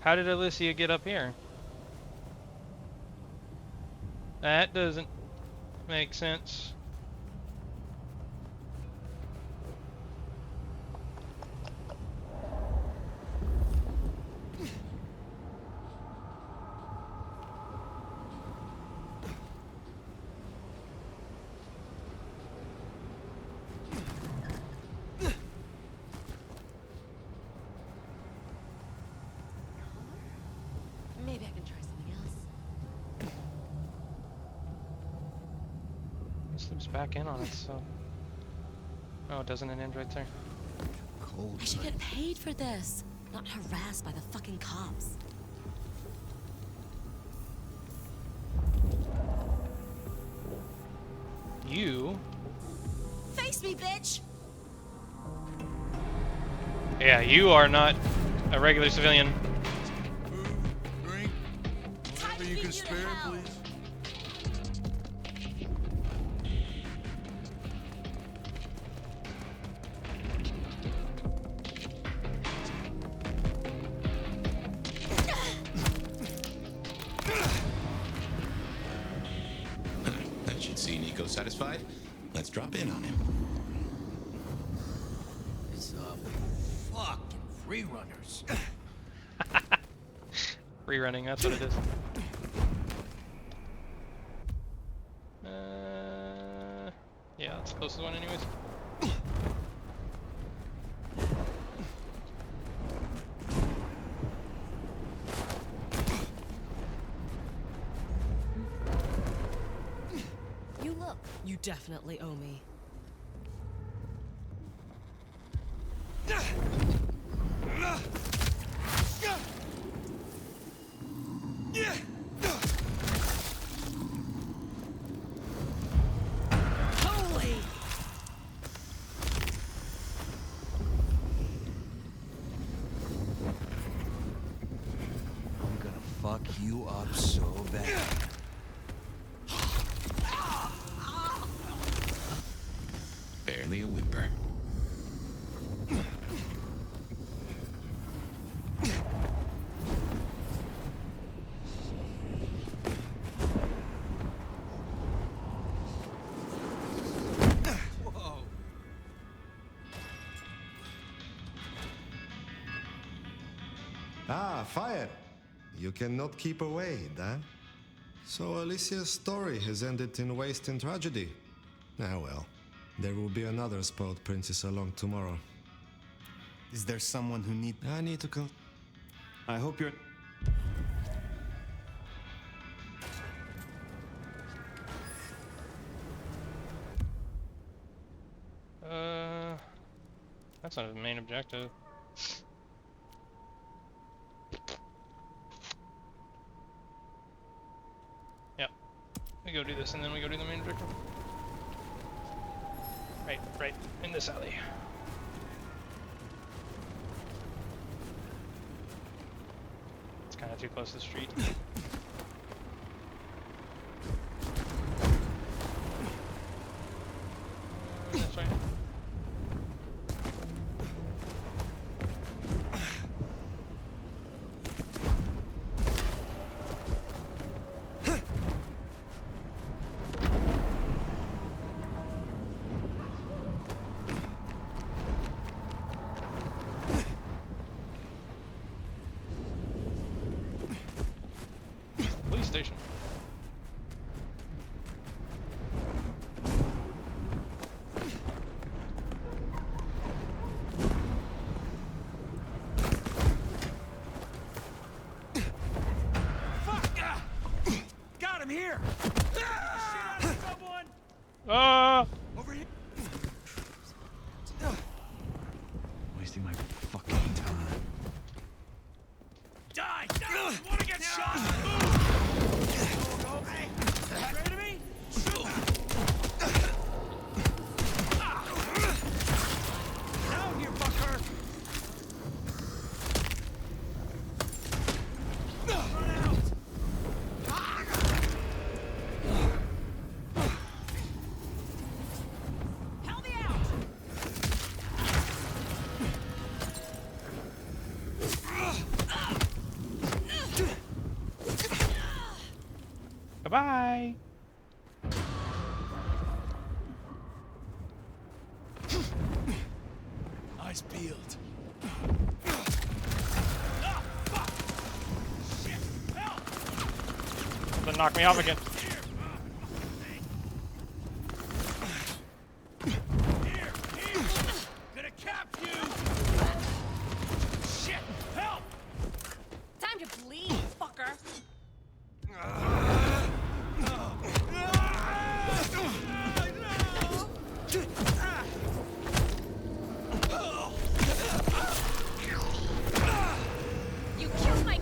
A: How did Alicia get up here? That doesn't make sense.
E: Maybe I can try something else.
A: This loops back in on it, so. Oh, doesn't it end right there?
E: I should get paid for this, not harassed by the fucking cops.
A: You?
E: Face me, bitch!
A: Yeah, you are not a regular civilian.
C: Drink, whatever you can spare, please.
H: That should see Nico satisfied. Let's drop in on him.
I: It's fucking free runners.
A: Rerunning, that's what it is. Yeah, that's the closest one anyways.
E: You look. You definitely owe me. Holy!
I: I'm gonna fuck you up so bad.
H: Barely a whimper.
I: Whoa.
L: Ah, fire! You cannot keep away, Dan. So Alicia's story has ended in waste and tragedy. Ah well, there will be another spoiled princess along tomorrow.
D: Is there someone who
L: I need to call.
D: I hope you're...
A: That's not the main objective. Yep. We go do this and then we go do the main objective. Right, in this alley. It's kind of too close to the street. That's right. station.
N: Got him here! Someone! Over here!
J: Wasting my fucking time.
N: Die! Die! You wanna get shot? Move! Go, go. Hey! Afraid of me? Shoot! Down here, fucker! Run out! Help me out!
A: Bye-bye.
N: Eyes peeled.
A: Then knock me off again.
N: Gonna cap you! Shit! Help!
E: Time to bleed, fucker. You killed my.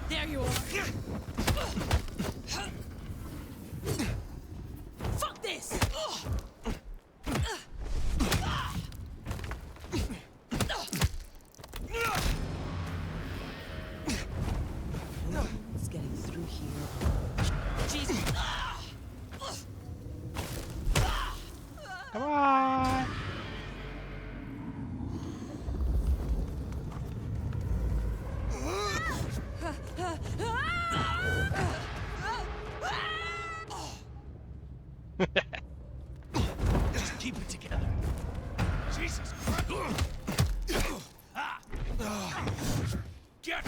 E: There you are. Fuck this!
V: It's getting through here.
E: Jesus!
A: Come on.
N: Just keep it together. Jesus Christ! Get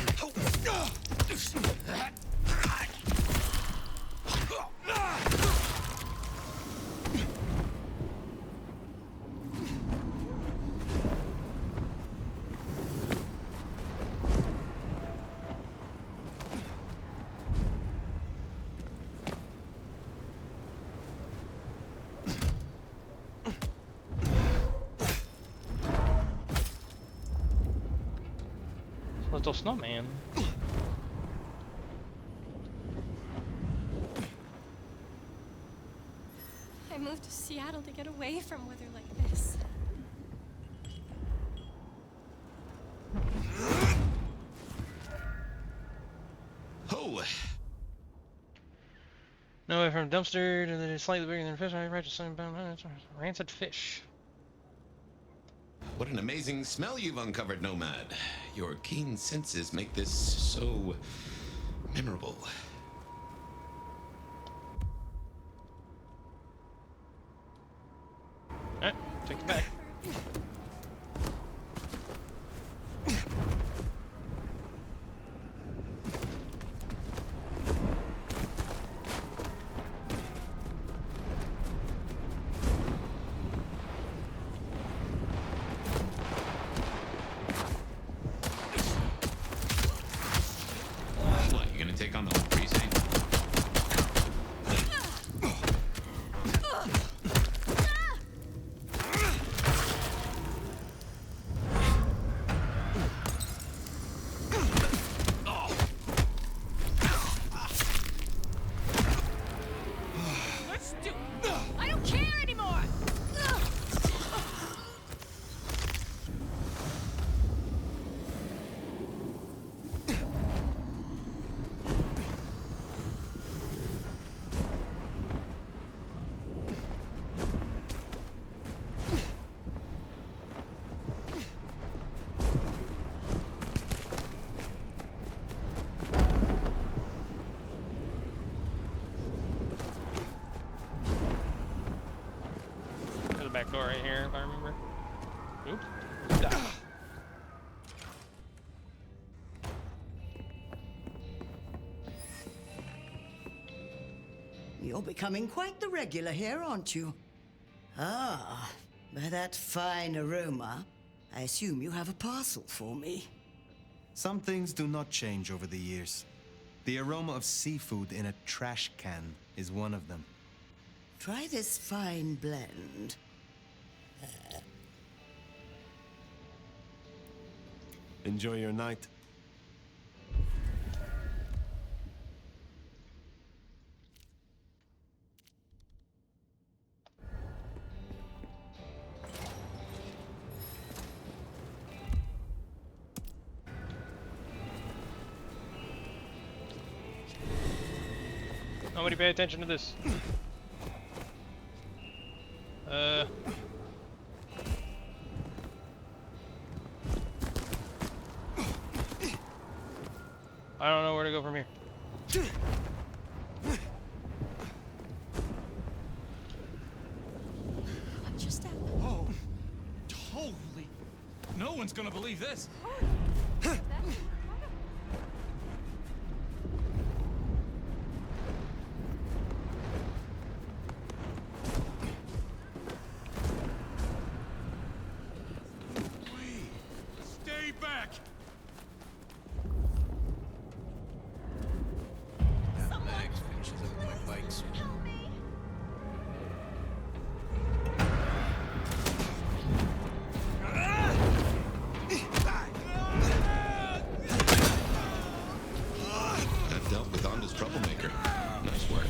A: Little snowman.
E: I moved to Seattle to get away from weather like this.
F: Oh!
A: No way from dumpster to the slightly bigger than fish. I read just rancid fish.
F: What an amazing smell you've uncovered, Nomad. Your keen senses make this so memorable.
A: Alright, take it back.
F: What, you gonna take on the whole precinct?
E: Let's do. I don't care anymore.
A: There's a back door right here, if I remember. Oops. Die.
O: You're becoming quite the regular here, aren't you? Ah, by that fine aroma, I assume you have a parcel for me.
D: Some things do not change over the years. The aroma of seafood in a trash can is one of them.
O: Try this fine blend.
D: Enjoy your night.
A: Nobody pay attention to this. I don't know where to go from here.
T: I'm just out.
J: Oh, holy! No one's gonna believe this.
C: Stay back!
J: Max finishes up my bikes.
F: That dealt with Onda's troublemaker. Nice work.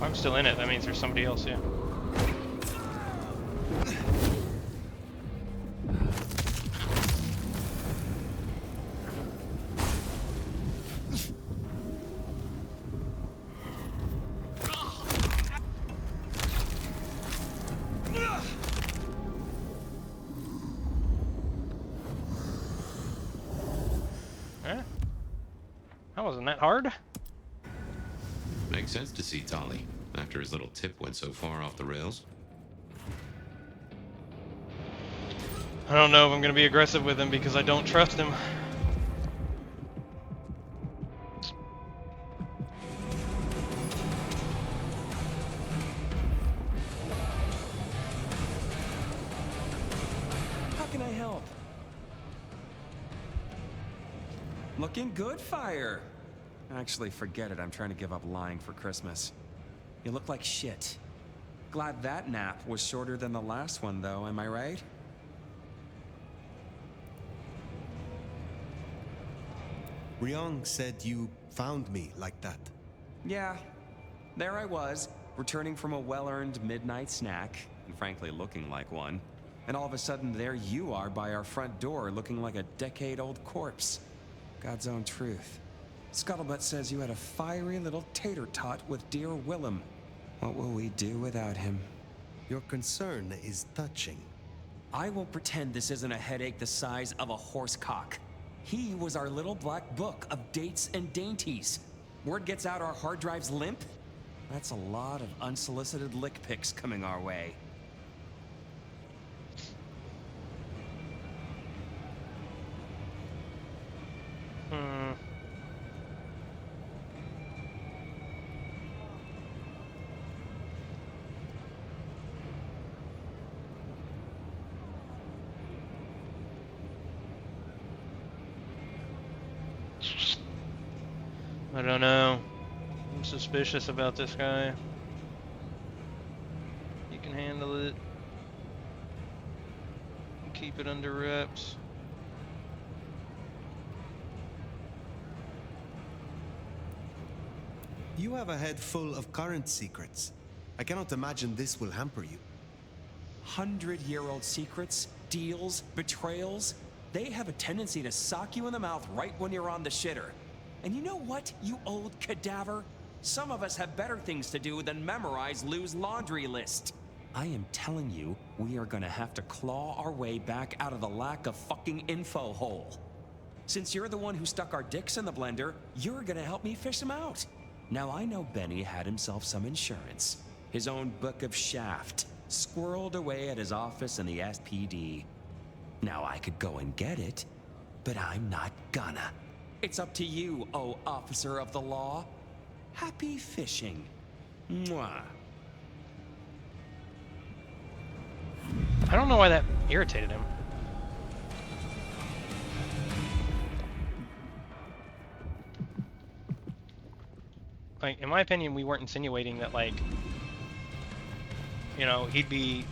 A: I'm still in it. That means there's somebody else, yeah. Eh? That wasn't that hard.
F: Makes sense to see Tolly, after his little tip went so far off the rails.
A: I don't know if I'm gonna be aggressive with him because I don't trust him.
K: How can I help? Looking good, Fire. Actually, forget it. I'm trying to give up lying for Christmas. You look like shit. Glad that nap was shorter than the last one, though, am I right?
D: Ryong said you found me like that.
K: Yeah. There I was, returning from a well-earned midnight snack, and frankly looking like one. And all of a sudden, there you are by our front door, looking like a decade-old corpse. God's own truth. Scuttlebutt says you had a fiery little tater-tot with dear Willem. What will we do without him?
D: Your concern is touching.
K: I won't pretend this isn't a headache the size of a horse cock. He was our little black book of dates and dainties. Word gets out our hard drives limp? That's a lot of unsolicited lick pics coming our way.
A: I don't know. I'm suspicious about this guy. He can handle it. Keep it under wraps.
D: You have a head full of current secrets. I cannot imagine this will hamper you.
K: 100-year-old secrets, deals, betrayals, they have a tendency to sock you in the mouth right when you're on the shitter. And you know what, you old cadaver? Some of us have better things to do than memorize Lou's laundry list. I am telling you, we are gonna have to claw our way back out of the lack of fucking info hole. Since you're the one who stuck our dicks in the blender, you're gonna help me fish them out. Now I know Benny had himself some insurance. His own book of Shaft, squirreled away at his office in the SPD. Now I could go and get it, but I'm not gonna. It's up to you, oh officer of the law. Happy fishing. Mwah.
A: I don't know why that irritated him. Like, in my opinion, we weren't insinuating that, like, you know, he'd be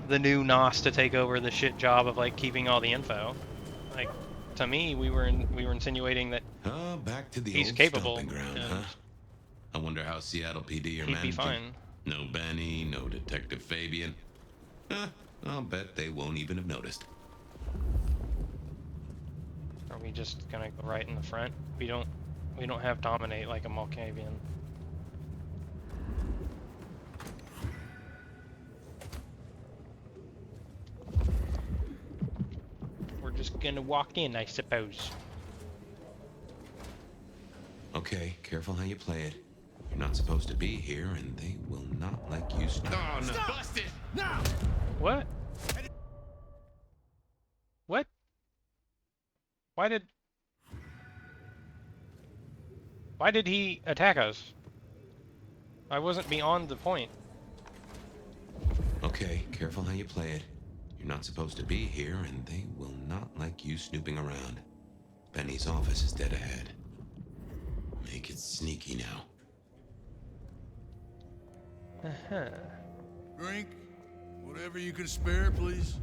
A: the new Nos to take over the shit job of, like, keeping all the info. Like, to me, we were insinuating that
F: back to the
A: he's
F: old
A: capable,
F: stomping ground,
A: and
F: huh? I wonder how Seattle PD are
A: he'd be
F: managing.
A: fine.
F: No Benny, no Detective Fabian. I'll bet they won't even have noticed.
A: Are we just gonna go right in the front? We don't have dominate like a Malkavian. We're just gonna walk in, I suppose.
F: Okay, careful how you play it. You're not supposed to be here, and they will not let you stop.
N: Oh, no. Stop! Busted! Now!
A: What? What? Why did he attack us? I wasn't beyond the point.
F: Okay, careful how you play it. You're not supposed to be here, and they will not like you snooping around. Benny's office is dead ahead. Make it sneaky now.
A: Uh-huh.
C: Drink, whatever you can spare, please.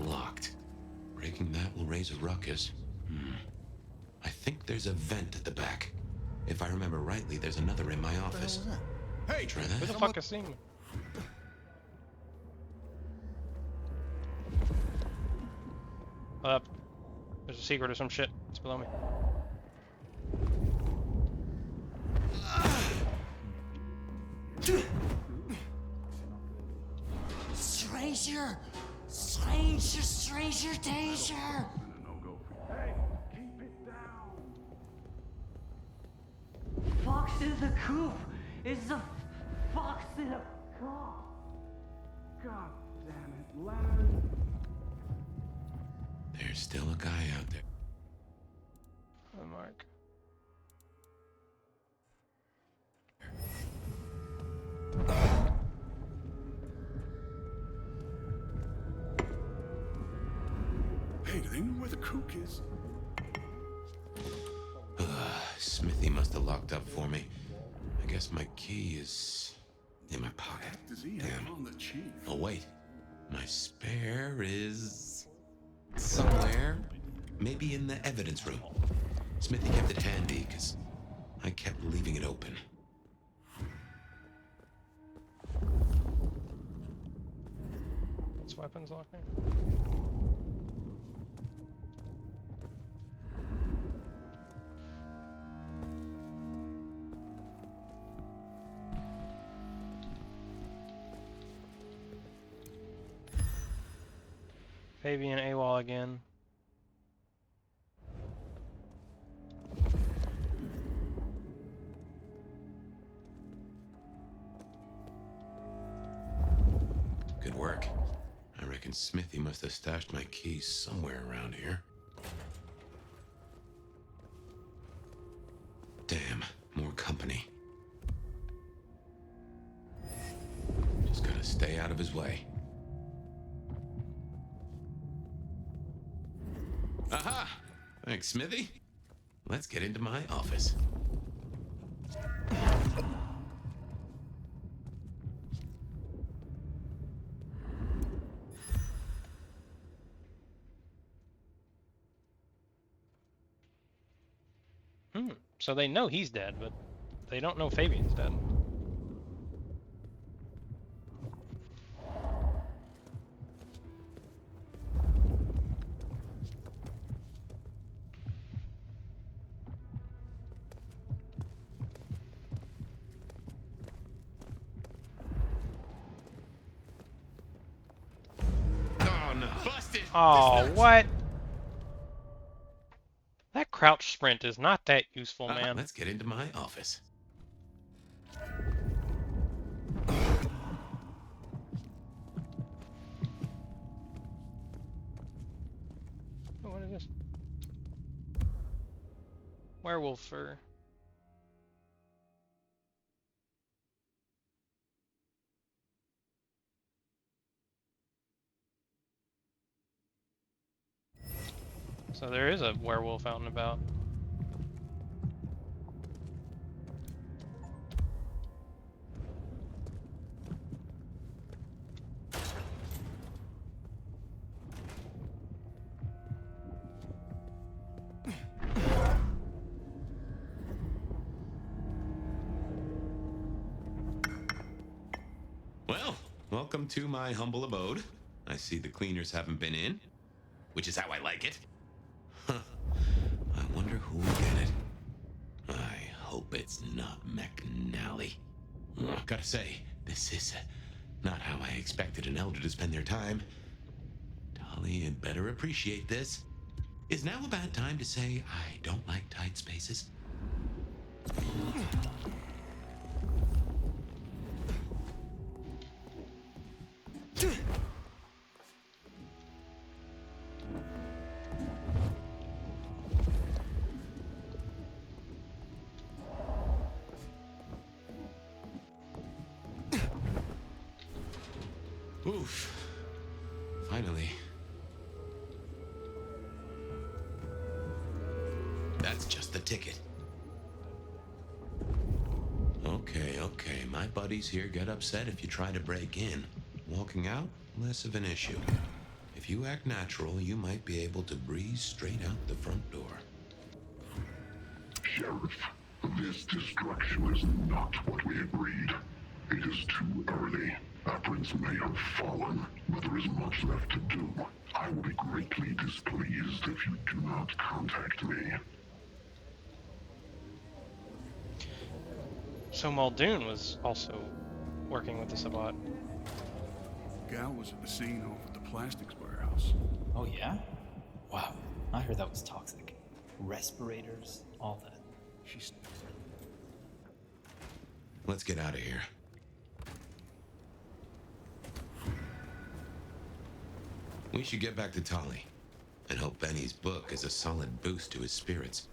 F: Locked. Breaking that will raise a ruckus. I think there's a vent at the back. If I remember rightly, there's another in my office.
C: Hey,
F: try
A: Who
F: that.
A: the fuck is seeing me? There's a secret or some shit. It's below me.
O: Stranger! Stranger, stranger, danger!
N: Hey, keep it down.
M: Fox in the coop is a fox in a coop.
N: God damn it, Leonard.
F: There's still a guy out there.
A: Oh, Mark.
N: Hey, do they know where the cook is?
F: Smithy must have locked up for me. I guess my key is in my pocket.
N: Does he have on the chief?
F: Oh, wait. My spare is somewhere. Maybe in the evidence room. Smithy kept it handy, because I kept leaving it open.
A: This weapon's locked there. Fabian AWOL again.
F: Good work. I reckon Smithy must have stashed my keys somewhere around here. Damn, more company. Just gotta stay out of his way. Aha! Thanks, Smithy. Let's get into my office.
A: So they know he's dead, but they don't know Fabian's dead.
F: Oh no. Busted!
A: Oh, what? That crouch sprint is not that useful, man.
F: Let's get into my office.
A: Oh, what is this? Werewolf fur. So there is a werewolf out and about.
F: Well, welcome to my humble abode. I see the cleaners haven't been in, which is how I like it. Huh. I wonder who will get it. I hope it's not McNally. Gotta say, this is not how I expected an elder to spend their time. Tali had better appreciate this. Is now a bad time to say I don't like tight spaces? Oof. Finally. That's just the ticket. Okay. My buddies here get upset if you try to break in. Walking out, less of an issue. If you act natural, you might be able to breeze straight out the front door.
P: Sheriff, this destruction is not what we agreed. It is too early. Our prince may have fallen, but there is much left to do. I will be greatly displeased if you do not contact me.
A: So Muldoon was also working with the Sabbat.
C: Gal was at the scene over at the plastics warehouse.
Q: Oh yeah? Wow, I heard that was toxic. Respirators, all that.
C: She's...
F: Let's get out of here. We should get back to Tali and hope Benny's book is a solid boost to his spirits.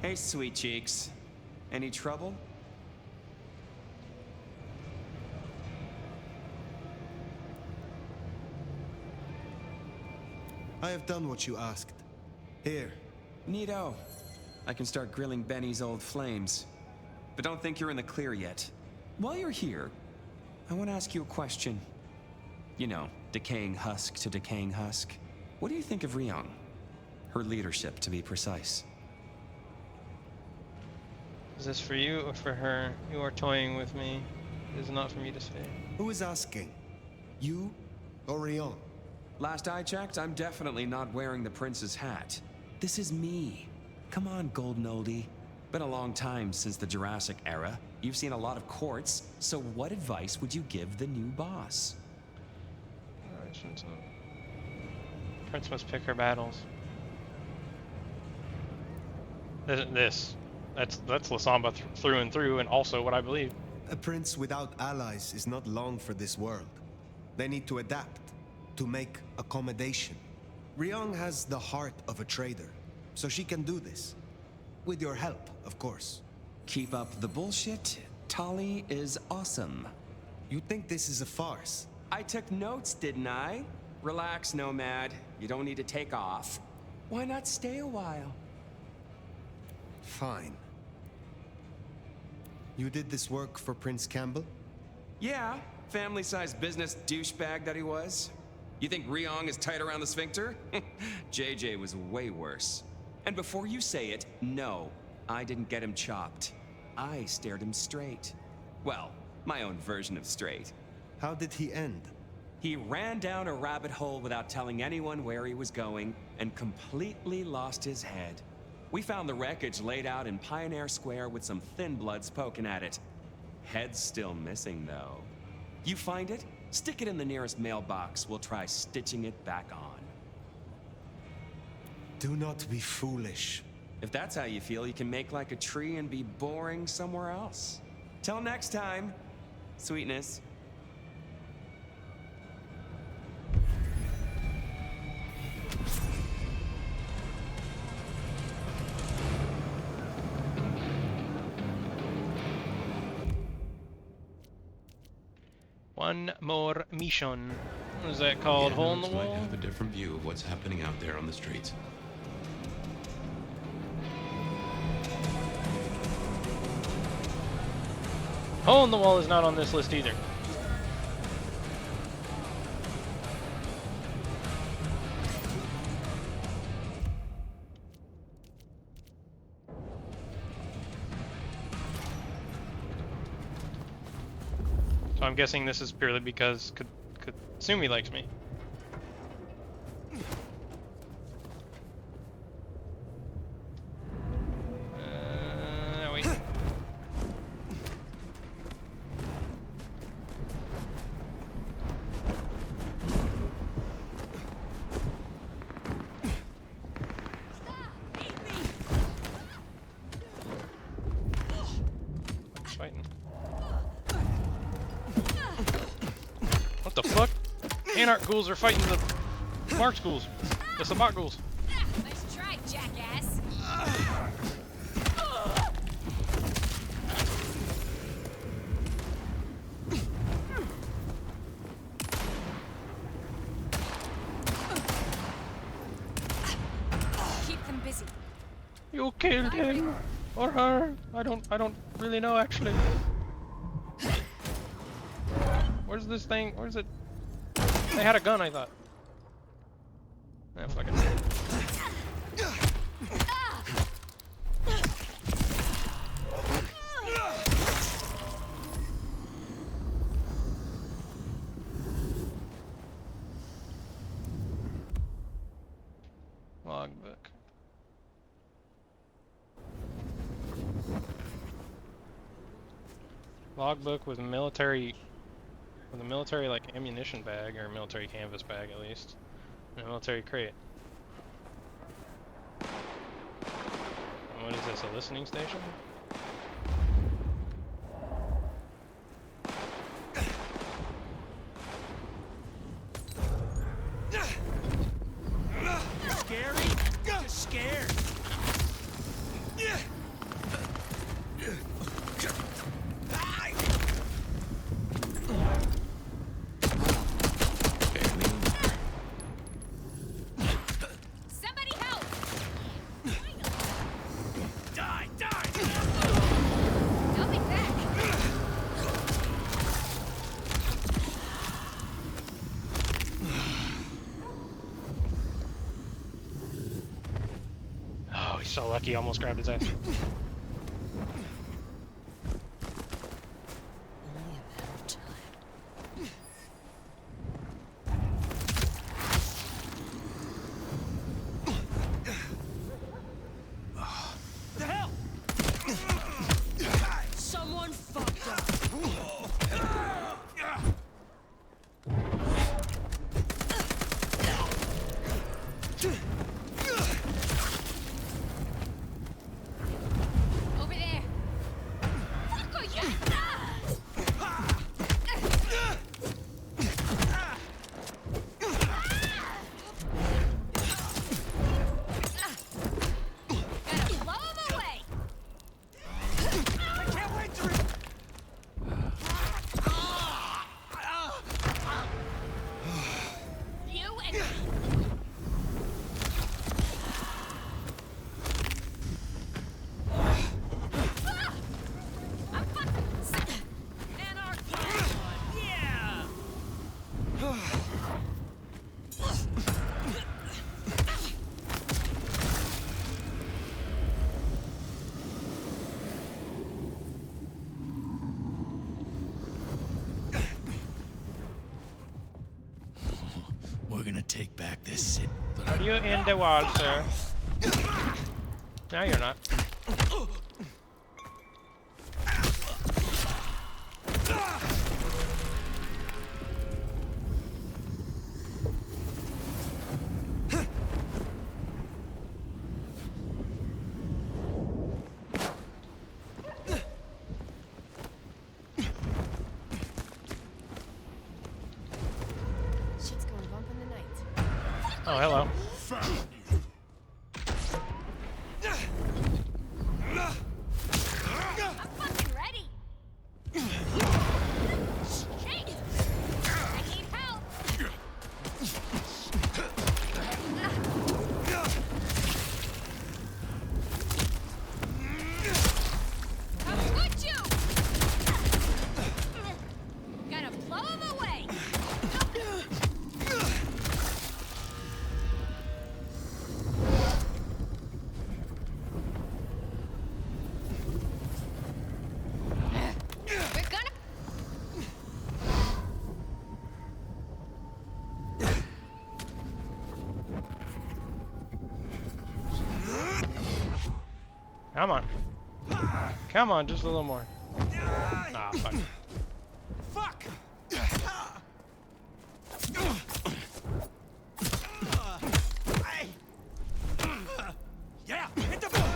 K: Hey, sweet cheeks. Any trouble?
D: I have done what you asked. Here.
K: Neato. I can start grilling Benny's old flames. But don't think you're in the clear yet. While you're here, I want to ask you a question. You know, decaying husk to decaying husk. What do you think of Ryong? Her leadership, to be precise.
A: Is this for you or for her? You are toying with me. It is not for me to say.
D: Who is asking? You or Ryong?
K: Last I checked, I'm definitely not wearing the prince's hat. This is me. Come on, golden oldie. Been a long time since the Jurassic era. You've seen a lot of courts, so what advice would you give the new boss?
A: Prince must pick her battles. That's Lasamba through and through, and also what I believe.
D: A prince without allies is not long for this world. They need to adapt, to make accommodation. Ryong has the heart of a trader, so she can do this. With your help, of course.
K: Keep up the bullshit. Tali is awesome.
D: You think this is a farce?
K: I took notes, didn't I? Relax, Nomad. You don't need to take off. Why not stay a while?
D: Fine. You did this work for Prince Campbell?
K: Yeah, family-sized business douchebag that he was. You think Ryong is tight around the sphincter? JJ was way worse. And before you say it, no, I didn't get him chopped. I stared him straight. Well, my own version of straight.
D: How did he end?
K: He ran down a rabbit hole without telling anyone where he was going and completely lost his head. We found the wreckage laid out in Pioneer Square with some thin bloods poking at it. Head's still missing, though. You find it? Stick it in the nearest mailbox. We'll try stitching it back on.
D: Do not be foolish.
K: If that's how you feel, you can make like a tree and be boring somewhere else. Till next time, sweetness.
A: One more mission. What is that called? Hole in the wall?
F: Might have a different view of what's happening out there on the streets.
A: Hole in the wall is not on this list either. So I'm guessing this is purely because Katsumi likes me. Wait. Fighting. What the fuck? Anarch ghouls are fighting the Marks ghouls. The Sabat ghouls.
E: Nice try, jackass. Keep them busy.
A: You killed him or her. I don't really know actually. Where's this thing? Where's it? They had a gun, I thought. Ah, fuck it. Logbook. Logbook with military. With a military like ammunition bag, or a military canvas bag at least, and a military crate. And what is this, a listening station?
N: Scary? Just scared.
E: Somebody help!
N: Die!
E: Don't be back.
A: Oh, he's so lucky, almost grabbed his ass.
N: The hell?
V: Someone fucked up.
E: again! I'm fucking anarchy! Yeah!
I: We're gonna take back this city.
A: Are you in the wall, sir? No, you're not.
E: Shit's going bump in the night.
A: Oh, hello.
E: I'm fucking ready! Shit! I need help! I'll put you! Gonna blow him away! We're gonna...
A: Come on. Come on, just a little more. Ah, fuck.
N: Fuck! Yeah, hit the board!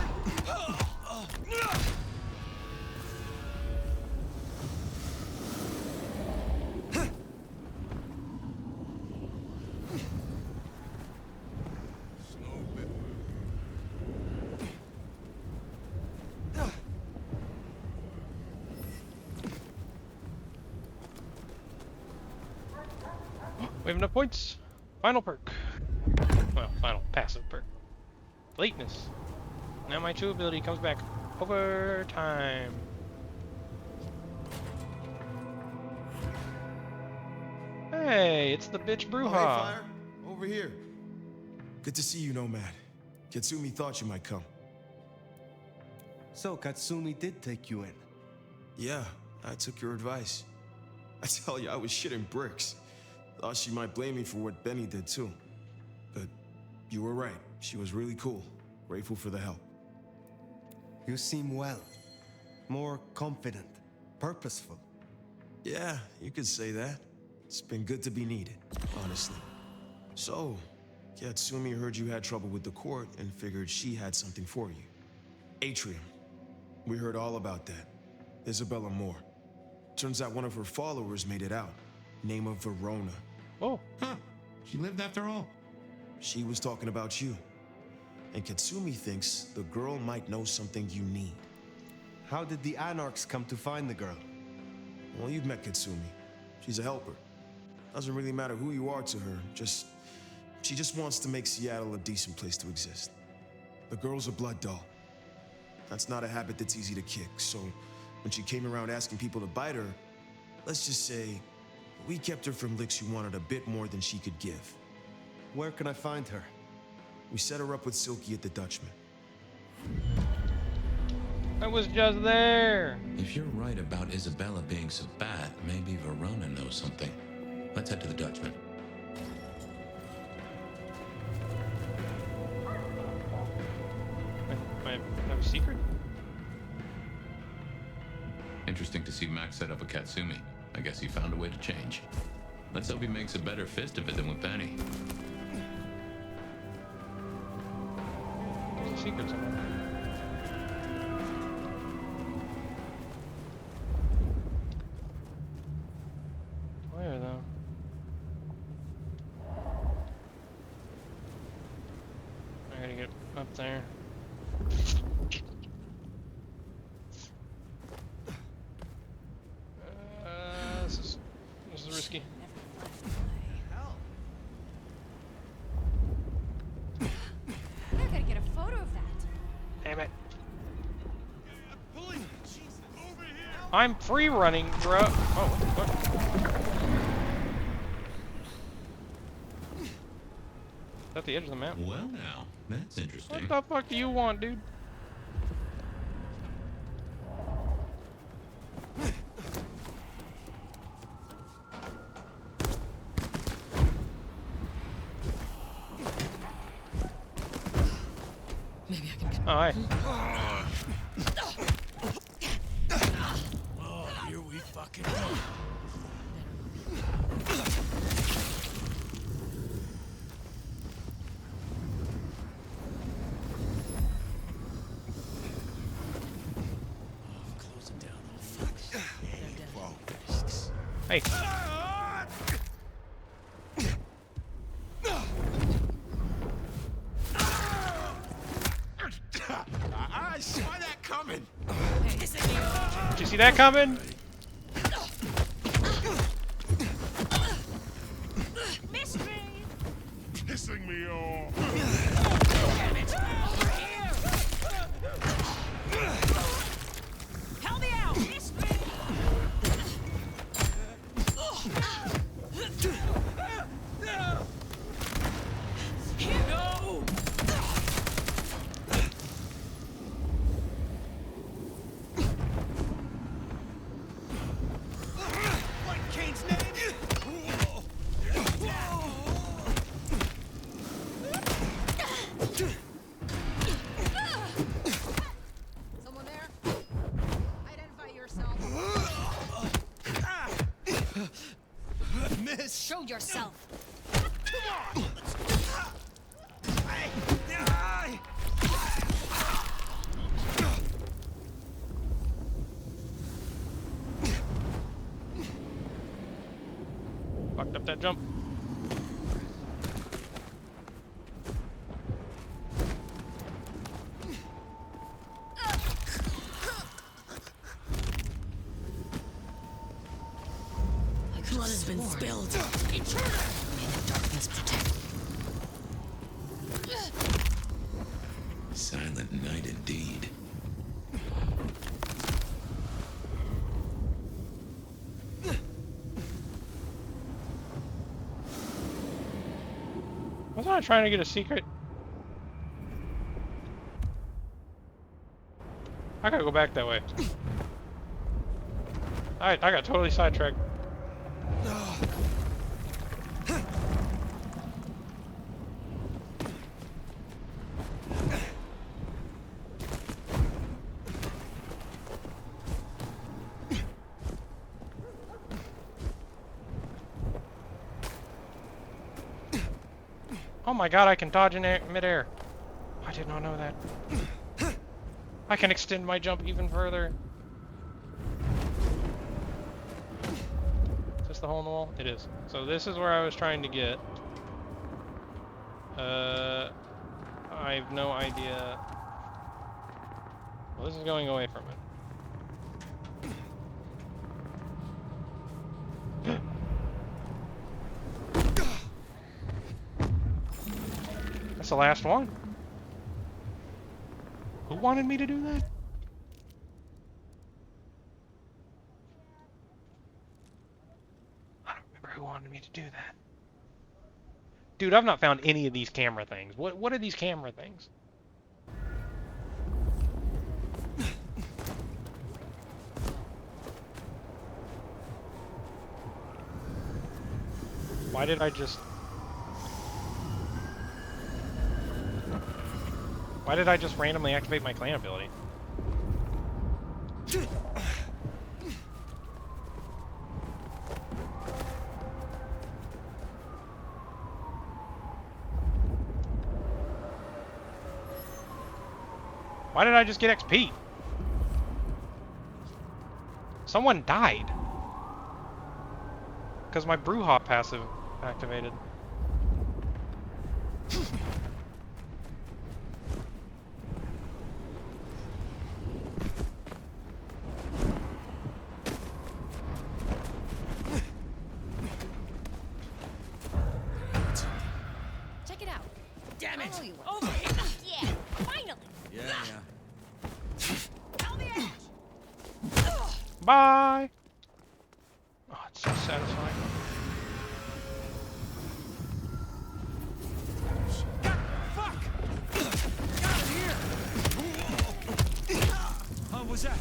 A: We have enough points. Final perk. Well, final passive perk. Lateness. Now my true ability comes back over time. Hey, it's the bitch
G: Oh, hey,
A: Bruja.
G: Fire. Over here. Good to see you, Nomad. Katsumi thought you might come.
D: So, Katsumi did take you in.
G: Yeah, I took your advice. I tell you, I was shitting bricks. Thought she might blame me for what Benny did, too. But you were right. She was really cool. Grateful for the help.
D: You seem well. More confident. Purposeful.
G: Yeah, you could say that. It's been good to be needed, honestly. So, Katsumi heard you had trouble with the court and figured she had something for you. Atrium. We heard all about that. Isabella Moore. Turns out one of her followers made it out. Name of Verona.
A: Oh.
H: Huh. She lived after all.
G: She was talking about you. And Katsumi thinks the girl might know something you need.
D: How did the Anarchs come to find the girl?
G: Well, you've met Katsumi. She's a helper. Doesn't really matter who you are to her, she just wants to make Seattle a decent place to exist. The girl's a blood doll. That's not a habit that's easy to kick, so when she came around asking people to bite her, let's just say, we kept her from licks who wanted a bit more than she could give.
D: Where can I find her?
G: We set her up with Silky at the Dutchman.
A: I was just there.
H: If you're right about Isabella being so bad, maybe Verona knows something. Let's head to the Dutchman.
A: I have a secret?
H: Interesting to see Max set up a Katsumi. I guess he found a way to change. Let's hope he makes a better fist of it than with Benny.
A: There's a secret somewhere. Where though? I gotta get up there. This is risky. I'm free running, bro. Oh, what? Is that the edge of the map?
F: Well, now that's interesting.
A: What the fuck do you want, dude?
V: Maybe I can get...
A: Oh, hi.
N: Oh, here we fucking go. Closing down. Oh, fuck.
A: Hey.
I: I saw that coming.
A: Did you see that coming?
I: Pissing me off.
N: Damn it! Over here! Help me out! Mystery! No! What Kane's name?
E: Someone there? Identify yourself.
I: Miss.
E: Show yourself.
I: Come on.
A: Fucked up that jump.
V: Blood has been spilled. May the darkness protect.
F: Silent night indeed.
A: Wasn't I trying to get a secret? I gotta go back that way. I got totally sidetracked. Oh my god, I can dodge in midair. I did not know that. I can extend my jump even further. Is this the hole in the wall? It is. So this is where I was trying to get. I have no idea. Well, this is going away from it. That's the last one. Who wanted me to do that? I don't remember who wanted me to do that. Dude, I've not found any of these camera things. What are these camera things? Why did I just... Why did I just randomly activate my clan ability? Why did I just get XP? Someone died. Because my Brewhop passive activated.
E: Check it out.
N: Damn it!
E: Oh, you were-
N: Over here!
E: Yeah, finally.
N: Yeah.
A: Bye! Oh, it's so satisfying.
J: What was that?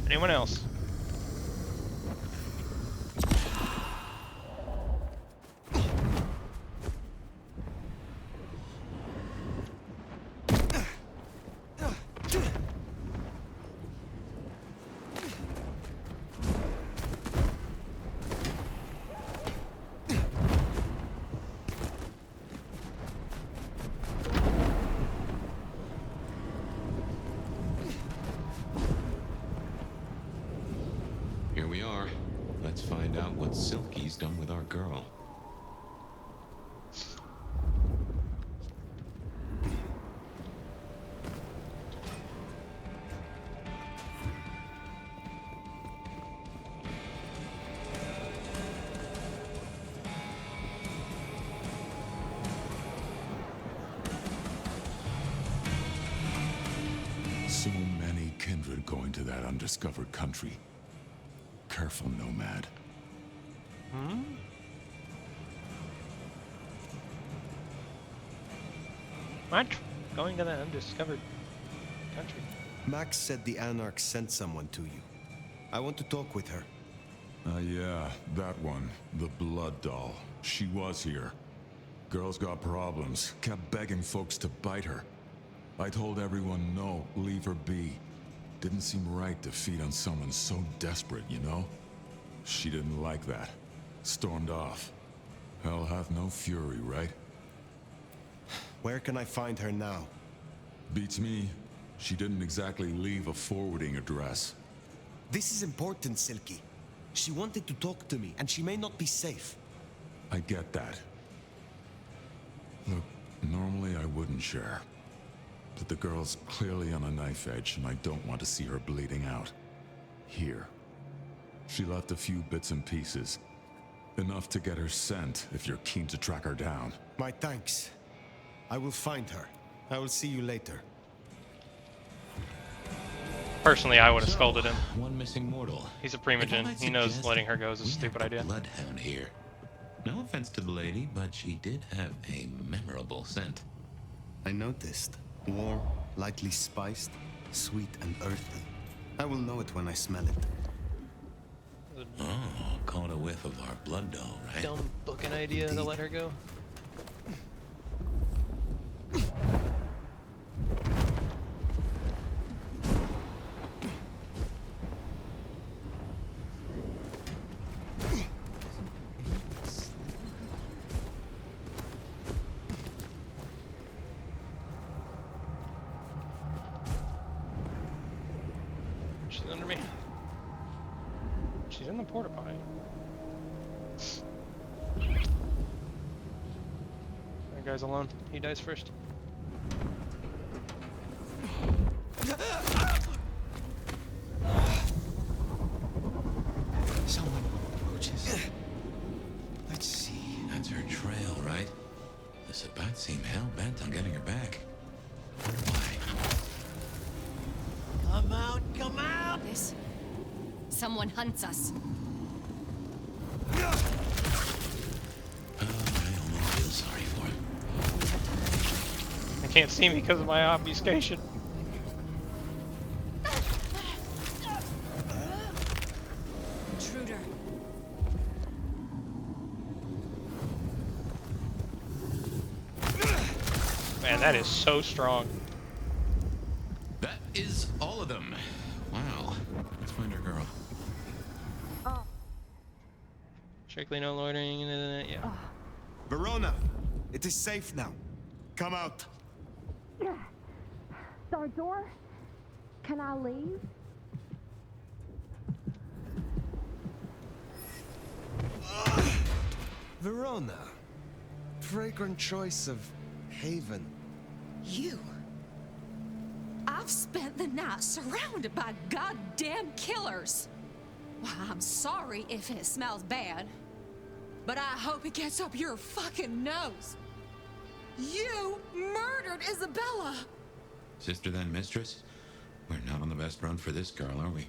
A: Anyone else?
F: Here we are. Let's find out what Silky's done with our girl.
S: So many kindred going to that undiscovered country. Careful, nomad.
A: Hmm? What? Going to that undiscovered country.
D: Max said the Anarch sent someone to you. I want to talk with her.
S: Yeah, that one. The Blood Doll. She was here. Girl's got problems. Kept begging folks to bite her. I told everyone no, leave her be. Didn't seem right to feed on someone so desperate, you know? She didn't like that. Stormed off. Hell hath no fury, right?
D: Where can I find her now?
S: Beats me. She didn't exactly leave a forwarding address.
D: This is important, Silky. She wanted to talk to me, and she may not be safe.
S: I get that. Look, normally I wouldn't share. But the girl's clearly on a knife edge, and I don't want to see her bleeding out. Here. She left a few bits and pieces. Enough to get her sent, if you're keen to track her down.
D: My thanks. I will find her. I will see you later.
A: Personally, I would have scolded him.
H: One missing mortal.
A: He's a primogen. He knows letting her go is a stupid idea.
H: Bloodhound here. No offense to the lady, but she did have a memorable scent.
D: I noticed. Warm, lightly spiced, sweet and earthy. I will know it when I smell it.
H: Oh, caught a whiff of our blood doll, right?
A: Dumb booking idea to let her go. She's under me. She's in the porta potty. That guy's alone. He dies first.
H: Someone approaches. Let's see. That's her trail, right? The Sabbat seem hell-bent on getting her back. Why?
E: Come out, come out! This... Someone hunts us.
H: Oh, I almost feel sorry for him.
A: I can't see me because of my obfuscation.
E: Intruder.
A: Man, that is so strong.
F: That is all of them. Wow. Let's find our girl.
A: Strictly no loitering in the internet, yeah.
D: Verona, it is safe now. Come out.
T: Our door? Can I leave?
D: Verona. Fragrant choice of haven.
T: You. I've spent the night surrounded by goddamn killers. Well, I'm sorry if it smells bad, but I hope it gets up your fucking nose. You murdered Isabella!
F: Sister then mistress? We're not on the best run for this girl, are we?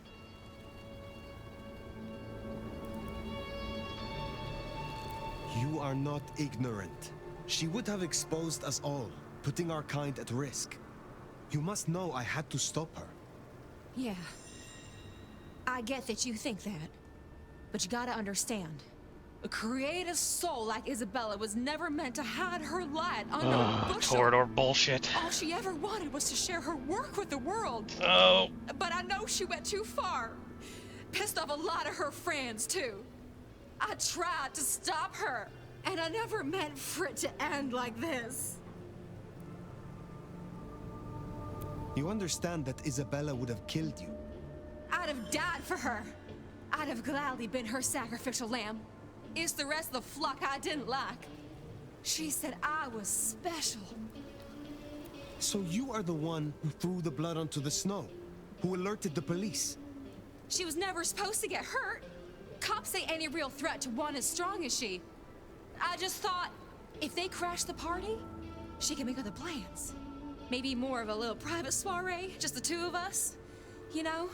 D: You are not ignorant. She would have exposed us all, putting our kind at risk. You must know I had to stop her.
T: Yeah. I get that you think that. But you gotta understand. A creative soul like Isabella was never meant to hide her light under a bushel.
A: Corridor bullshit.
T: All she ever wanted was to share her work with the world.
A: Oh.
T: But I know she went too far. Pissed off a lot of her friends, too. I tried to stop her, and I never meant for it to end like this.
D: You understand that Isabella would have killed you.
T: I'd have died for her. I'd have gladly been her sacrificial lamb. It's the rest of the flock I didn't like. She said I was special.
D: So you are the one who threw the blood onto the snow, who alerted the police.
T: She was never supposed to get hurt. Cops ain't any real threat to one as strong as she. I just thought, if they crash the party, she can make other plans. Maybe more of a little private soiree, just the two of us, you know?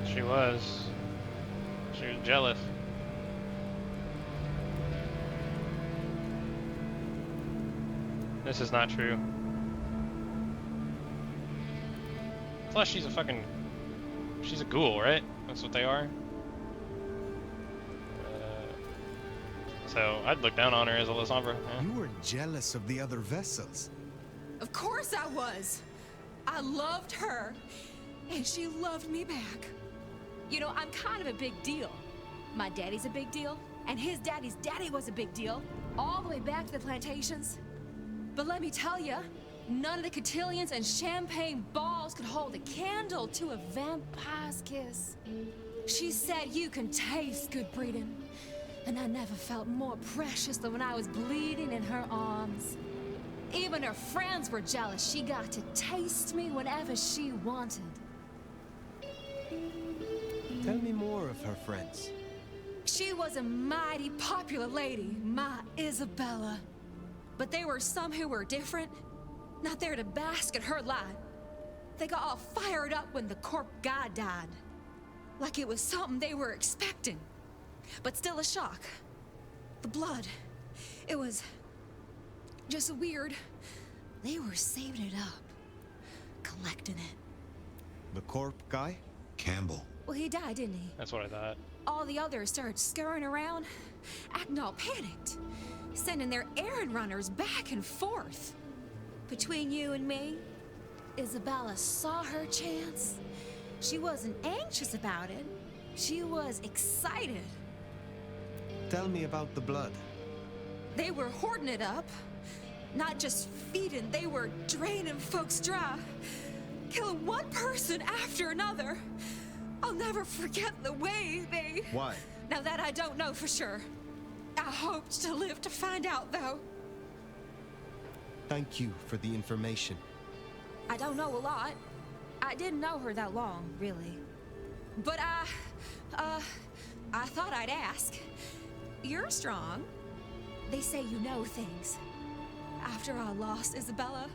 A: She was jealous. This is not true. Plus, she's a ghoul, right? That's what they are. So I'd look down on her as a Lasombra. Yeah.
D: You were jealous of the other vessels.
T: Of course I was. I loved her, and she loved me back. You know, I'm kind of a big deal. My daddy's a big deal, and his daddy's daddy was a big deal, all the way back to the plantations. But let me tell you, none of the cotillions and champagne balls could hold a candle to a vampire's kiss. She said you can taste good breeding, and I never felt more precious than when I was bleeding in her arms. Even her friends were jealous. She got to taste me whenever she wanted.
D: Tell me more of her friends.
T: She was a mighty popular lady, my Isabella. But there were some who were different, not there to bask in her light. They got all fired up when the corp guy died. Like it was something they were expecting. But still a shock. The blood. It was just weird. They were saving it up. Collecting it.
D: The corp guy?
F: Campbell.
T: Well, he died, didn't he?
A: That's what I thought.
T: All the others started scurrying around, acting all panicked, sending their errand runners back and forth. Between you and me, Isabella saw her chance. She wasn't anxious about it. She was excited.
D: Tell me about the blood.
T: They were hoarding it up. Not just feeding, they were draining folks dry. Killing one person after another. I'll never forget the way they...
D: Why?
T: Now that I don't know for sure. I hoped to live to find out, though.
D: Thank you for the information.
T: I don't know a lot. I didn't know her that long, really. But I thought I'd ask. You're strong. They say you know things. After I lost Isabella,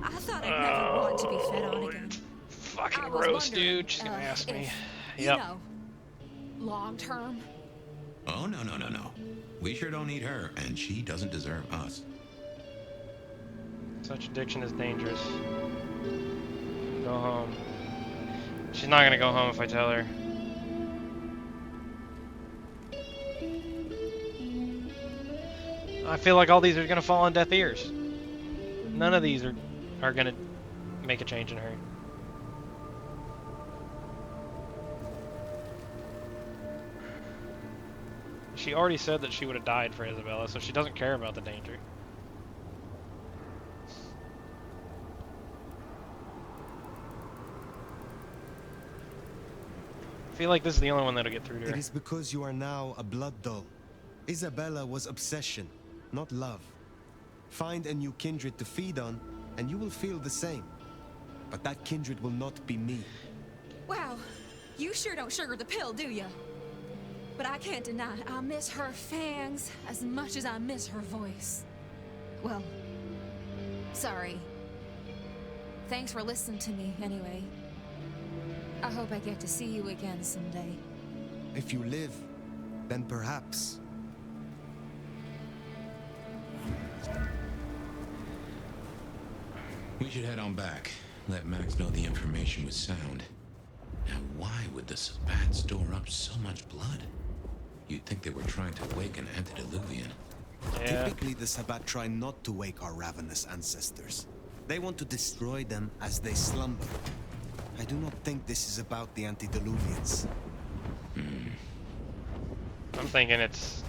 T: I thought I'd never want to be fed on again.
A: Fucking gross, dude. She's gonna ask me.
T: You know, long term.
F: Oh, no. We sure don't need her, and she doesn't deserve us.
A: Such addiction is dangerous. Go home. She's not gonna go home if I tell her. I feel like all these are gonna fall on deaf ears. None of these are gonna make a change in her. She already said that she would have died for Isabella, so she doesn't care about the danger. feel like this is the only one that'll get through to her.
D: It is because you are now a blood doll. Isabella was obsession, not love. Find a new kindred to feed on, and you will feel the same. But that kindred will not be me.
T: Wow, you sure don't sugar the pill, do you? But I can't deny I miss her fangs as much as I miss her voice. Well, sorry. Thanks for listening to me, anyway. I hope I get to see you again someday.
D: If you live, then perhaps.
H: We should head on back. Let Max know the information was sound. Now, why would the Sabbat store up so much blood? You'd think they were trying to wake an antediluvian.
A: Yeah.
D: Typically, the Sabbat try not to wake our ravenous ancestors. They want to destroy them as they slumber. I do not think this is about the antediluvians.
A: I'm thinking it's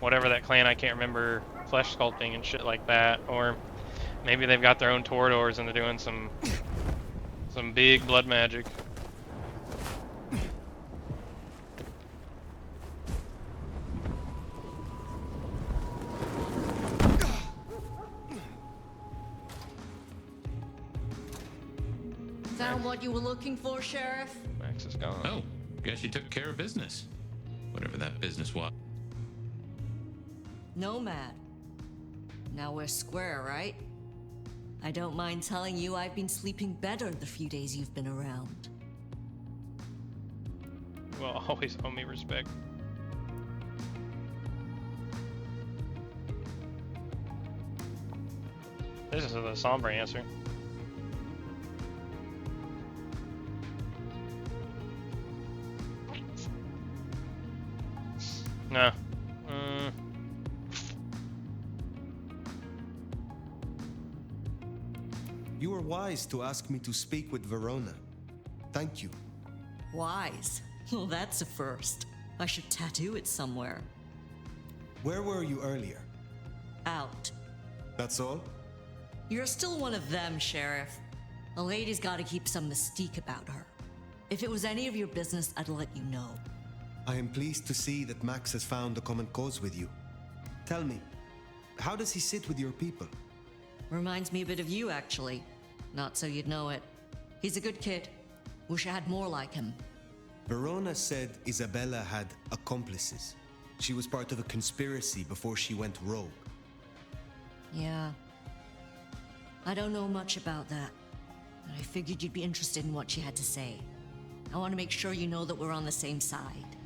A: whatever that clan, I can't remember, flesh sculpting and shit like that, or maybe they've got their own Toreadors and they're doing some big blood magic.
B: Found what you were looking for, Sheriff?
A: Max is gone.
H: Oh, guess you took care of business. Whatever that business was.
B: Nomad. Now we're square, right? I don't mind telling you I've been sleeping better the few days you've been around.
A: You will always owe me respect. This is the somber answer. No.
D: You were wise to ask me to speak with Verona. Thank you.
B: Wise? Well, that's a first. I should tattoo it somewhere.
D: Where were you earlier?
B: Out.
D: That's all?
B: You're still one of them, Sheriff. A lady's gotta keep some mystique about her. If it was any of your business, I'd let you know.
D: I am pleased to see that Max has found a common cause with you. Tell me, how does he sit with your people?
B: Reminds me a bit of you, actually. Not so you'd know it. He's a good kid. Wish I had more like him.
D: Verona said Isabella had accomplices. She was part of a conspiracy before she went rogue.
B: Yeah. I don't know much about that, but I figured you'd be interested in what she had to say. I want to make sure you know that we're on the same side.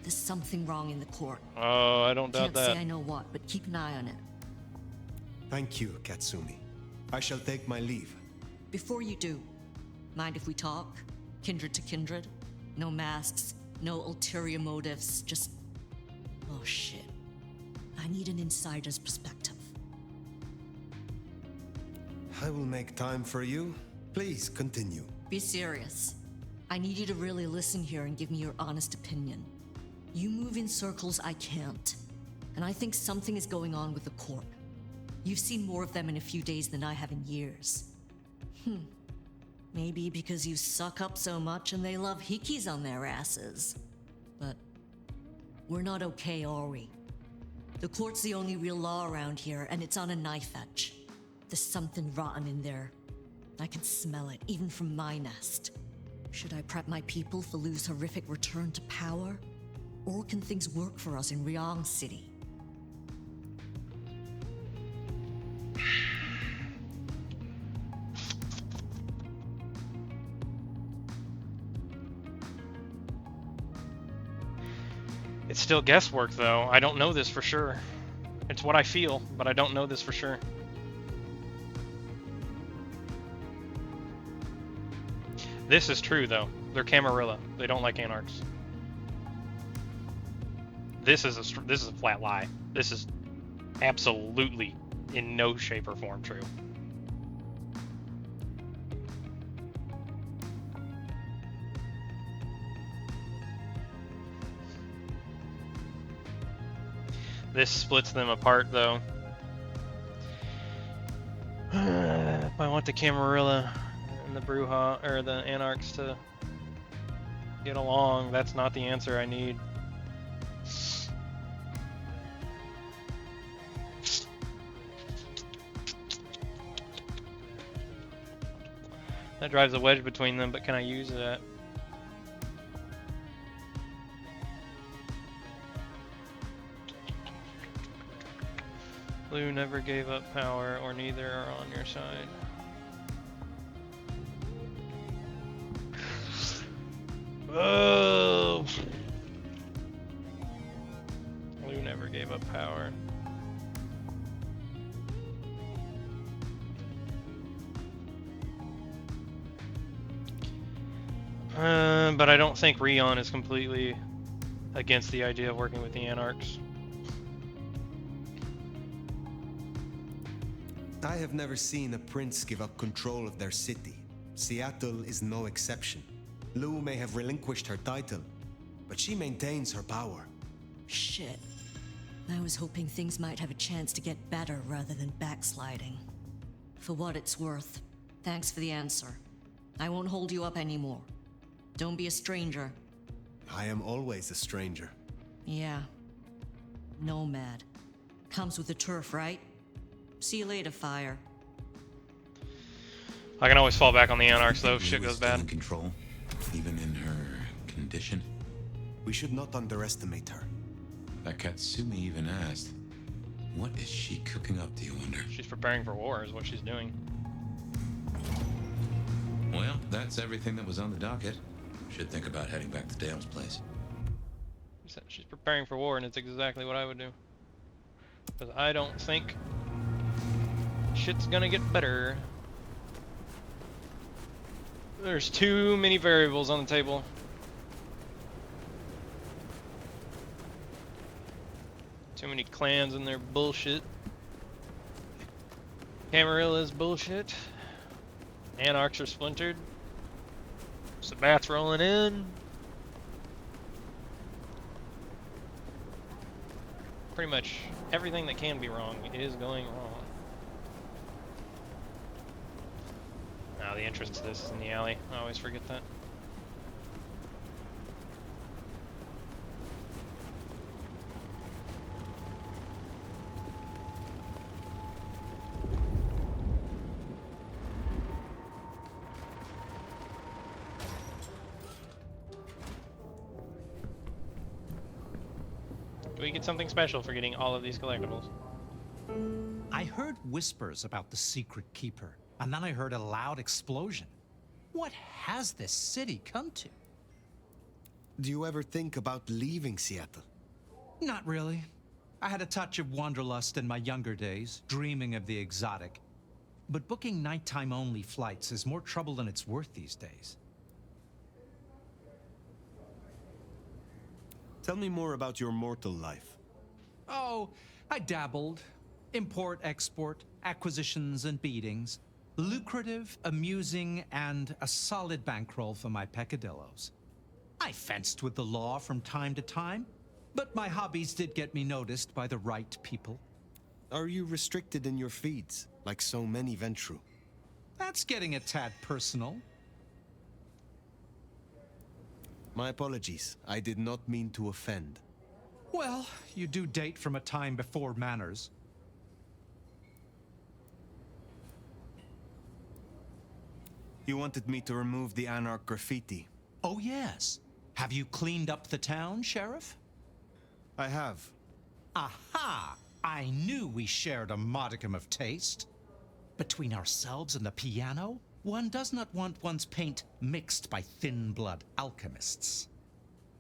B: There's something wrong in the court.
A: Oh, I don't doubt that.
B: Can't say I know what, but keep an eye on it.
D: Thank you, Katsumi. I shall take my leave.
B: Before you do, mind if we talk? Kindred to kindred? No masks, no ulterior motives, just... Oh shit. I need an insider's perspective.
D: I will make time for you. Please continue.
B: Be serious. I need you to really listen here and give me your honest opinion. You move in circles I can't, and I think something is going on with the court. You've seen more of them in a few days than I have in years. Maybe because you suck up so much and they love hikis on their asses. But we're not okay, are we? The court's the only real law around here, and it's on a knife edge. There's something rotten in there. I can smell it, even from my nest. Should I prep my people for Lu's horrific return to power? Or can things work for us in Ryong City?
A: It's still guesswork, though. I don't know this for sure. It's what I feel, but I don't know this for sure. This is true, though. They're Camarilla. They don't like Anarchs. This is a flat lie. This is absolutely in no shape or form true. This splits them apart, though. If I want the Camarilla and the Bruja or the Anarchs to Get along. That's not the answer I need. That drives a wedge between them, but can I use that? Blue never gave up power, or neither are on your side. Oh! Blue never gave up power. But I don't think Rion is completely against the idea of working with the Anarchs.
D: I have never seen a prince give up control of their city. Seattle is no exception. Lou may have relinquished her title, but she maintains her power.
B: Shit. I was hoping things might have a chance to get better rather than backsliding. For what it's worth, thanks for the answer. I won't hold you up anymore. Don't be a stranger.
D: I am always a stranger.
B: Yeah. Nomad. Comes with the turf, right? See you later, Fire.
A: I can always fall back on the Anarchs though if shit
H: Blue is
A: goes
H: still
A: bad.
H: in control, even in her condition.
D: We should not underestimate her.
F: That Katsumi even asked, what is she cooking up, do you wonder?
A: She's preparing for war is what she's doing.
H: Well, that's everything that was on the docket. Should think about heading back to Dale's place.
A: She's preparing for war, and it's exactly what I would do. Because I don't think shit's gonna get better. There's too many variables on the table. Too many clans and their bullshit. Camarilla's bullshit. Anarchs are splintered. Sabat's rolling in. Pretty much everything that can be wrong is going wrong. Now the entrance to this is in the alley. I always forget that. Do we get something special for getting all of these collectibles?
R: I heard whispers about the secret keeper, and then I heard a loud explosion. What has this city come to?
D: Do you ever think about leaving Seattle?
R: Not really. I had a touch of wanderlust in my younger days, dreaming of the exotic. But booking nighttime-only flights is more trouble than it's worth these days.
D: Tell me more about your mortal life.
R: Oh, I dabbled. Import, export, acquisitions and beatings. Lucrative, amusing, and a solid bankroll for my peccadillos. I fenced with the law from time to time, but my hobbies did get me noticed by the right people.
D: Are you restricted in your feeds, like so many Ventru?
R: That's getting a tad personal.
D: My apologies. I did not mean to offend.
R: Well, you do date from a time before manners.
D: You wanted me to remove the Anarch graffiti.
R: Oh, yes. Have you cleaned up the town, Sheriff?
D: I have.
R: Aha! I knew we shared a modicum of taste. Between ourselves and the piano, one does not want one's paint mixed by thin-blood alchemists.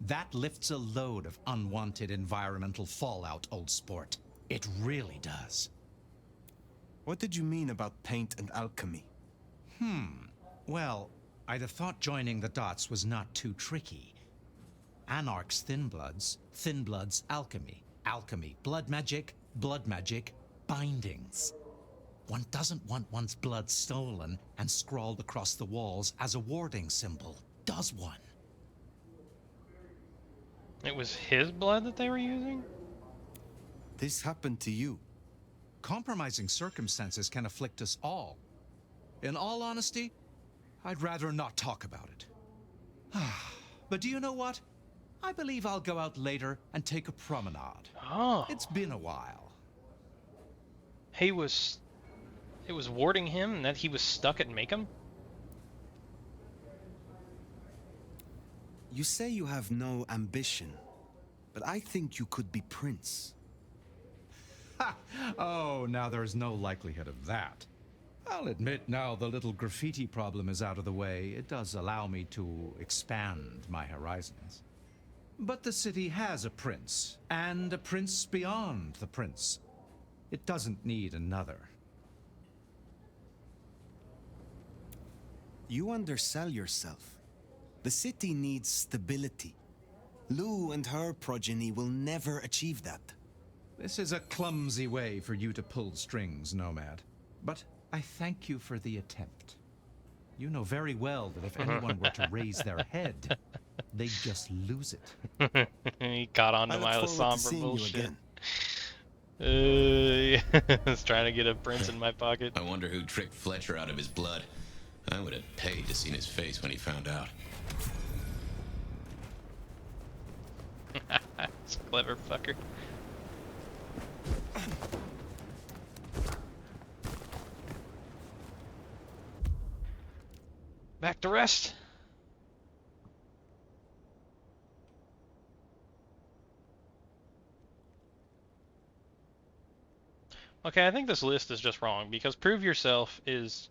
R: That lifts a load of unwanted environmental fallout, old sport. It really does.
D: What did you mean about paint and alchemy?
R: Well, I'd have thought joining the dots was not too tricky. Anarch's Thin-Bloods alchemy. Alchemy, blood magic, bindings. One doesn't want one's blood stolen and scrawled across the walls as a warding symbol, does one?
A: It was his blood that they were using?
D: This happened to you.
R: Compromising circumstances can afflict us all. In all honesty, I'd rather not talk about it. But do you know what? I believe I'll go out later and take a promenade.
A: Oh.
R: It's been a while.
A: It was warding him and that he was stuck at Macon?
D: You say you have no ambition, but I think you could be prince.
R: Ha! Oh, now there's no likelihood of that. I'll admit now the little graffiti problem is out of the way. It does allow me to expand my horizons. But the city has a prince, and a prince beyond the prince. It doesn't need another.
D: You undersell yourself. The city needs stability. Lou and her progeny will never achieve that.
R: This is a clumsy way for you to pull strings, Nomad. But I thank you for the attempt. You know very well that if anyone were to raise their head, they'd just lose it.
A: He caught on to my somber bullshit. I was trying to get a prince in my pocket.
H: I wonder who tricked Fletcher out of his blood. I would have paid to see his face when he found out.
A: It's a clever fucker. Back to rest. Okay, I think this list is just wrong because prove yourself is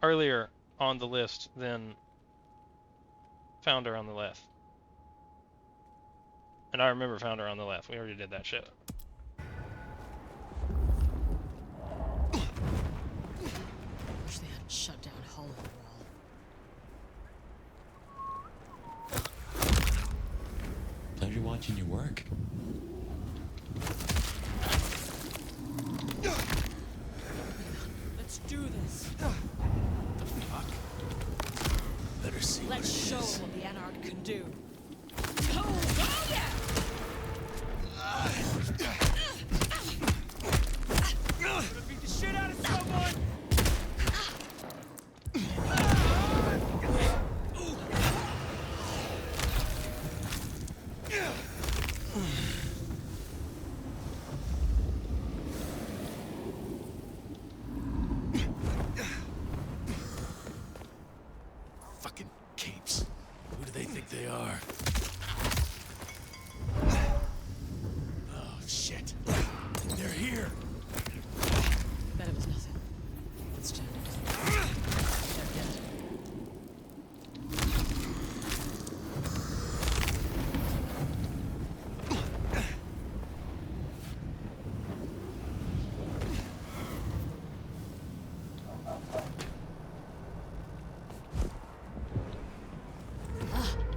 A: earlier on the list than founder on the left. And I remember founder on the left. We already did that shit.
V: Wish they hadn't shut down Hollow Wall.
H: Pleasure watching your work.
M: Let's do this.
I: The fuck? Better see
M: Let's show
I: what it is.
M: them what the Anarch can do. Oh yeah! Gonna beat the shit out of someone!
I: Fucking capes. Who do they think they are? Oh, shit. They're here.
V: Bet it was nothing. Let's check it.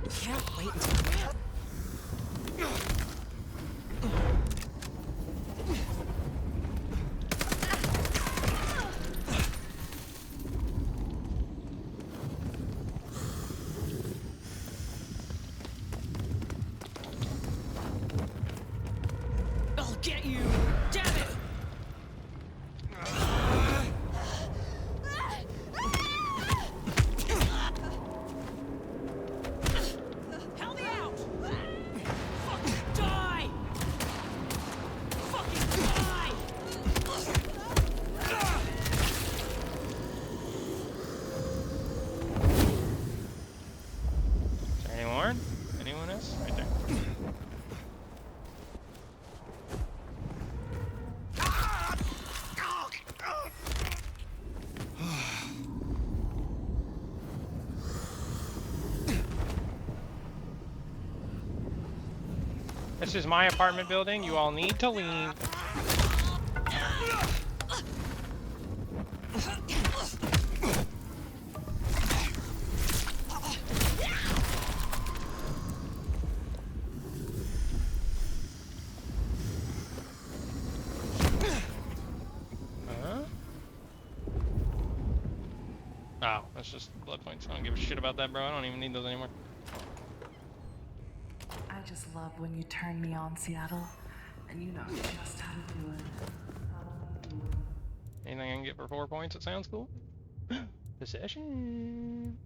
V: Can't wait until
M: I'll get you! Damn it! Help me out! Fucking die! Fucking die!
A: Is there any more? Anyone else? Right there. This is my apartment building. You all need to leave. Oh, that's just blood points. I don't give a shit about that, bro. I don't even need those anymore.
L: I just love when you turn me on, Seattle, and you know just how to do it.
A: Anything I can get for 4 points that sounds cool? Possession.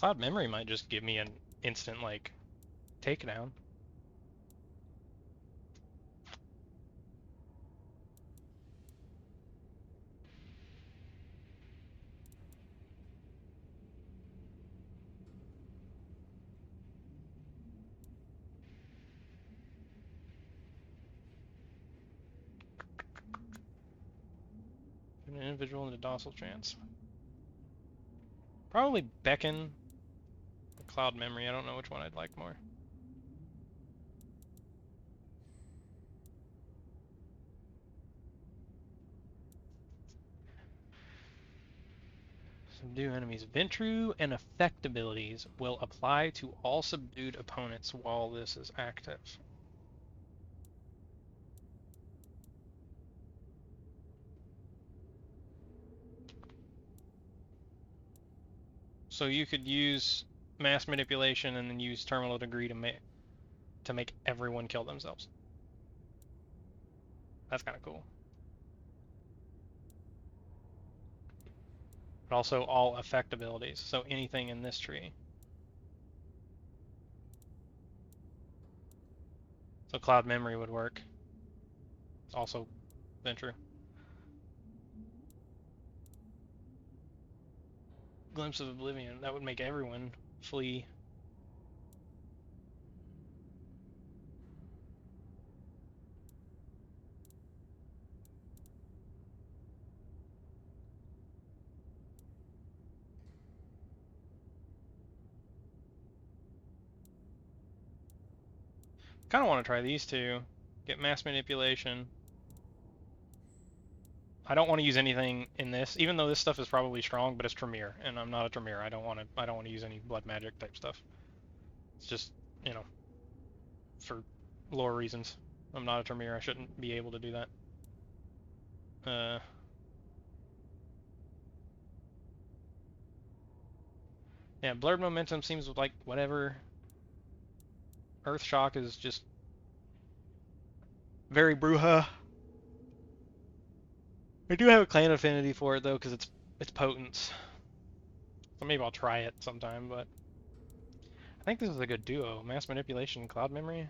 A: Cloud Memory might just give me an instant, like, takedown. An individual in a docile trance. Probably Beckon or Cloud Memory. I don't know which one I'd like more. Subdue enemies. Ventru and effect abilities will apply to all subdued opponents while this is active. So you could use mass manipulation and then use terminal degree to make everyone kill themselves. That's kind of cool. But also all effect abilities, so anything in this tree. So Cloud Memory would work. It's also Ventru. Glimpse of Oblivion, that would make everyone flee. Kind of want to try these two. Get mass manipulation. I don't want to use anything in this, even though this stuff is probably strong, but it's Tremere, and I'm not a Tremere. I don't want to use any blood magic type stuff. It's just, you know, for lore reasons. I'm not a Tremere. I shouldn't be able to do that. Yeah, Blurred Momentum seems like whatever. Earth Shock is just very Bruja. I do have a clan affinity for it though, because it's potent. So maybe I'll try it sometime, but I think this is a good duo. Mass Manipulation and Cloud Memory.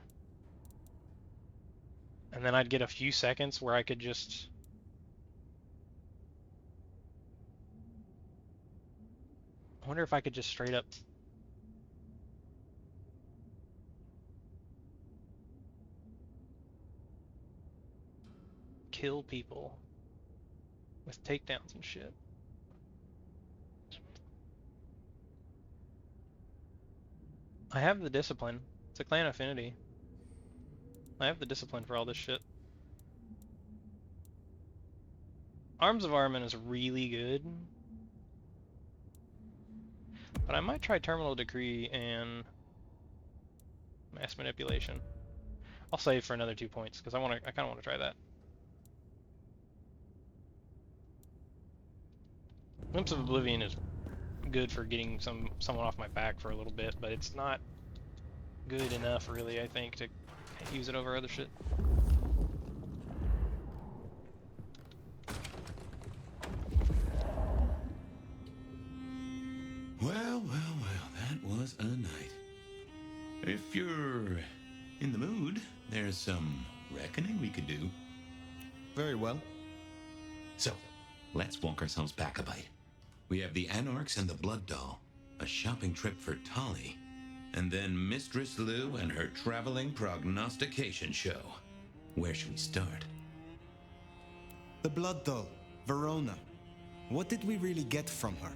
A: And then I'd get a few seconds where I could just... I wonder if I could just straight up... kill people with takedowns and shit. I have the discipline. It's a clan affinity. I have the discipline for all this shit. Arms of Armin is really good. But I might try Terminal Decree and Mass Manipulation. I'll save for another 2 points because I kind of want to try that. Glimpse of Oblivion is good for getting someone off my back for a little bit, but it's not good enough really, I think, to use it over other shit.
F: Well, that was a night. If you're in the mood, there's some reckoning we could do.
D: Very well.
F: So, let's walk ourselves back a bite. We have the Anarchs and the Blood Doll, a shopping trip for Tali, and then Mistress Lou and her traveling prognostication show. Where should we start?
D: The Blood Doll, Verona. What did we really get from her?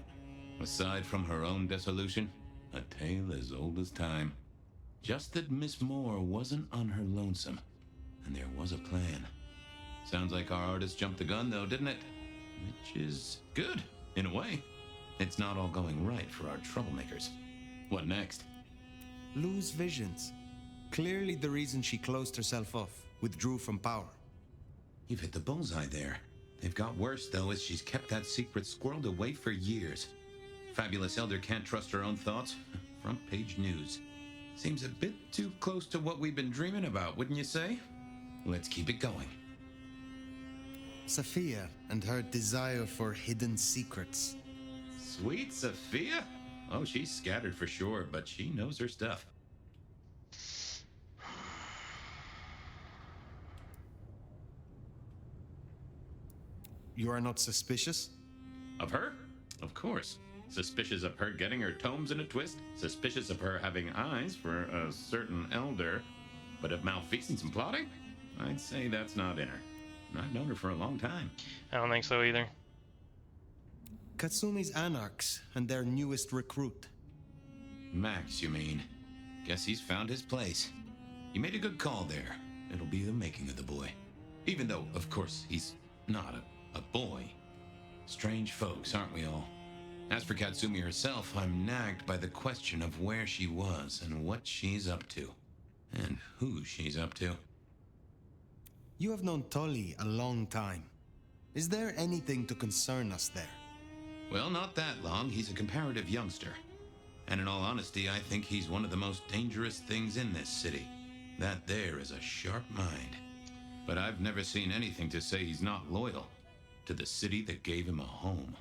F: Aside from her own dissolution, a tale as old as time. Just that Miss Moore wasn't on her lonesome, and there was a plan. Sounds like our artist jumped the gun though, didn't it? Which is good, in a way. It's not all going right for our troublemakers. What next?
D: Lou's visions. Clearly the reason she closed herself off, withdrew from power.
F: You've hit the bullseye there. They've got worse, though, as she's kept that secret squirreled away for years. Fabulous Elder can't trust her own thoughts. Front page news. Seems a bit too close to what we've been dreaming about, wouldn't you say? Let's keep it going.
D: Sophia and her desire for hidden secrets.
F: Sweet Sophia? Oh, she's scattered for sure, but she knows her stuff.
D: You are not suspicious?
F: Of her? Of course. Suspicious of her getting her tomes in a twist. Suspicious of her having eyes for a certain elder. But of malfeasance and plotting? I'd say that's not in her. I've known her for a long time.
A: I don't think so either.
D: Katsumi's Anarchs and their newest recruit.
F: Max, you mean? Guess he's found his place. You made a good call there. It'll be the making of the boy. Even though, of course, he's not a boy. Strange folks, aren't we all? As for Katsumi herself, I'm nagged by the question of where she was and what she's up to. And who she's up to.
D: You have known Tolly a long time. Is there anything to concern us there?
F: Well, not that long. He's a comparative youngster. And in all honesty, I think he's one of the most dangerous things in this city. That there is a sharp mind. But I've never seen anything to say he's not loyal to the city that gave him a home.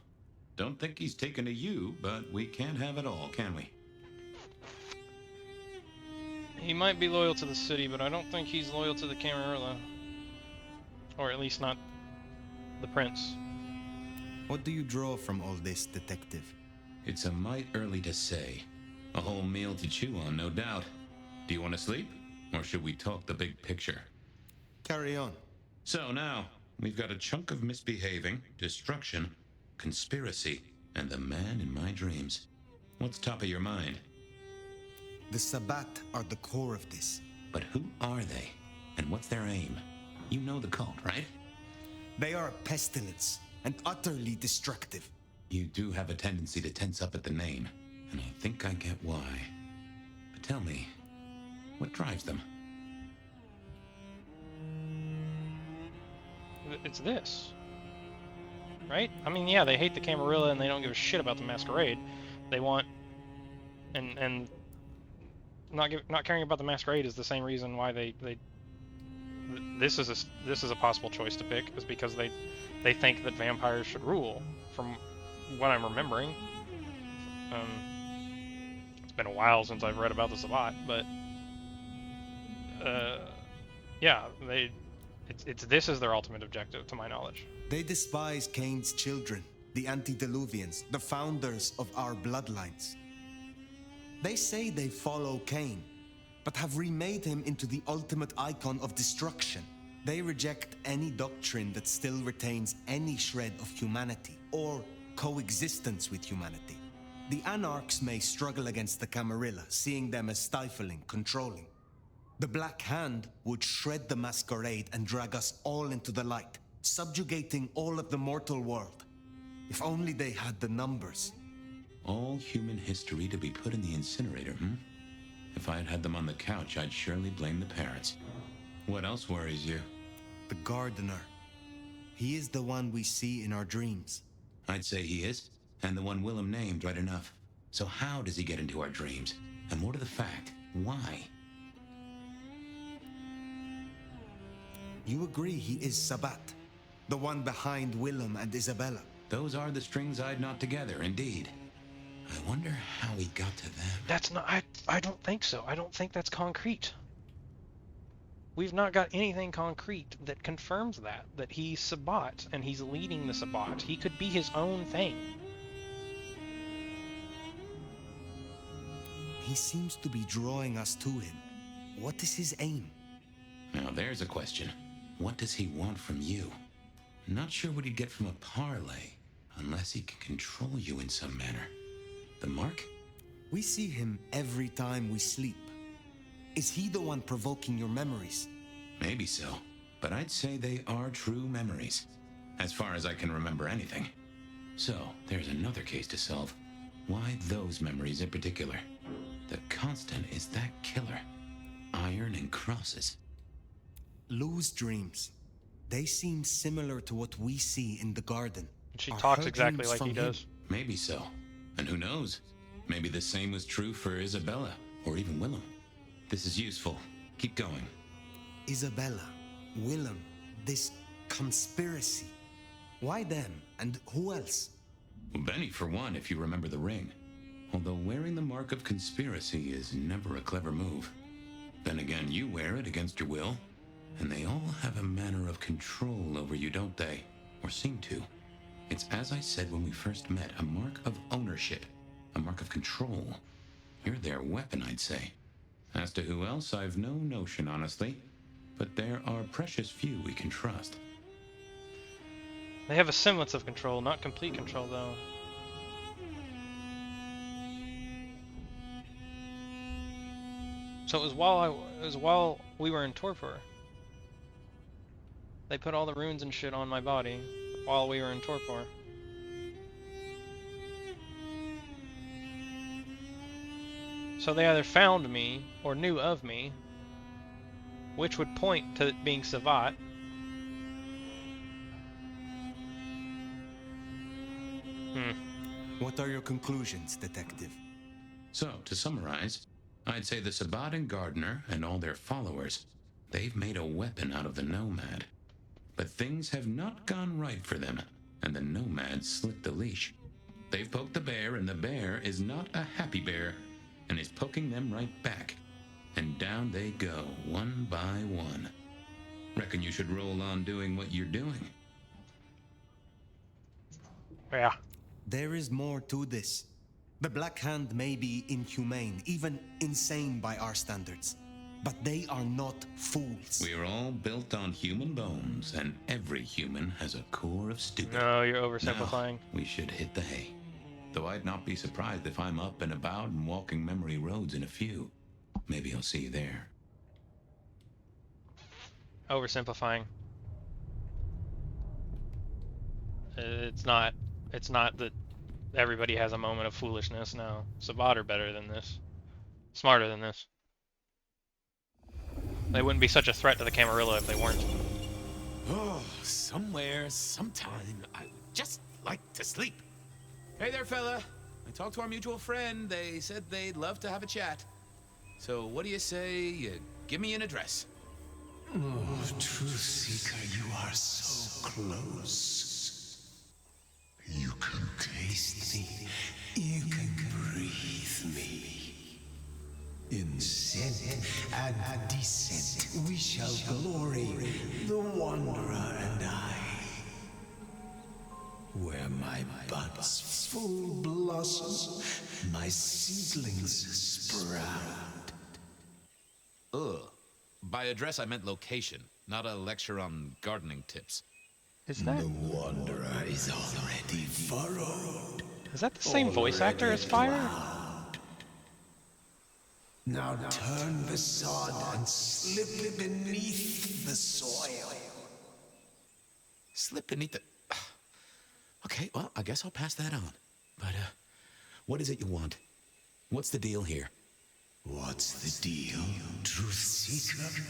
F: Don't think he's taken to you, but we can't have it all, can we?
A: He might be loyal to the city, but I don't think he's loyal to the Camarilla. Or at least not the prince.
D: What do you draw from all this, detective?
F: It's a mite early to say. A whole meal to chew on, no doubt. Do you want to sleep? Or should we talk the big picture?
D: Carry on.
F: So now, we've got a chunk of misbehaving, destruction, conspiracy, and the man in my dreams. What's top of your mind?
D: The Sabbat are the core of this.
F: But who are they? And what's their aim? You know the cult, right?
D: They are a pestilence, and utterly destructive.
F: You do have a tendency to tense up at the name, and I think I get why. But tell me, what drives them?
A: It's this. Right? I mean, yeah, they hate the Camarilla and they don't give a shit about the Masquerade. They want... And not caring about the Masquerade is the same reason why this is a possible choice to pick, is because they think that vampires should rule, from what I'm remembering. It's been a while since I've read about this a lot, but yeah, this is their ultimate objective, to my knowledge.
D: They despise Cain's children, the antediluvians, the founders of our bloodlines. They say they follow Cain, but have remade him into the ultimate icon of destruction. They reject any doctrine that still retains any shred of humanity, or coexistence with humanity. The Anarchs may struggle against the Camarilla, seeing them as stifling, controlling. The Black Hand would shred the Masquerade and drag us all into the light, subjugating all of the mortal world. If only they had the numbers.
F: All human history to be put in the incinerator, hmm? If I had had them on the couch, I'd surely blame the parents. What else worries you?
D: The Gardener. He is the one we see in our dreams.
F: I'd say he is, and the one Willem named right enough. So how does he get into our dreams? And more to the fact, why?
D: You agree he is Sabbat, the one behind Willem and Isabella?
F: Those are the strings I'd knot together, indeed. I wonder how he got to them.
A: That's not... I don't think so. I don't think that's concrete. We've not got anything concrete that confirms that he's Sabbat, and he's leading the Sabbat. He could be his own thing.
D: He seems to be drawing us to him. What is his aim?
F: Now there's a question. What does he want from you? Not sure what he'd get from a parlay, unless he can control you in some manner. The mark?
D: We see him every time we sleep. Is he the one provoking your memories?
F: Maybe so, but I'd say they are true memories, as far as I can remember anything. So, there's another case to solve. Why those memories in particular? The constant is that killer. Iron and crosses.
D: Lou's dreams. They seem similar to what we see in the garden.
A: She talks exactly like he does.
F: Maybe so. And who knows? Maybe the same was true for Isabella, or even Willem. This is useful. Keep going.
D: Isabella, Willem, this conspiracy. Why them? And who else?
F: Well, Benny, for one, if you remember the ring. although wearing the mark of conspiracy is never a clever move. Then again, you wear it against your will, and they all have a manner of control over you, don't they? Or seem to. It's as I said when we first met, a mark of ownership, a mark of control. You're their weapon, I'd say. As to who else, I've no notion, honestly. But there are precious few we can trust.
A: They have a semblance of control, not complete control, though. So it was while we were in torpor. They put all the runes and shit on my body while we were in torpor. So they either found me or knew of me, which would point to it being Savat.
D: What are your conclusions, Detective?
F: So, to summarize, I'd say the Sabat and Gardner and all their followers, they've made a weapon out of the Nomad. But things have not gone right for them, and the Nomad slipped the leash. They've poked the bear, and the bear is not a happy bear, and is poking them right back. And down they go, one by one. Reckon you should roll on doing what you're doing.
A: Yeah.
D: There is more to this. The Black Hand may be inhumane, even insane by our standards, but they are not fools.
F: We are all built on human bones, and every human has a core of stupid.
A: No, you're oversimplifying.
F: Now, we should hit the hay. Though I'd not be surprised if I'm up and about and walking memory roads in a few. Maybe I'll see you there.
A: Oversimplifying. It's not that everybody has a moment of foolishness. No, Savat are better than this, smarter than this. They wouldn't be such a threat to the Camarilla if they weren't.
O: Oh, somewhere, sometime, I just like to sleep. Hey there, fella. I talked to our mutual friend. They said they'd love to have a chat. So what do you say you give me an address?
I: Oh, Truth Seeker, you are so close. You can taste me. You can breathe me. In scent and descent, we shall glory, the Wanderer and I. Where my buds full blossom, my seedlings sprout.
O: Ugh. By address, I meant location, not a lecture on gardening tips.
A: Is that?
I: The Wanderer is already furrowed.
A: Is that the same voice actor as Fire?
I: Now turn the sod and slip beneath the soil.
O: Slip beneath the... Okay, well, I guess I'll pass that on. But, what is it you want? What's the deal here?
I: What's the deal, Truth Seeker?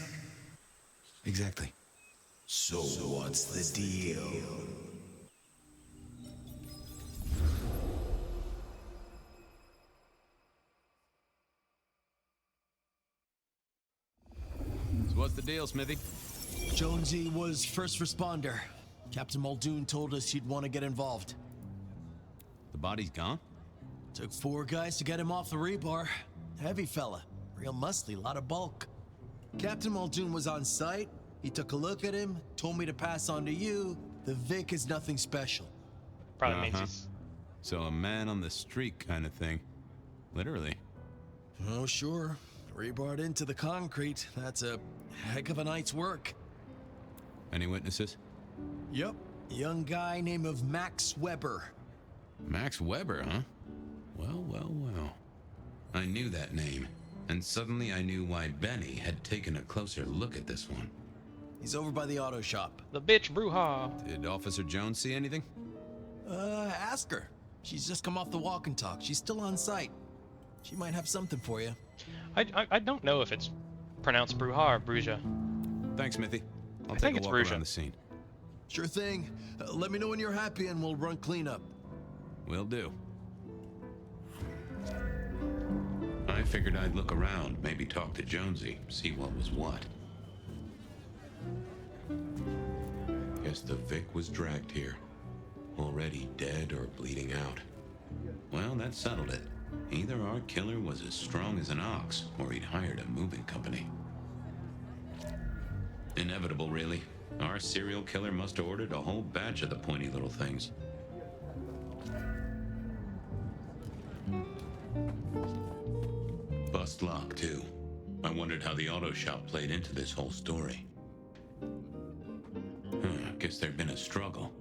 O: Exactly.
I: So what's the deal?
O: So what's the deal, Smithy?
U: Jonesy was first responder. Captain Muldoon told us he'd want to get involved.
O: The body's gone?
U: Took 4 guys to get him off the rebar. Heavy fella. Real muscly, lot of bulk. Captain Muldoon was on site. He took a look at him, told me to pass on to you. The Vic is nothing special.
A: Probably means he's...
O: So a man on the street kind of thing. Literally.
U: Oh, sure. Rebarred into the concrete. That's a heck of a night's work.
O: Any witnesses?
U: Yep. Young guy named of Max Weber.
F: Max Weber, huh? Well, well, well. I knew that name, and suddenly I knew why Benny had taken a closer look at this one.
U: He's over by the auto shop.
A: The bitch Bruja.
O: Did Officer Jones see anything?
U: Ask her. She's just come off the walk and talk. She's still on site. She might have something for you.
A: I don't know if it's pronounced Bruja or Bruja.
O: Thanks, Smithy. I'll
A: I
O: take
A: think
O: a
A: it's
O: walk
A: Bruja.
O: around the scene.
U: Sure thing. Let me know when you're happy and we'll run cleanup.
O: Will do.
F: I figured I'd look around, maybe talk to Jonesy, see what was what. Guess the Vic was dragged here. Already dead or bleeding out. Well, that settled it. Either our killer was as strong as an ox, or he'd hired a moving company. Inevitable, really. Our serial killer must have ordered a whole batch of the pointy little things. Bust lock, too. I wondered how the auto shop played into this whole story. Guess there'd been a struggle.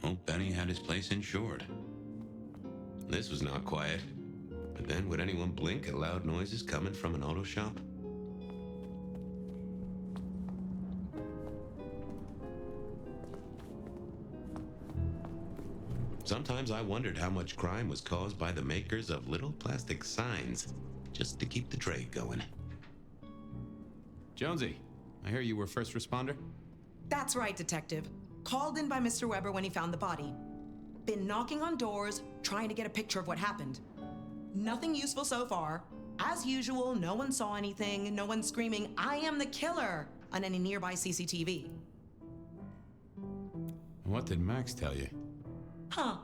F: Hope Benny had his place insured. This was not quiet. But then, would anyone blink at loud noises coming from an auto shop? Sometimes I wondered how much crime was caused by the makers of little plastic signs, just to keep the trade going.
H: Jonesy, I hear you were first responder?
V: That's right, Detective. Called in by Mr. Weber when he found the body. Been knocking on doors, trying to get a picture of what happened. Nothing useful so far. As usual, no one saw anything, no one screaming, "I am the killer!" on any nearby CCTV.
H: What did Max tell you?
V: Huh.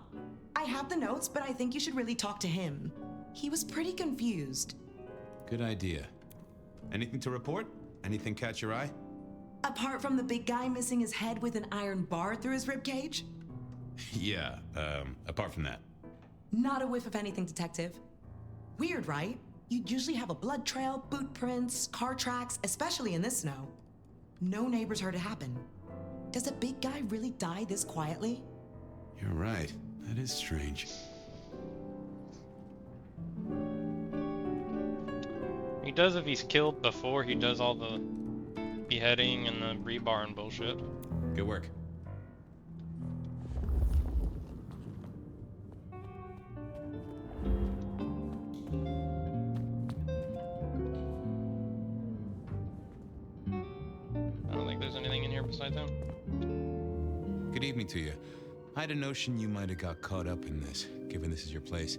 V: I have the notes, but I think you should really talk to him. He was pretty confused.
H: Good idea. Anything to report? Anything catch your eye?
V: Apart from the big guy missing his head with an iron bar through his ribcage?
H: Yeah, apart from that.
V: Not a whiff of anything, Detective. Weird, right? You'd usually have a blood trail, boot prints, car tracks, especially in this snow. No neighbors heard it happen. Does a big guy really die this quietly?
H: You're right. That is strange.
A: He does if he's killed before he does all the beheading and the rebar and bullshit.
H: Good work.
A: I don't think there's anything in here besides him.
H: Good evening to you. I had a notion you might have got caught up in this, given this is your place.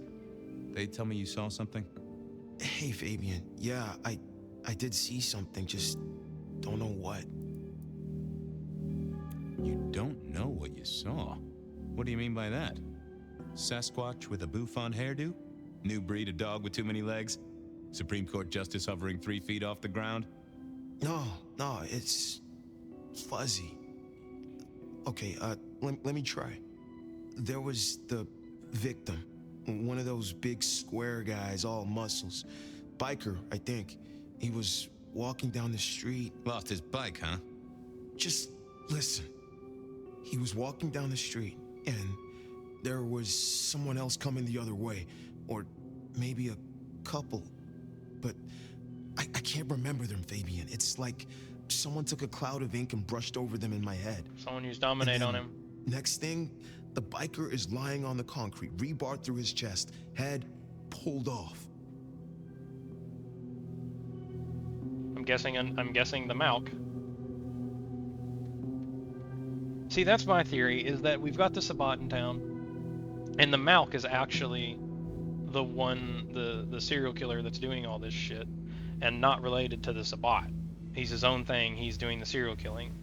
H: They tell me you saw something?
G: Hey, Fabian. Yeah, I did see something, just don't know what.
H: You don't know what you saw? What do you mean by that? Sasquatch with a bouffant hairdo? New breed of dog with too many legs? Supreme Court justice hovering 3 feet off the ground?
G: No, it's fuzzy. Okay, let me try. There was the victim, one of those big square guys, all muscles. Biker, I think. He was walking down the street.
H: Lost his bike, huh?
G: Just listen. He was walking down the street, and there was someone else coming the other way. Or maybe a couple. But I can't remember them, Fabian. It's like someone took a cloud of ink and brushed over them in my head.
A: Someone used Dominate on him.
G: Next thing, the biker is lying on the concrete, rebar through his chest, head pulled off.
A: I'm guessing the Malk. See, that's my theory, is that we've got the Sabbat in town, and the Malk is actually the one, the serial killer that's doing all this shit, and not related to the Sabbat. He's his own thing, he's doing the serial killing.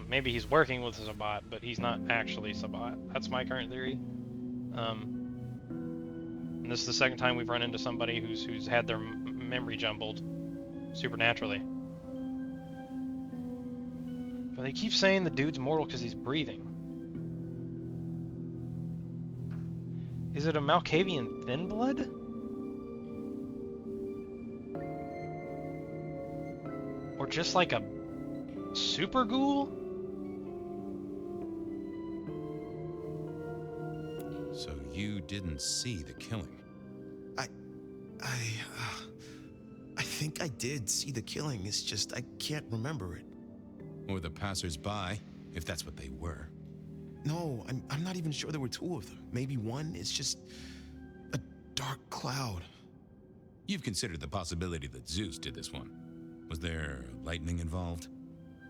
A: Maybe he's working with the Sabbat, but he's not actually Sabbat. That's my current theory. And this is the second time we've run into somebody who's had their memory jumbled supernaturally. But they keep saying the dude's mortal because he's breathing. Is it a Malkavian thin blood? Or just like a super ghoul?
H: So you didn't see the killing?
G: I think I did see the killing. It's just I can't remember it.
H: Or the passers-by, if that's what they were.
G: No, I'm not even sure there were 2 of them. Maybe one is just a dark cloud.
H: You've considered the possibility that Zeus did this one. Was there lightning involved?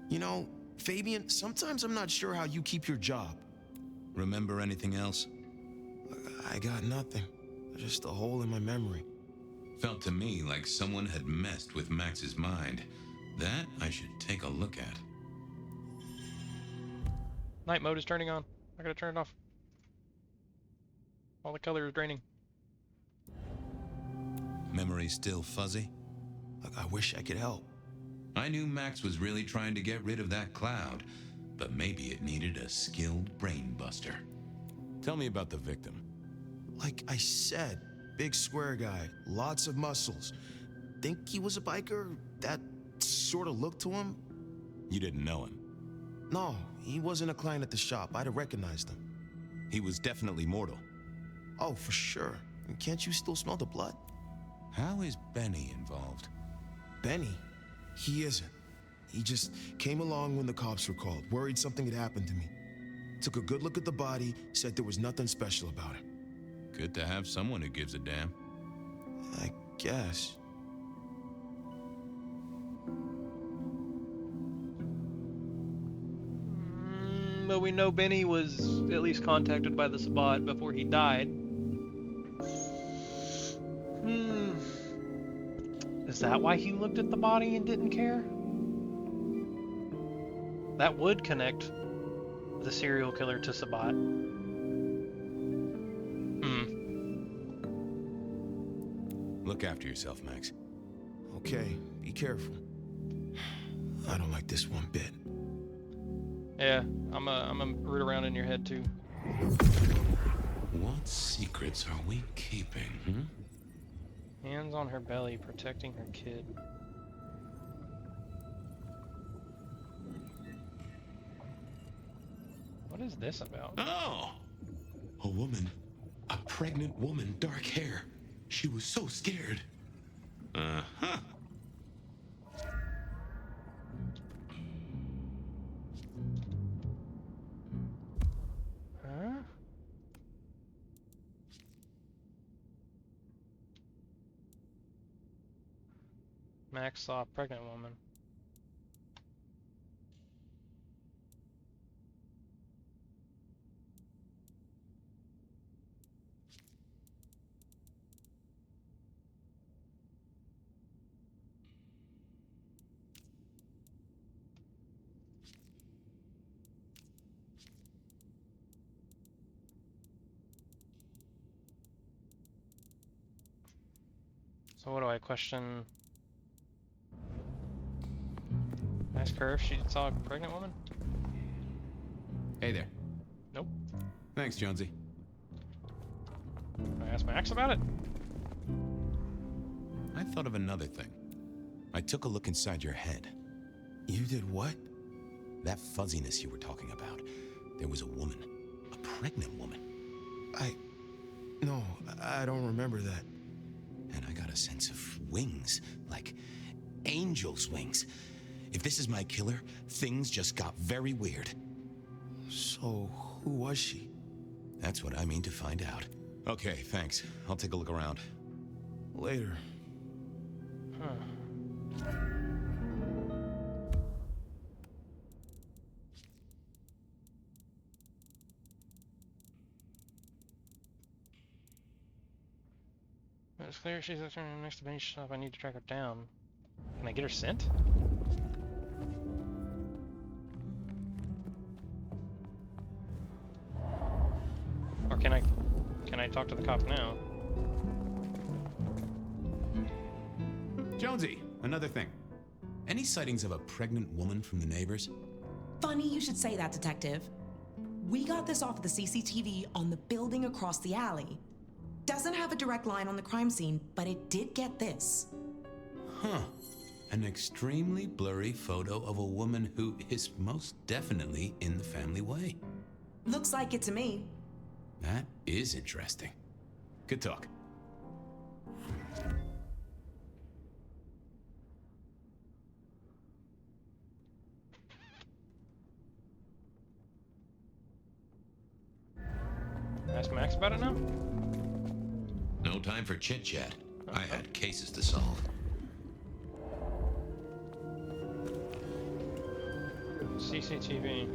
G: You know, Fabian, sometimes I'm not sure how you keep your job.
H: Remember anything else?
G: I got nothing. Just a hole in my memory.
F: Felt to me like someone had messed with Max's mind. That I should take a look at.
A: Night mode is turning on. I gotta turn it off. All the color is draining.
H: Memory still fuzzy?
G: Look, I wish I could help.
F: I knew Max was really trying to get rid of that cloud, but maybe it needed a skilled brain buster.
H: Tell me about the victim.
G: Like I said, big square guy, lots of muscles. Think he was a biker? That sort of looked to him?
H: You didn't know him?
G: No, he wasn't a client at the shop. I'd have recognized him.
H: He was definitely mortal.
G: Oh, for sure. And can't you still smell the blood?
H: How is Benny involved?
G: Benny? He isn't. He just came along when the cops were called, worried something had happened to me. Took a good look at the body, said there was nothing special about him.
H: Good to have someone who gives a damn.
G: I guess.
A: But we know Benny was at least contacted by the Sabbat before he died. Is that why he looked at the body and didn't care? That would connect the serial killer to Sabbat.
H: Look after yourself, Max.
G: Okay, be careful. I don't like this one bit.
A: Yeah, I'm a root around in your head too.
F: What secrets are we keeping,
A: Hands on her belly, protecting her kid. What is this about?
F: Oh! A woman. A pregnant woman, dark hair. She was so scared. Uh-huh.
A: Huh? Max saw a pregnant woman. So what do I question? Ask her if she saw a pregnant woman?
H: Hey there.
A: Nope.
H: Thanks, Jonesy.
A: Can I ask Max about it?
H: I thought of another thing. I took a look inside your head.
G: You did what?
H: That fuzziness you were talking about. There was a woman. A pregnant woman.
G: No, I don't remember that.
H: And I got a sense of wings, like angel's wings. If this is my killer, things just got very weird.
G: So, who was she?
H: That's what I mean to find out. Okay, thanks. I'll take a look around.
G: Later.
A: It's clear she's next to Benny's shop. I need to track her down. Can I get her scent? Or can I talk to the cop now?
H: Jonesy, another thing. Any sightings of a pregnant woman from the neighbors?
V: Funny you should say that, Detective. We got this off of the CCTV on the building across the alley. Doesn't have a direct line on the crime scene, but it did get this.
H: Huh. An extremely blurry photo of a woman who is most definitely in the family way.
V: Looks like it to me.
H: That is interesting. Good talk.
A: Ask Max about it now?
F: No time for chit-chat. I had cases to solve.
A: CCTV.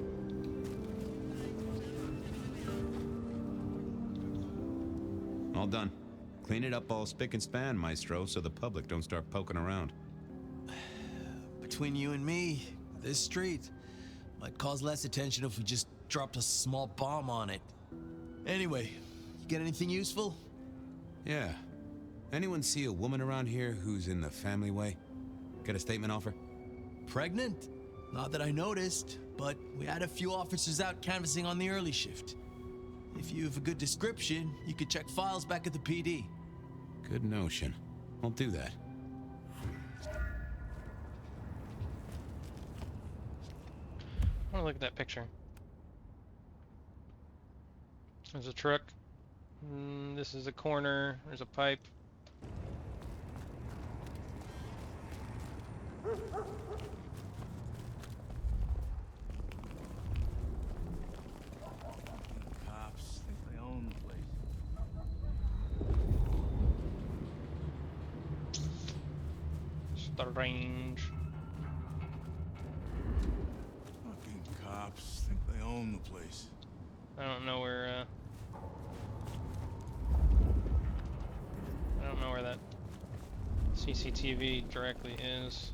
H: All done. Clean it up all spick and span, Maestro, so the public don't start poking around.
U: Between you and me, this street might cause less attention if we just dropped a small bomb on it. Anyway, you get anything useful?
H: Yeah. Anyone see a woman around here who's in the family way? Get a statement off her?
U: Pregnant? Not that I noticed, but we had a few officers out canvassing on the early shift. If you have a good description, you could check files back at the PD.
H: Good notion. I'll do that.
A: I want to look at that picture. There's a truck. This is a corner. There's a pipe.
C: Cops think they own the place.
A: Strange.
C: Fucking cops think they own the place.
A: I don't know where, I don't know where that CCTV directly is.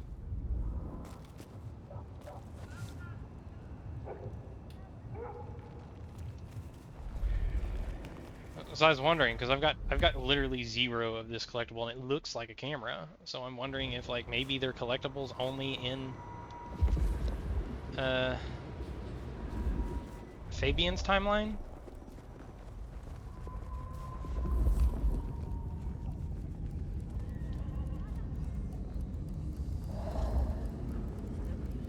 A: So I was wondering, because I've got literally 0 of this collectible, and it looks like a camera. So I'm wondering if like maybe they're collectibles only in Fabian's timeline.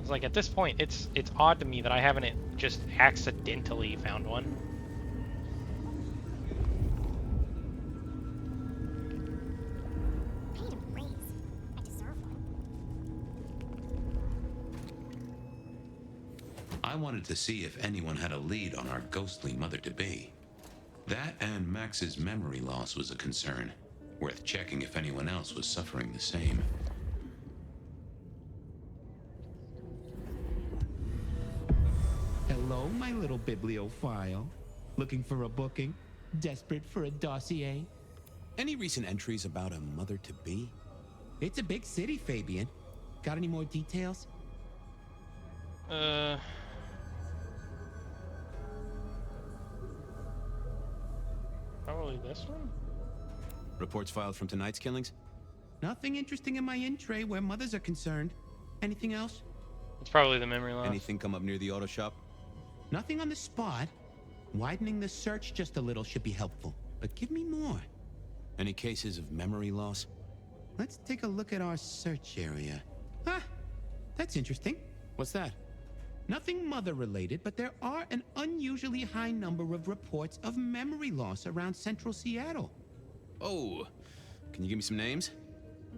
A: It's like at this point, it's odd to me that I haven't just accidentally found one.
F: I wanted to see if anyone had a lead on our ghostly mother-to-be. That and Max's memory loss was a concern. Worth checking if anyone else was suffering the same.
P: Hello, my little bibliophile. Looking for a booking? Desperate for a dossier?
H: Any recent entries about a mother-to-be?
P: It's a big city, Fabian. Got any more details?
A: Probably this one?
H: Reports filed from tonight's killings?
P: Nothing interesting in my in-tray where mothers are concerned. Anything else?
A: It's probably the memory loss.
H: Anything come up near the auto shop?
P: Nothing on the spot. Widening the search just a little should be helpful. But give me more.
H: Any cases of memory loss?
P: Let's take a look at our search area. Ah, that's interesting.
H: What's that?
P: Nothing mother-related, but there are an unusually high number of reports of memory loss around central Seattle.
H: Oh, can you give me some names?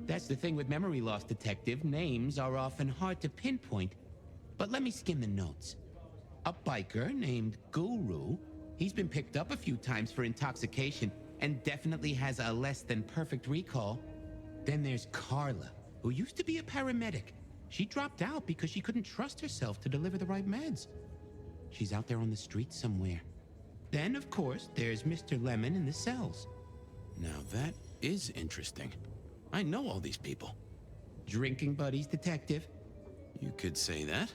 P: That's the thing with memory loss, Detective. Names are often hard to pinpoint. But let me skim the notes. A biker named Guru. He's been picked up a few times for intoxication and definitely has a less than perfect recall. Then there's Carla, who used to be a paramedic. She dropped out because she couldn't trust herself to deliver the right meds. She's out there on the street somewhere. Then, of course, there's Mr. Lemon in the cells.
H: Now that is interesting. I know all these people.
P: Drinking buddies, Detective.
H: You could say that.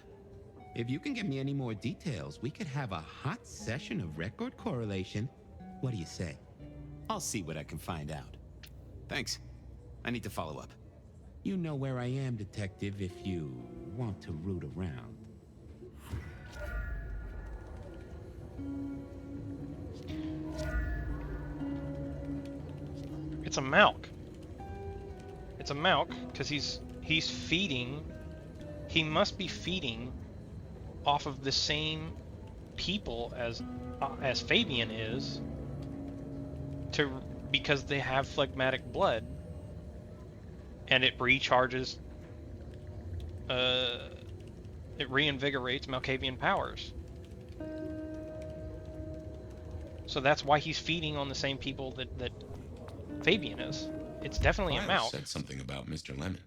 P: If you can give me any more details, we could have a hot session of record correlation. What do you say?
H: I'll see what I can find out. Thanks. I need to follow up.
P: You know where I am, Detective, if you want to root around.
A: It's a Malk. It's a Malk because he's feeding. He must be feeding off of the same people as Fabian is, because they have phlegmatic blood, and it recharges. It reinvigorates Malkavian powers. So that's why he's feeding on the same people that Fabian is. It's definitely a Malk.
F: Said something about Mr. Lemon.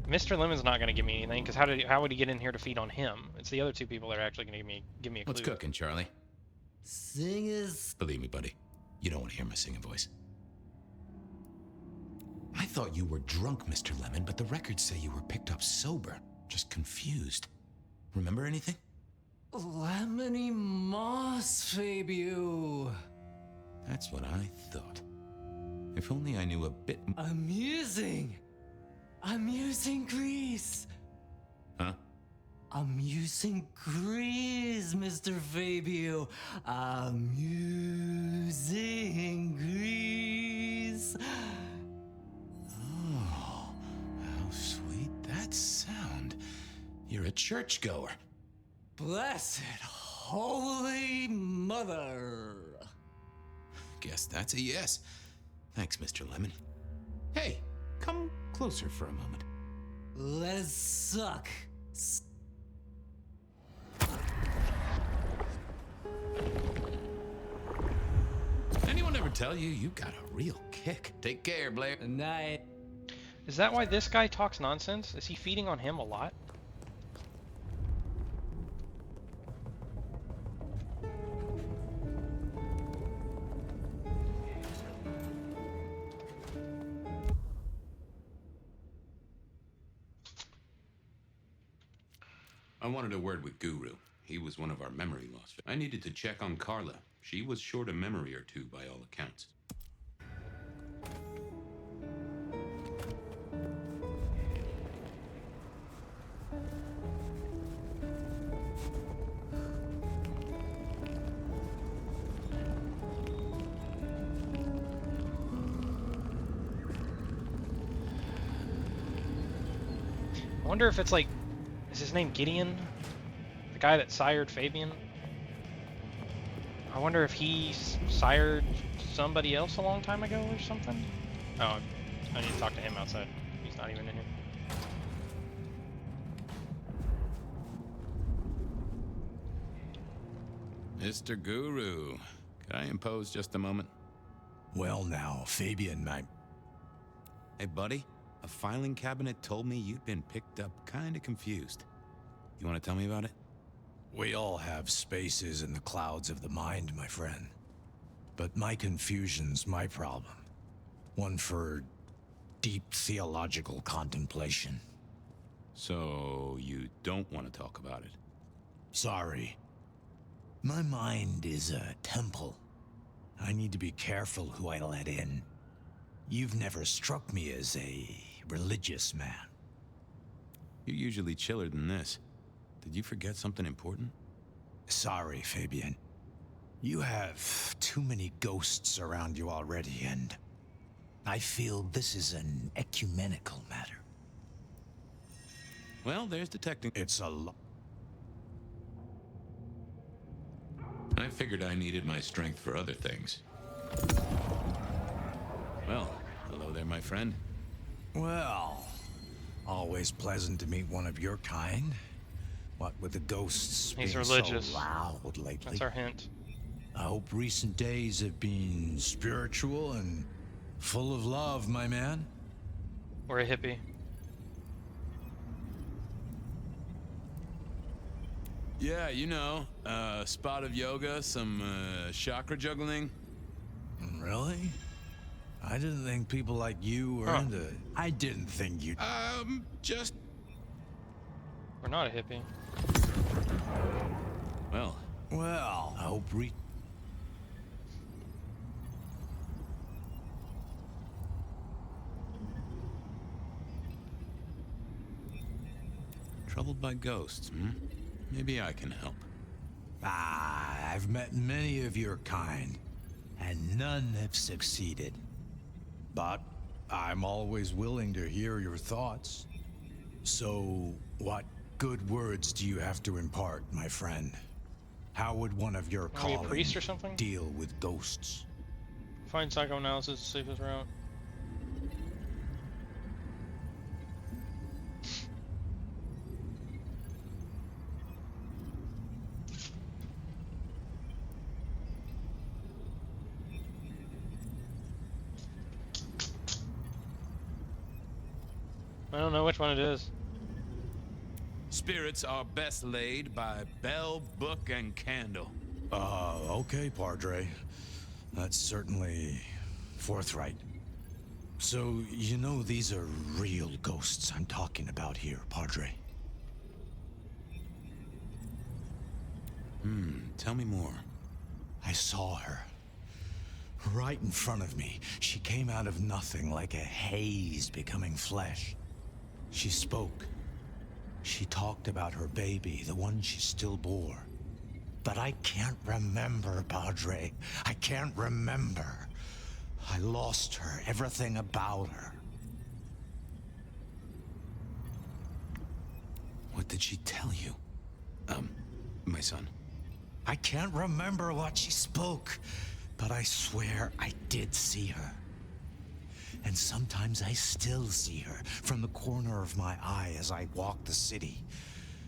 A: Mr. Lemon's not going to give me anything, because how would he get in here to feed on him? It's the other two people that are actually going to give me a clue.
H: What's cooking, Charlie?
U: Singers.
H: Believe me, buddy. You don't want to hear my singing voice.
P: I thought you were drunk, Mr. Lemon, but the records say you were picked up sober. Just confused. Remember anything?
R: Lemony moss, Fabio.
H: That's what I thought. If only I knew a bit.
R: Amusing. Amusing Grease.
H: Huh?
R: Amusing Grease, Mr. Fabio. Amusing Grease.
H: Oh, how sweet that sound. You're a churchgoer.
R: Blessed Holy Mother.
H: Guess that's a yes. Thanks, Mr. Lemon. Hey, come closer for a moment.
R: Let us suck.
H: Anyone ever tell you you got a real kick? Take care, Blair.
R: Good night.
A: Is that why this guy talks nonsense? Is he feeding on him a lot?
F: I wanted a word with Guru. He was one of our memory loss. I needed to check on Carla. She was short a memory or two by all accounts.
A: I wonder if it's like, is his name Gideon? The guy that sired Fabian? I wonder if he sired somebody else a long time ago or something? Oh, I need to talk to him outside. He's not even in here.
H: Mr. Guru, could I impose just a moment?
I: Well now, Fabian,
H: Hey, buddy. A filing cabinet told me you'd been picked up kinda confused. You wanna tell me about it?
I: We all have spaces in the clouds of the mind, my friend. But my confusion's my problem. One for deep theological contemplation.
H: So, you don't want to talk about it?
I: Sorry. My mind is a temple. I need to be careful who I let in. You've never struck me as a religious man.
H: You're usually chiller than this. Did you forget something important?
I: Sorry, Fabian. You have too many ghosts around you already, and I feel this is an ecumenical matter.
H: Well, there's detecting.
I: It's a lot.
F: I figured I needed my strength for other things.
H: Well, hello there, my friend.
I: Well, always pleasant to meet one of your kind. What with the ghosts
A: He's
I: being
A: religious.
I: so loud lately.
A: That's our hint.
I: I hope recent days have been spiritual and full of love, my man.
A: Or a hippie.
H: Yeah, you know, spot of yoga, some chakra juggling.
I: Really? I didn't think people like you were into... I didn't think you...
H: Just...
A: We're not a hippie.
H: Well,
I: I hope
H: troubled by ghosts, hmm? Maybe I can help.
I: I've met many of your kind, and none have succeeded. But I'm always willing to hear your thoughts. So, what good words do you have to impart, my friend? How would one of your
A: Are we a
I: calling
A: priest or something?
I: deal with ghosts?
A: Find psychoanalysis the safest route. I don't know which one it is.
H: Spirits are best laid by bell, book, and candle.
I: Okay, Padre. That's certainly forthright. So, you know these are real ghosts I'm talking about here, Padre.
H: Tell me more.
I: I saw her. Right in front of me. She came out of nothing like a haze becoming flesh. She spoke. She talked about her baby, the one she still bore. But I can't remember, Padre. I can't remember. I lost her, everything about her.
H: What did she tell you? My son.
I: I can't remember what she spoke, but I swear I did see her. And sometimes I still see her from the corner of my eye as I walk the city.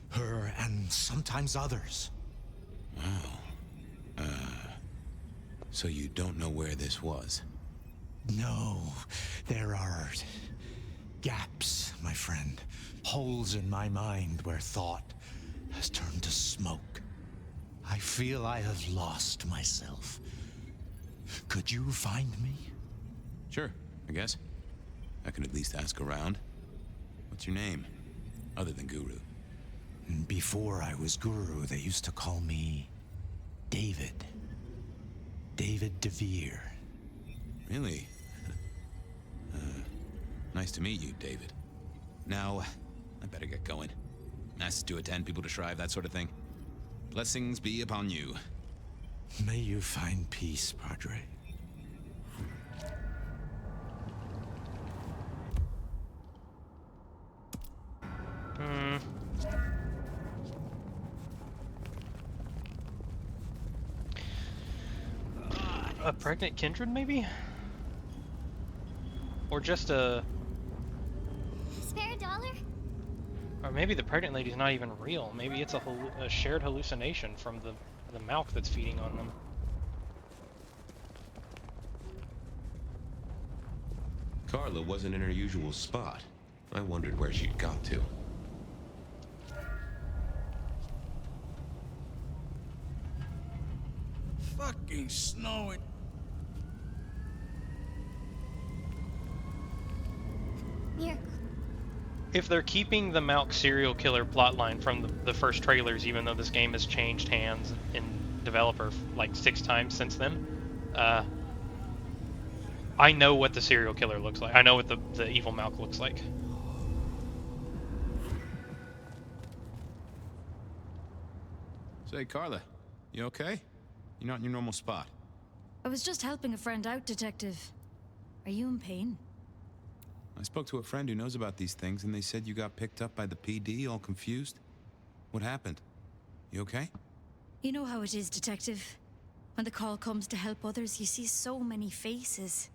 I: Her and sometimes others.
H: Wow. So you don't know where this was?
I: No, there are gaps, my friend. Holes in my mind where thought has turned to smoke. I feel I have lost myself. Could you find me?
H: Sure, I guess. I can at least ask around. What's your name, other than Guru?
I: Before I was Guru, they used to call me David. David DeVere.
H: Really? Nice to meet you, David. Now, I better get going. Asked to attend, people to shrive, that sort of thing. Blessings be upon you.
I: May you find peace, Padre.
A: A pregnant kindred, maybe? Or just a...
E: Spare a dollar?
A: Or maybe the pregnant lady's not even real. Maybe it's a shared hallucination from the milk that's feeding on them.
F: Carla wasn't in her usual spot. I wondered where she'd got to.
C: Fucking snowing.
E: Here.
A: If they're keeping the Malk serial killer plotline from the first trailers, even though this game has changed hands in developer like 6 times since then, I know what the serial killer looks like. I know what the evil Malk looks like.
H: Say, Carla, you okay? You're not in your normal spot.
B: I was just helping a friend out, Detective. Are you in pain?
H: I spoke to a friend who knows about these things, and they said you got picked up by the PD, all confused. What happened? You okay?
B: You know how it is, Detective. When the call comes to help others, you see so many faces.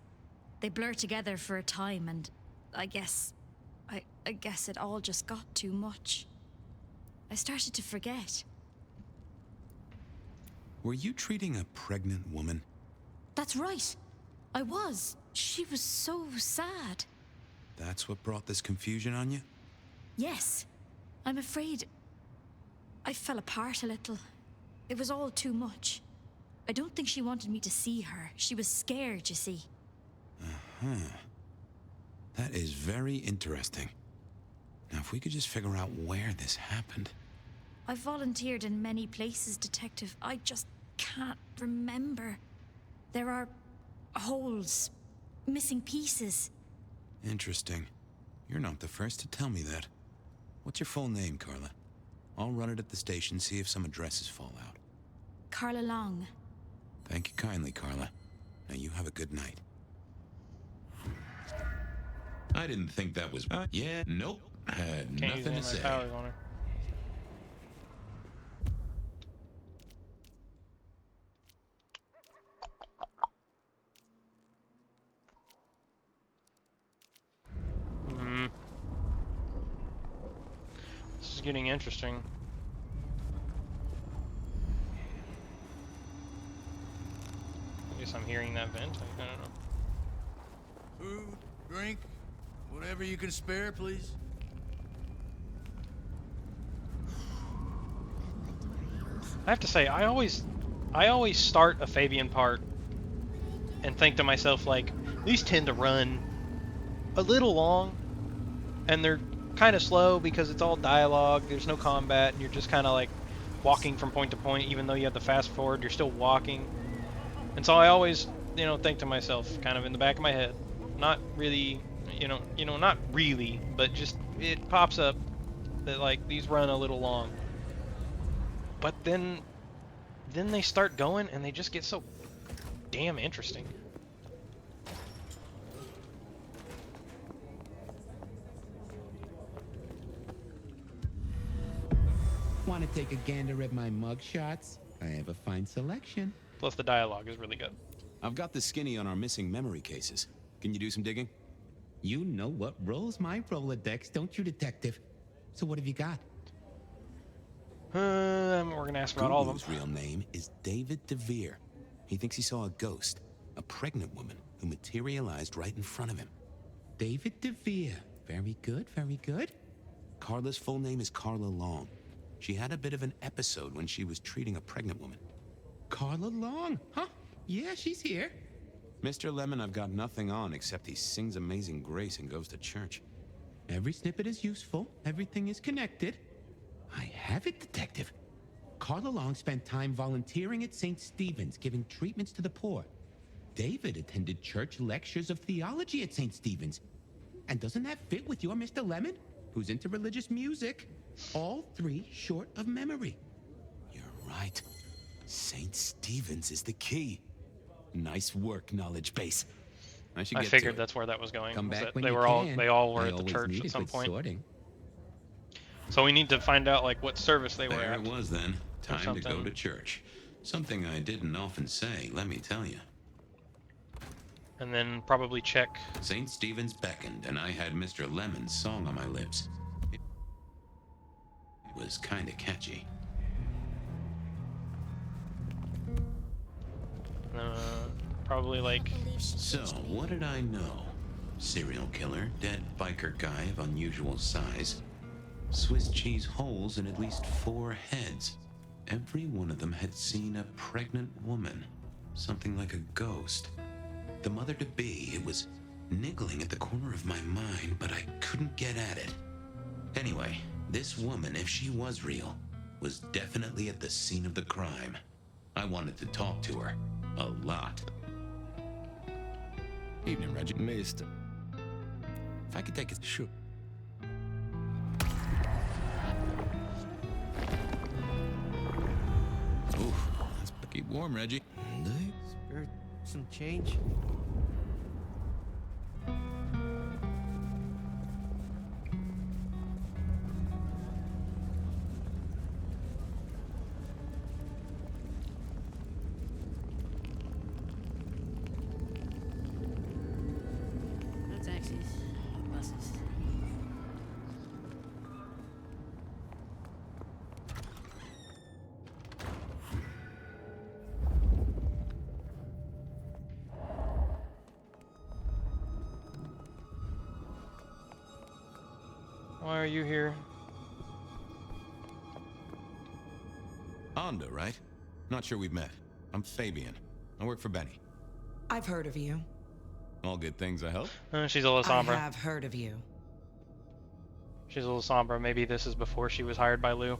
B: They blur together for a time, and I guess it all just got too much. I started to forget.
H: Were you treating a pregnant woman?
B: That's right. I was. She was so sad.
H: That's what brought this confusion on you?
B: Yes. I'm afraid I fell apart a little. It was all too much. I don't think she wanted me to see her. She was scared, you see.
H: Uh-huh. That is very interesting. Now, if we could just figure out where this happened.
B: I've volunteered in many places, Detective. I just can't remember. There are holes, missing pieces.
H: Interesting. You're not the first to tell me that. What's your full name, Carla? I'll run it at the station, see if some addresses fall out.
B: Carla Long.
H: Thank you kindly, Carla. Now you have a good night.
F: I didn't think that was... yeah, nope. Had
A: Can't use
F: nothing
A: any
F: to
A: of my
F: say.
A: powers on her. This is getting interesting. I guess I'm hearing that vent. I don't know.
C: Food, drink, whatever you can spare, please.
A: I have to say, I always start a Fabian part and think to myself, like, these tend to run a little long, and they're kind of slow because it's all dialogue, there's no combat, and you're just kind of like walking from point to point, even though you have the fast forward, you're still walking. And so I always, think to myself, kind of in the back of my head, not really, not really, but just it pops up that like these run a little long. But then they start going and they just get so damn interesting.
P: Want to take a gander at my mug shots? I have a fine selection.
A: Plus the dialogue is really good.
H: I've got the skinny on our missing memory cases. Can you do some digging?
P: You know what rolls my Rolodex, don't you, detective? So what have you got?
A: We're gonna ask about all of them.
H: Guru's real name is David DeVere. He thinks he saw a ghost, a pregnant woman who materialized right in front of him.
P: David DeVere. Very good, very good.
H: Carla's full name is Carla Long. She had a bit of an episode when she was treating a pregnant woman.
P: Carla Long, huh? Yeah, she's here.
H: Mr. Lemon, I've got nothing on except he sings Amazing Grace and goes to church.
P: Every snippet is useful. Everything is connected. I have it, detective. Carla Long spent time volunteering at St. Stephen's, giving treatments to the poor. David attended church lectures of theology at St. Stephen's. And doesn't that fit with your Mr. Lemon, who's into religious music? All three short of memory.
H: You're right. St. Stephen's is the key. Nice work, knowledge base.
A: I figured that's where that was going.
P: Come back when
A: they
P: you
A: were
P: can.
A: they all were
P: I
A: at the
P: always
A: church
P: need
A: at
P: a
A: some
P: good
A: point.
P: sorting.
A: So we need to find out like what service they were
F: There
A: at.
F: it was then. Time to go
A: something.
F: to church. Something I didn't often say, let me tell you.
A: And then probably check.
F: St. Stephen's beckoned, and I had Mr. Lemon's song on my lips. It was kind of catchy.
A: Probably like.
F: So, what did I know? Serial killer, dead biker guy of unusual size. Swiss cheese holes in at least 4 heads. Every one of them had seen a pregnant woman. Something like a ghost. The mother-to-be, it was niggling at the corner of my mind, but I couldn't get at it. Anyway, this woman, if she was real, was definitely at the scene of the crime. I wanted to talk to her. A lot.
H: Evening, Reggie.
K: Mister.
H: If I could take a shoot.
K: Oof, let's keep warm, Reggie.
M: Spare some change?
E: No taxis, buses.
A: Why are you here?
H: Onda, right? Not sure we've met. I'm Fabian. I work for Benny.
V: I've heard of you.
H: All good things, I hope.
A: She's a little somber.
V: I have heard of you.
A: She's a little somber. Maybe this is before she was hired by Lou.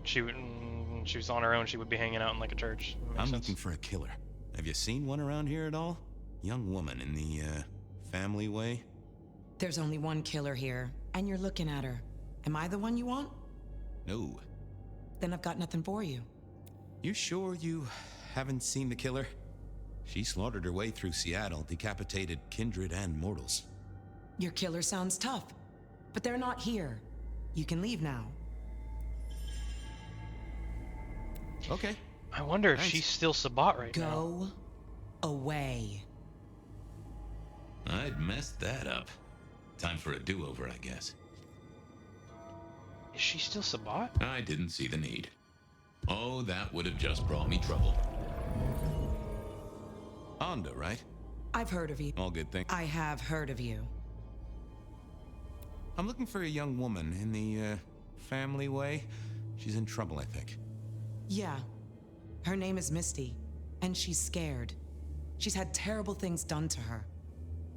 A: She was on her own. She would be hanging out in like a church.
H: I'm looking for a killer. Have you seen one around here at all? Young woman in the, family way?
V: There's only one killer here, and you're looking at her. Am I the one you want?
H: No.
V: Then I've got nothing for you.
H: You sure you haven't seen the killer? She slaughtered her way through Seattle, decapitated kindred and mortals.
V: Your killer sounds tough, but they're not here. You can leave now.
H: Okay.
A: I wonder if she's still Sabat right now.
V: Go away.
F: I'd messed that up. Time for a do-over, I guess.
A: Is she still Sabat?
F: I didn't see the need. Oh, that would have just brought me trouble.
H: Onda, right?
V: I've heard of you.
H: All good things.
V: I have heard of you.
H: I'm looking for a young woman in the, family way. She's in trouble, I think.
V: Yeah. Her name is Misty, and she's scared. She's had terrible things done to her.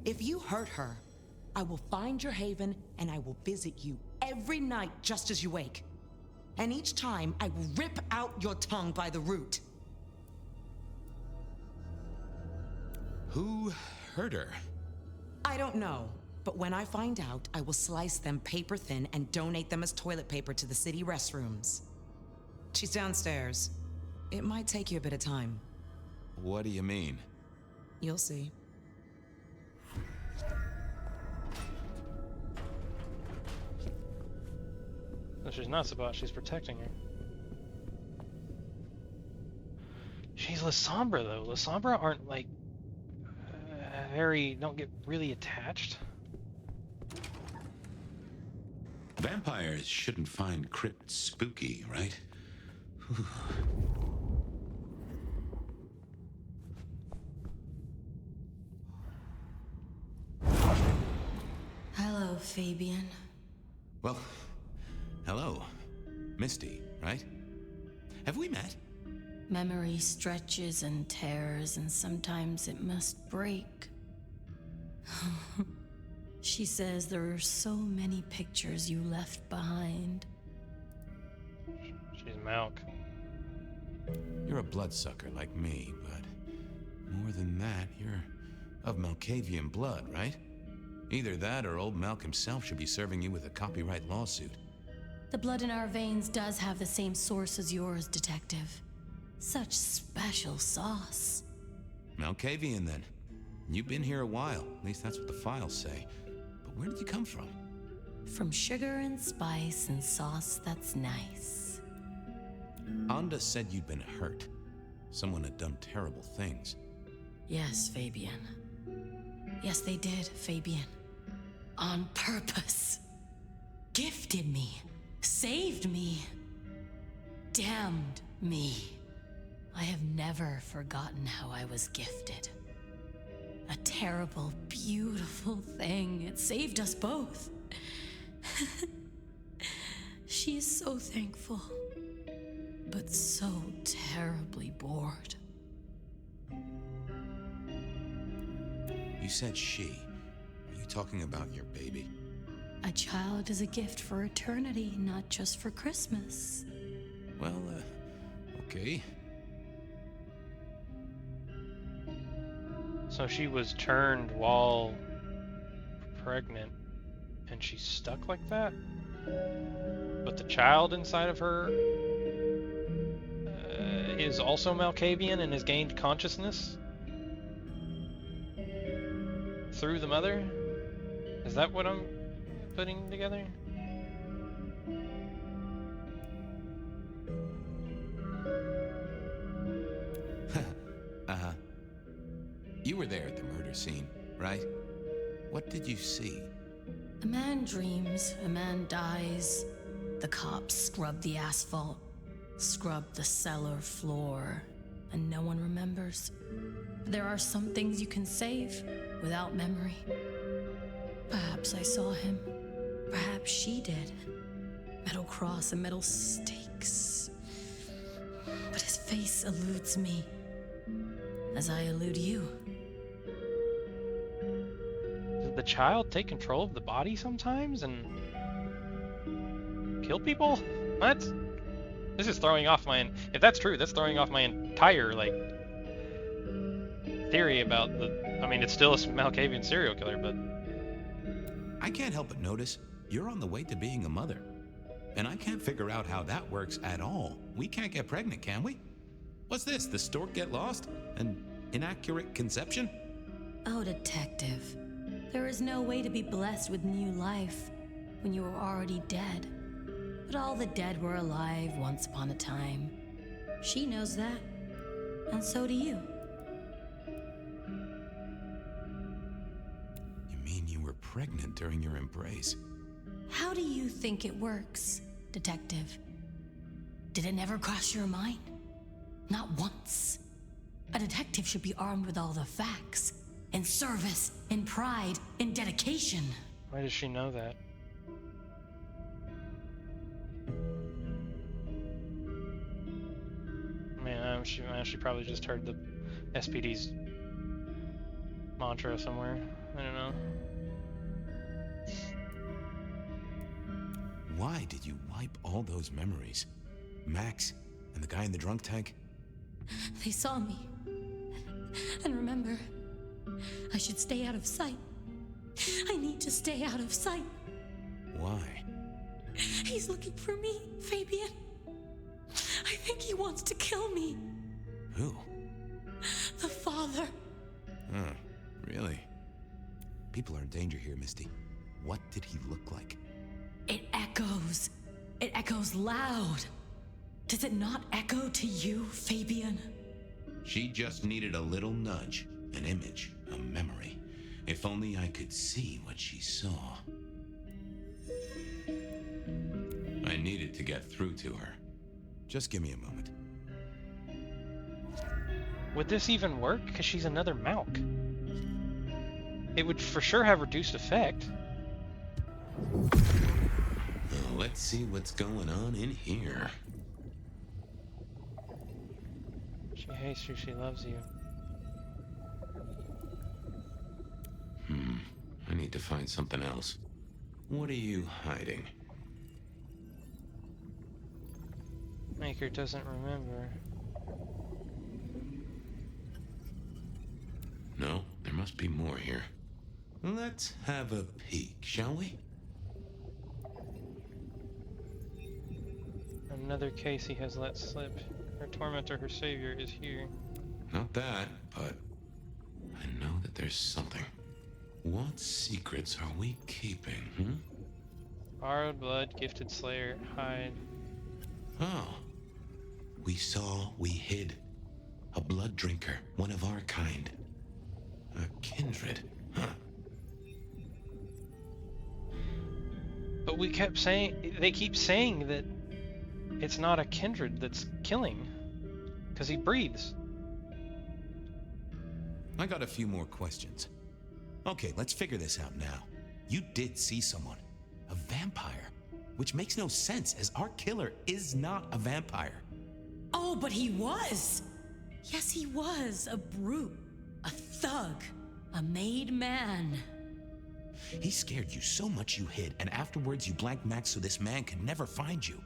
V: If you hurt her, I will find your haven and I will visit you every night just as you wake. And each time, I will rip out your tongue by the root.
H: Who hurt her?
V: I don't know, but when I find out, I will slice them paper thin and donate them as toilet paper to the city restrooms. She's downstairs. It might take you a bit of time.
H: What do you mean?
V: You'll see.
A: No, she's not Sabat, she's protecting her. She's La Sombra though. La Sombra aren't like don't get really attached.
F: Vampires shouldn't find crypts spooky, right?
B: Hello, Fabian.
H: Well, hello. Misty, right? Have we met?
B: Memory stretches and tears, and sometimes it must break. She says there are so many pictures you left behind.
A: She's Malk.
H: You're a bloodsucker like me, but more than that, you're of Malkavian blood, right? Either that or old Malk himself should be serving you with a copyright lawsuit.
B: The blood in our veins does have the same source as yours, Detective. Such special sauce.
H: Malkavian, then. You've been here a while. At least that's what the files say. But where did you come from?
B: From sugar and spice and sauce that's nice.
H: Anda said you'd been hurt. Someone had done terrible things.
B: Yes, Fabian. Yes, they did, Fabian. On purpose. Gifted me. Saved me. Damned me. I have never forgotten how I was gifted. A terrible, beautiful thing. It saved us both. She is so thankful, but so terribly bored.
H: You said she. Are you talking about your baby?
B: A child is a gift for eternity, not just for Christmas.
H: Well, okay.
A: So she was turned while pregnant, and she's stuck like that? But the child inside of her is also Malkavian and has gained consciousness through the mother? Is that what I'm putting together?
H: Uh-huh. You were there at the murder scene, right? What did you see?
B: A man dreams, a man dies. The cops scrub the asphalt, scrub the cellar floor, and no one remembers. There are some things you can save without memory. Perhaps I saw him. Perhaps she did. Metal cross and metal stakes. But his face eludes me, as I elude you.
A: Did the child take control of the body sometimes and kill people? What? This is throwing off my... If that's true, that's throwing off my entire, like, theory about the... I mean, it's still a Malkavian serial killer, but...
H: I can't help but notice you're on the way to being a mother. And I can't figure out how that works at all. We can't get pregnant, can we? What's this? The stork get lost? An inaccurate conception?
B: Oh, Detective. There is no way to be blessed with new life when you are already dead. But all the dead were alive once upon a time. She knows that. And so do you.
H: You mean you were pregnant during your embrace?
B: How do you think it works, Detective? Did it never cross your mind? Not once. A detective should be armed with all the facts. In service, in pride, in dedication.
A: Why does she know that? I mean, she probably just heard the SPD's mantra somewhere. I don't know.
H: Why did you wipe all those memories? Max and the guy in the drunk tank?
B: They saw me. And remember, I should stay out of sight. I need to stay out of sight.
H: Why?
B: He's looking for me, Fabian. I think he wants to kill me.
H: Who?
B: The father.
H: Huh, really? People are in danger here, Misty. What did he look like?
B: It echoes. It echoes loud. Does it not echo to you, Fabian?
H: She just needed a little nudge, an image, a memory. If only I could see what she saw. I needed to get through to her. Just give me a moment.
A: Would this even work? Because she's another Malk. It would for sure have reduced effect.
H: Let's see what's going on in here.
A: She hates you, she loves you.
H: I need to find something else. What are you hiding?
A: Maker doesn't remember.
H: No, there must be more here. Let's have a peek, shall we?
A: Another case he has let slip. Her tormentor, her savior, is here.
H: Not that, but I know that there's something. What secrets are we keeping,
A: Borrowed blood, gifted slayer, hide.
H: Oh. We saw, we hid. A blood drinker, one of our kind. A kindred, huh?
A: But we kept saying, they keep saying that it's not a kindred that's killing. Because he breathes.
H: I got a few more questions. Okay, let's figure this out now. You did see someone. A vampire. Which makes no sense, as our killer is not a vampire.
B: Oh, but he was! Yes, he was. A brute. A thug. A made man.
H: He scared you so much you hid, and afterwards you blanked Max so this man could never find you.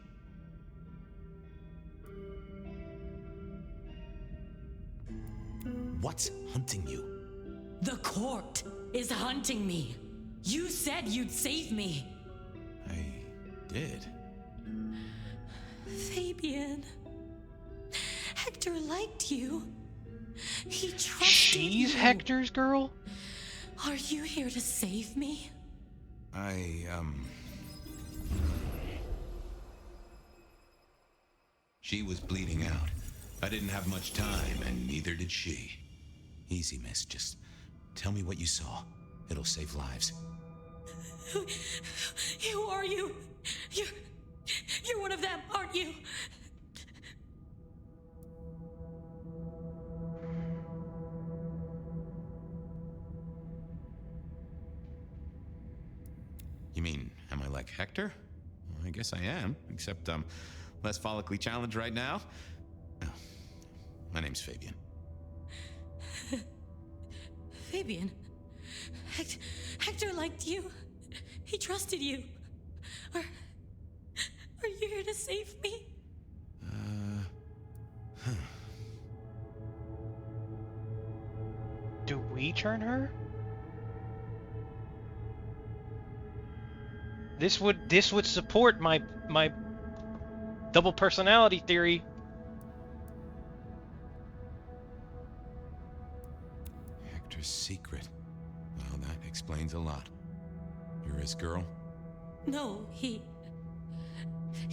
H: What's hunting you?
B: The court is hunting me. You said you'd save me.
H: I did.
B: Fabian. Hector liked you. He trusted
A: She's
B: you.
A: Hector's girl?
B: Are you here to save me?
H: She was bleeding out. I didn't have much time, and neither did she. Easy, miss. Just tell me what you saw. It'll save lives.
B: Who are you? You're one of them, aren't you?
H: You mean, am I like Hector? Well, I guess I am, except I'm less follically challenged right now. Oh, my name's Fabian.
B: Fabian? Hector liked you. He trusted you. Are you here to save me?
A: Do we turn her? This would support my double personality theory.
H: Hector's secret. Well, that explains a lot. You're his girl?
B: No, he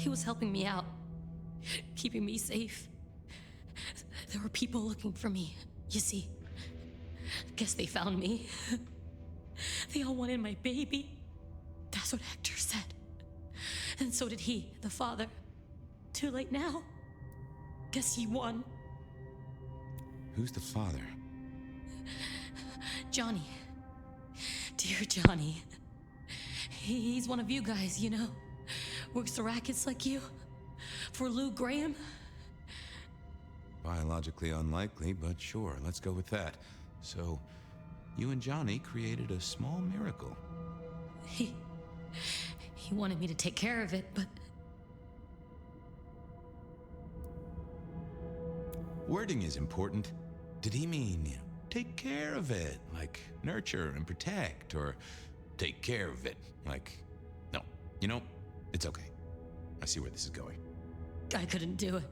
B: was helping me out. Keeping me safe. There were people looking for me, you see. Guess they found me. They all wanted my baby. That's what Hector said. And so did he, the father. Too late now. Guess he won.
H: Who's the father?
B: Johnny. Dear Johnny. He's one of you guys, you know. Works the rackets like you. For Lou Graham.
H: Biologically unlikely, but sure, let's go with that. So, you and Johnny created a small miracle.
B: He He wanted me to take care of it, but...
H: Wording is important. Did he mean, you know, take care of it, like nurture and protect, or take care of it, like... No, you know, it's okay. I see where this is going.
B: I couldn't do it.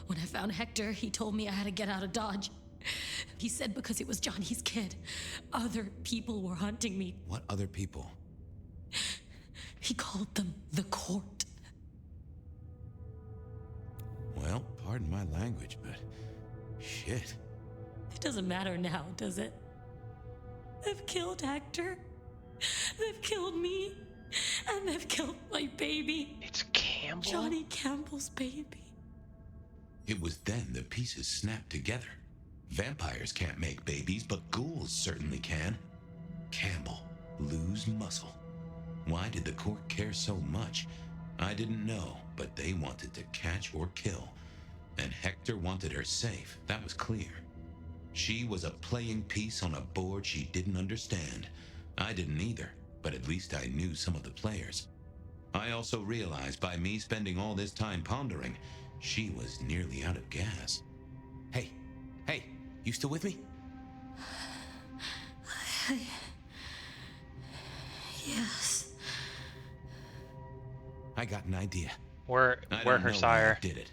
B: When I found Hector, he told me I had to get out of Dodge. He said because it was Johnny's kid, other people were hunting me.
H: What other people?
B: He called them the court.
H: Well, pardon my language, but shit.
B: It doesn't matter now, does it? They've killed Hector. They've killed me. And they've killed my baby.
A: It's Campbell?
B: Johnny Campbell's baby.
H: It was then the pieces snapped together. Vampires can't make babies, but ghouls certainly can. Campbell, lose muscle. Why did the court care so much? I didn't know, but they wanted to catch or kill. And Hector wanted her safe, that was clear. She was a playing piece on a board she didn't understand. I didn't either, but at least I knew some of the players. I also realized by me spending all this time pondering, she was nearly out of gas. Hey, you still with me?
B: Yes.
H: I got an idea.
A: We're her sire.
H: Did it?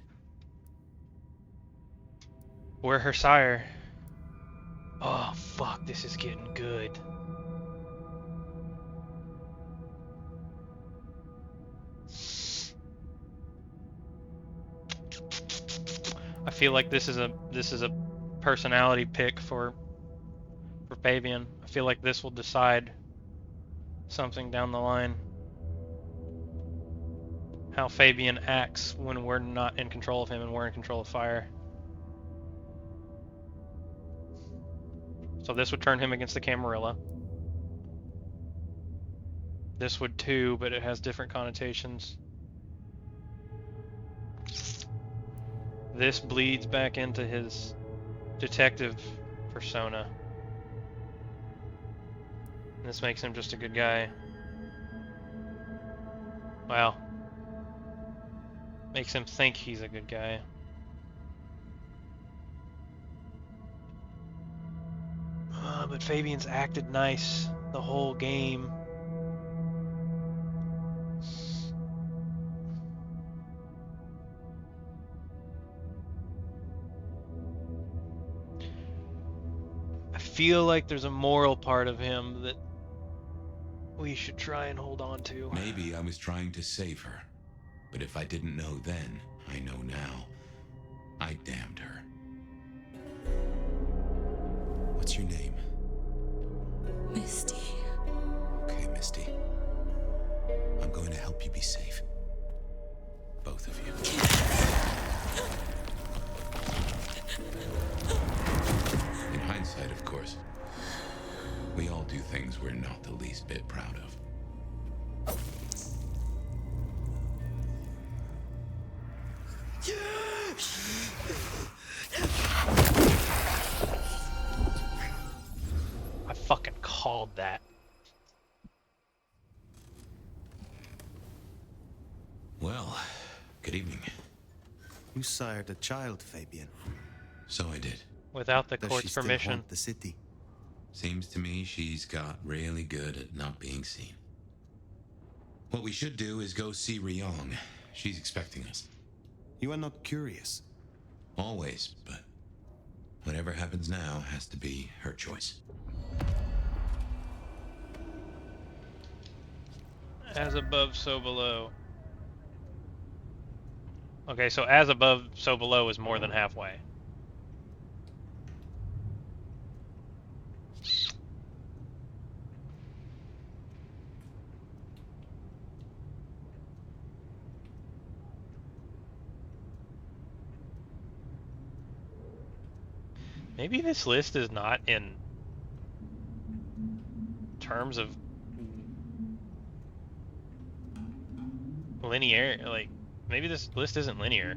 A: We're her sire. Oh fuck, this is getting good. I feel like this is a personality pick for Fabian. I feel like this will decide something down the line. How Fabian acts when we're not in control of him and we're in control of fire. So this would turn him against the Camarilla. This would too, but it has different connotations. This bleeds back into his detective persona. This makes him just a good guy. Wow. Makes him think he's a good guy. But Fabian's acted nice the whole game. I feel like there's a moral part of him that we should try and hold on to.
H: Maybe I was trying to save her. But if I didn't know then, I know now. I damned her. What's your name?
B: Misty.
H: Okay, Misty. I'm going to help you be safe. Both of you. In hindsight, of course. We all do things we're not the least bit proud of.
A: I fucking called that.
H: Well, good evening.
D: You sired a child, Fabian.
H: So I did.
A: Without the
D: Does
A: court's
D: she still
A: permission.
D: haunt the city?
H: Seems to me she's got really good at not being seen. What we should do is go see Ryong. She's expecting us.
D: You are not curious.
H: Always, but whatever happens now has to be her choice.
A: As above, so below. Okay, so as above, so below is more than halfway. Maybe this list is not in terms of linear, like, maybe this list isn't linear.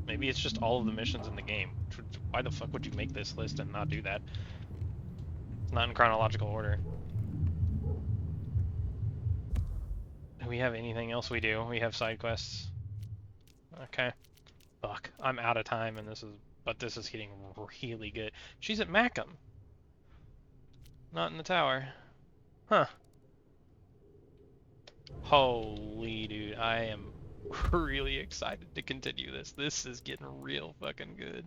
A: Maybe it's just all of the missions in the game. Why the fuck would you make this list and not do that? It's not in chronological order. Do we have anything else we do? We have side quests. Okay. Fuck. I'm out of time and this is getting really good. She's at Mackham. Not in the tower. Huh. Holy dude, I am really excited to continue this. This is getting real fucking good.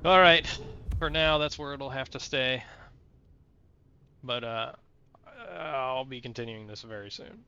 A: Alright, for now that's where it'll have to stay. But I'll be continuing this very soon.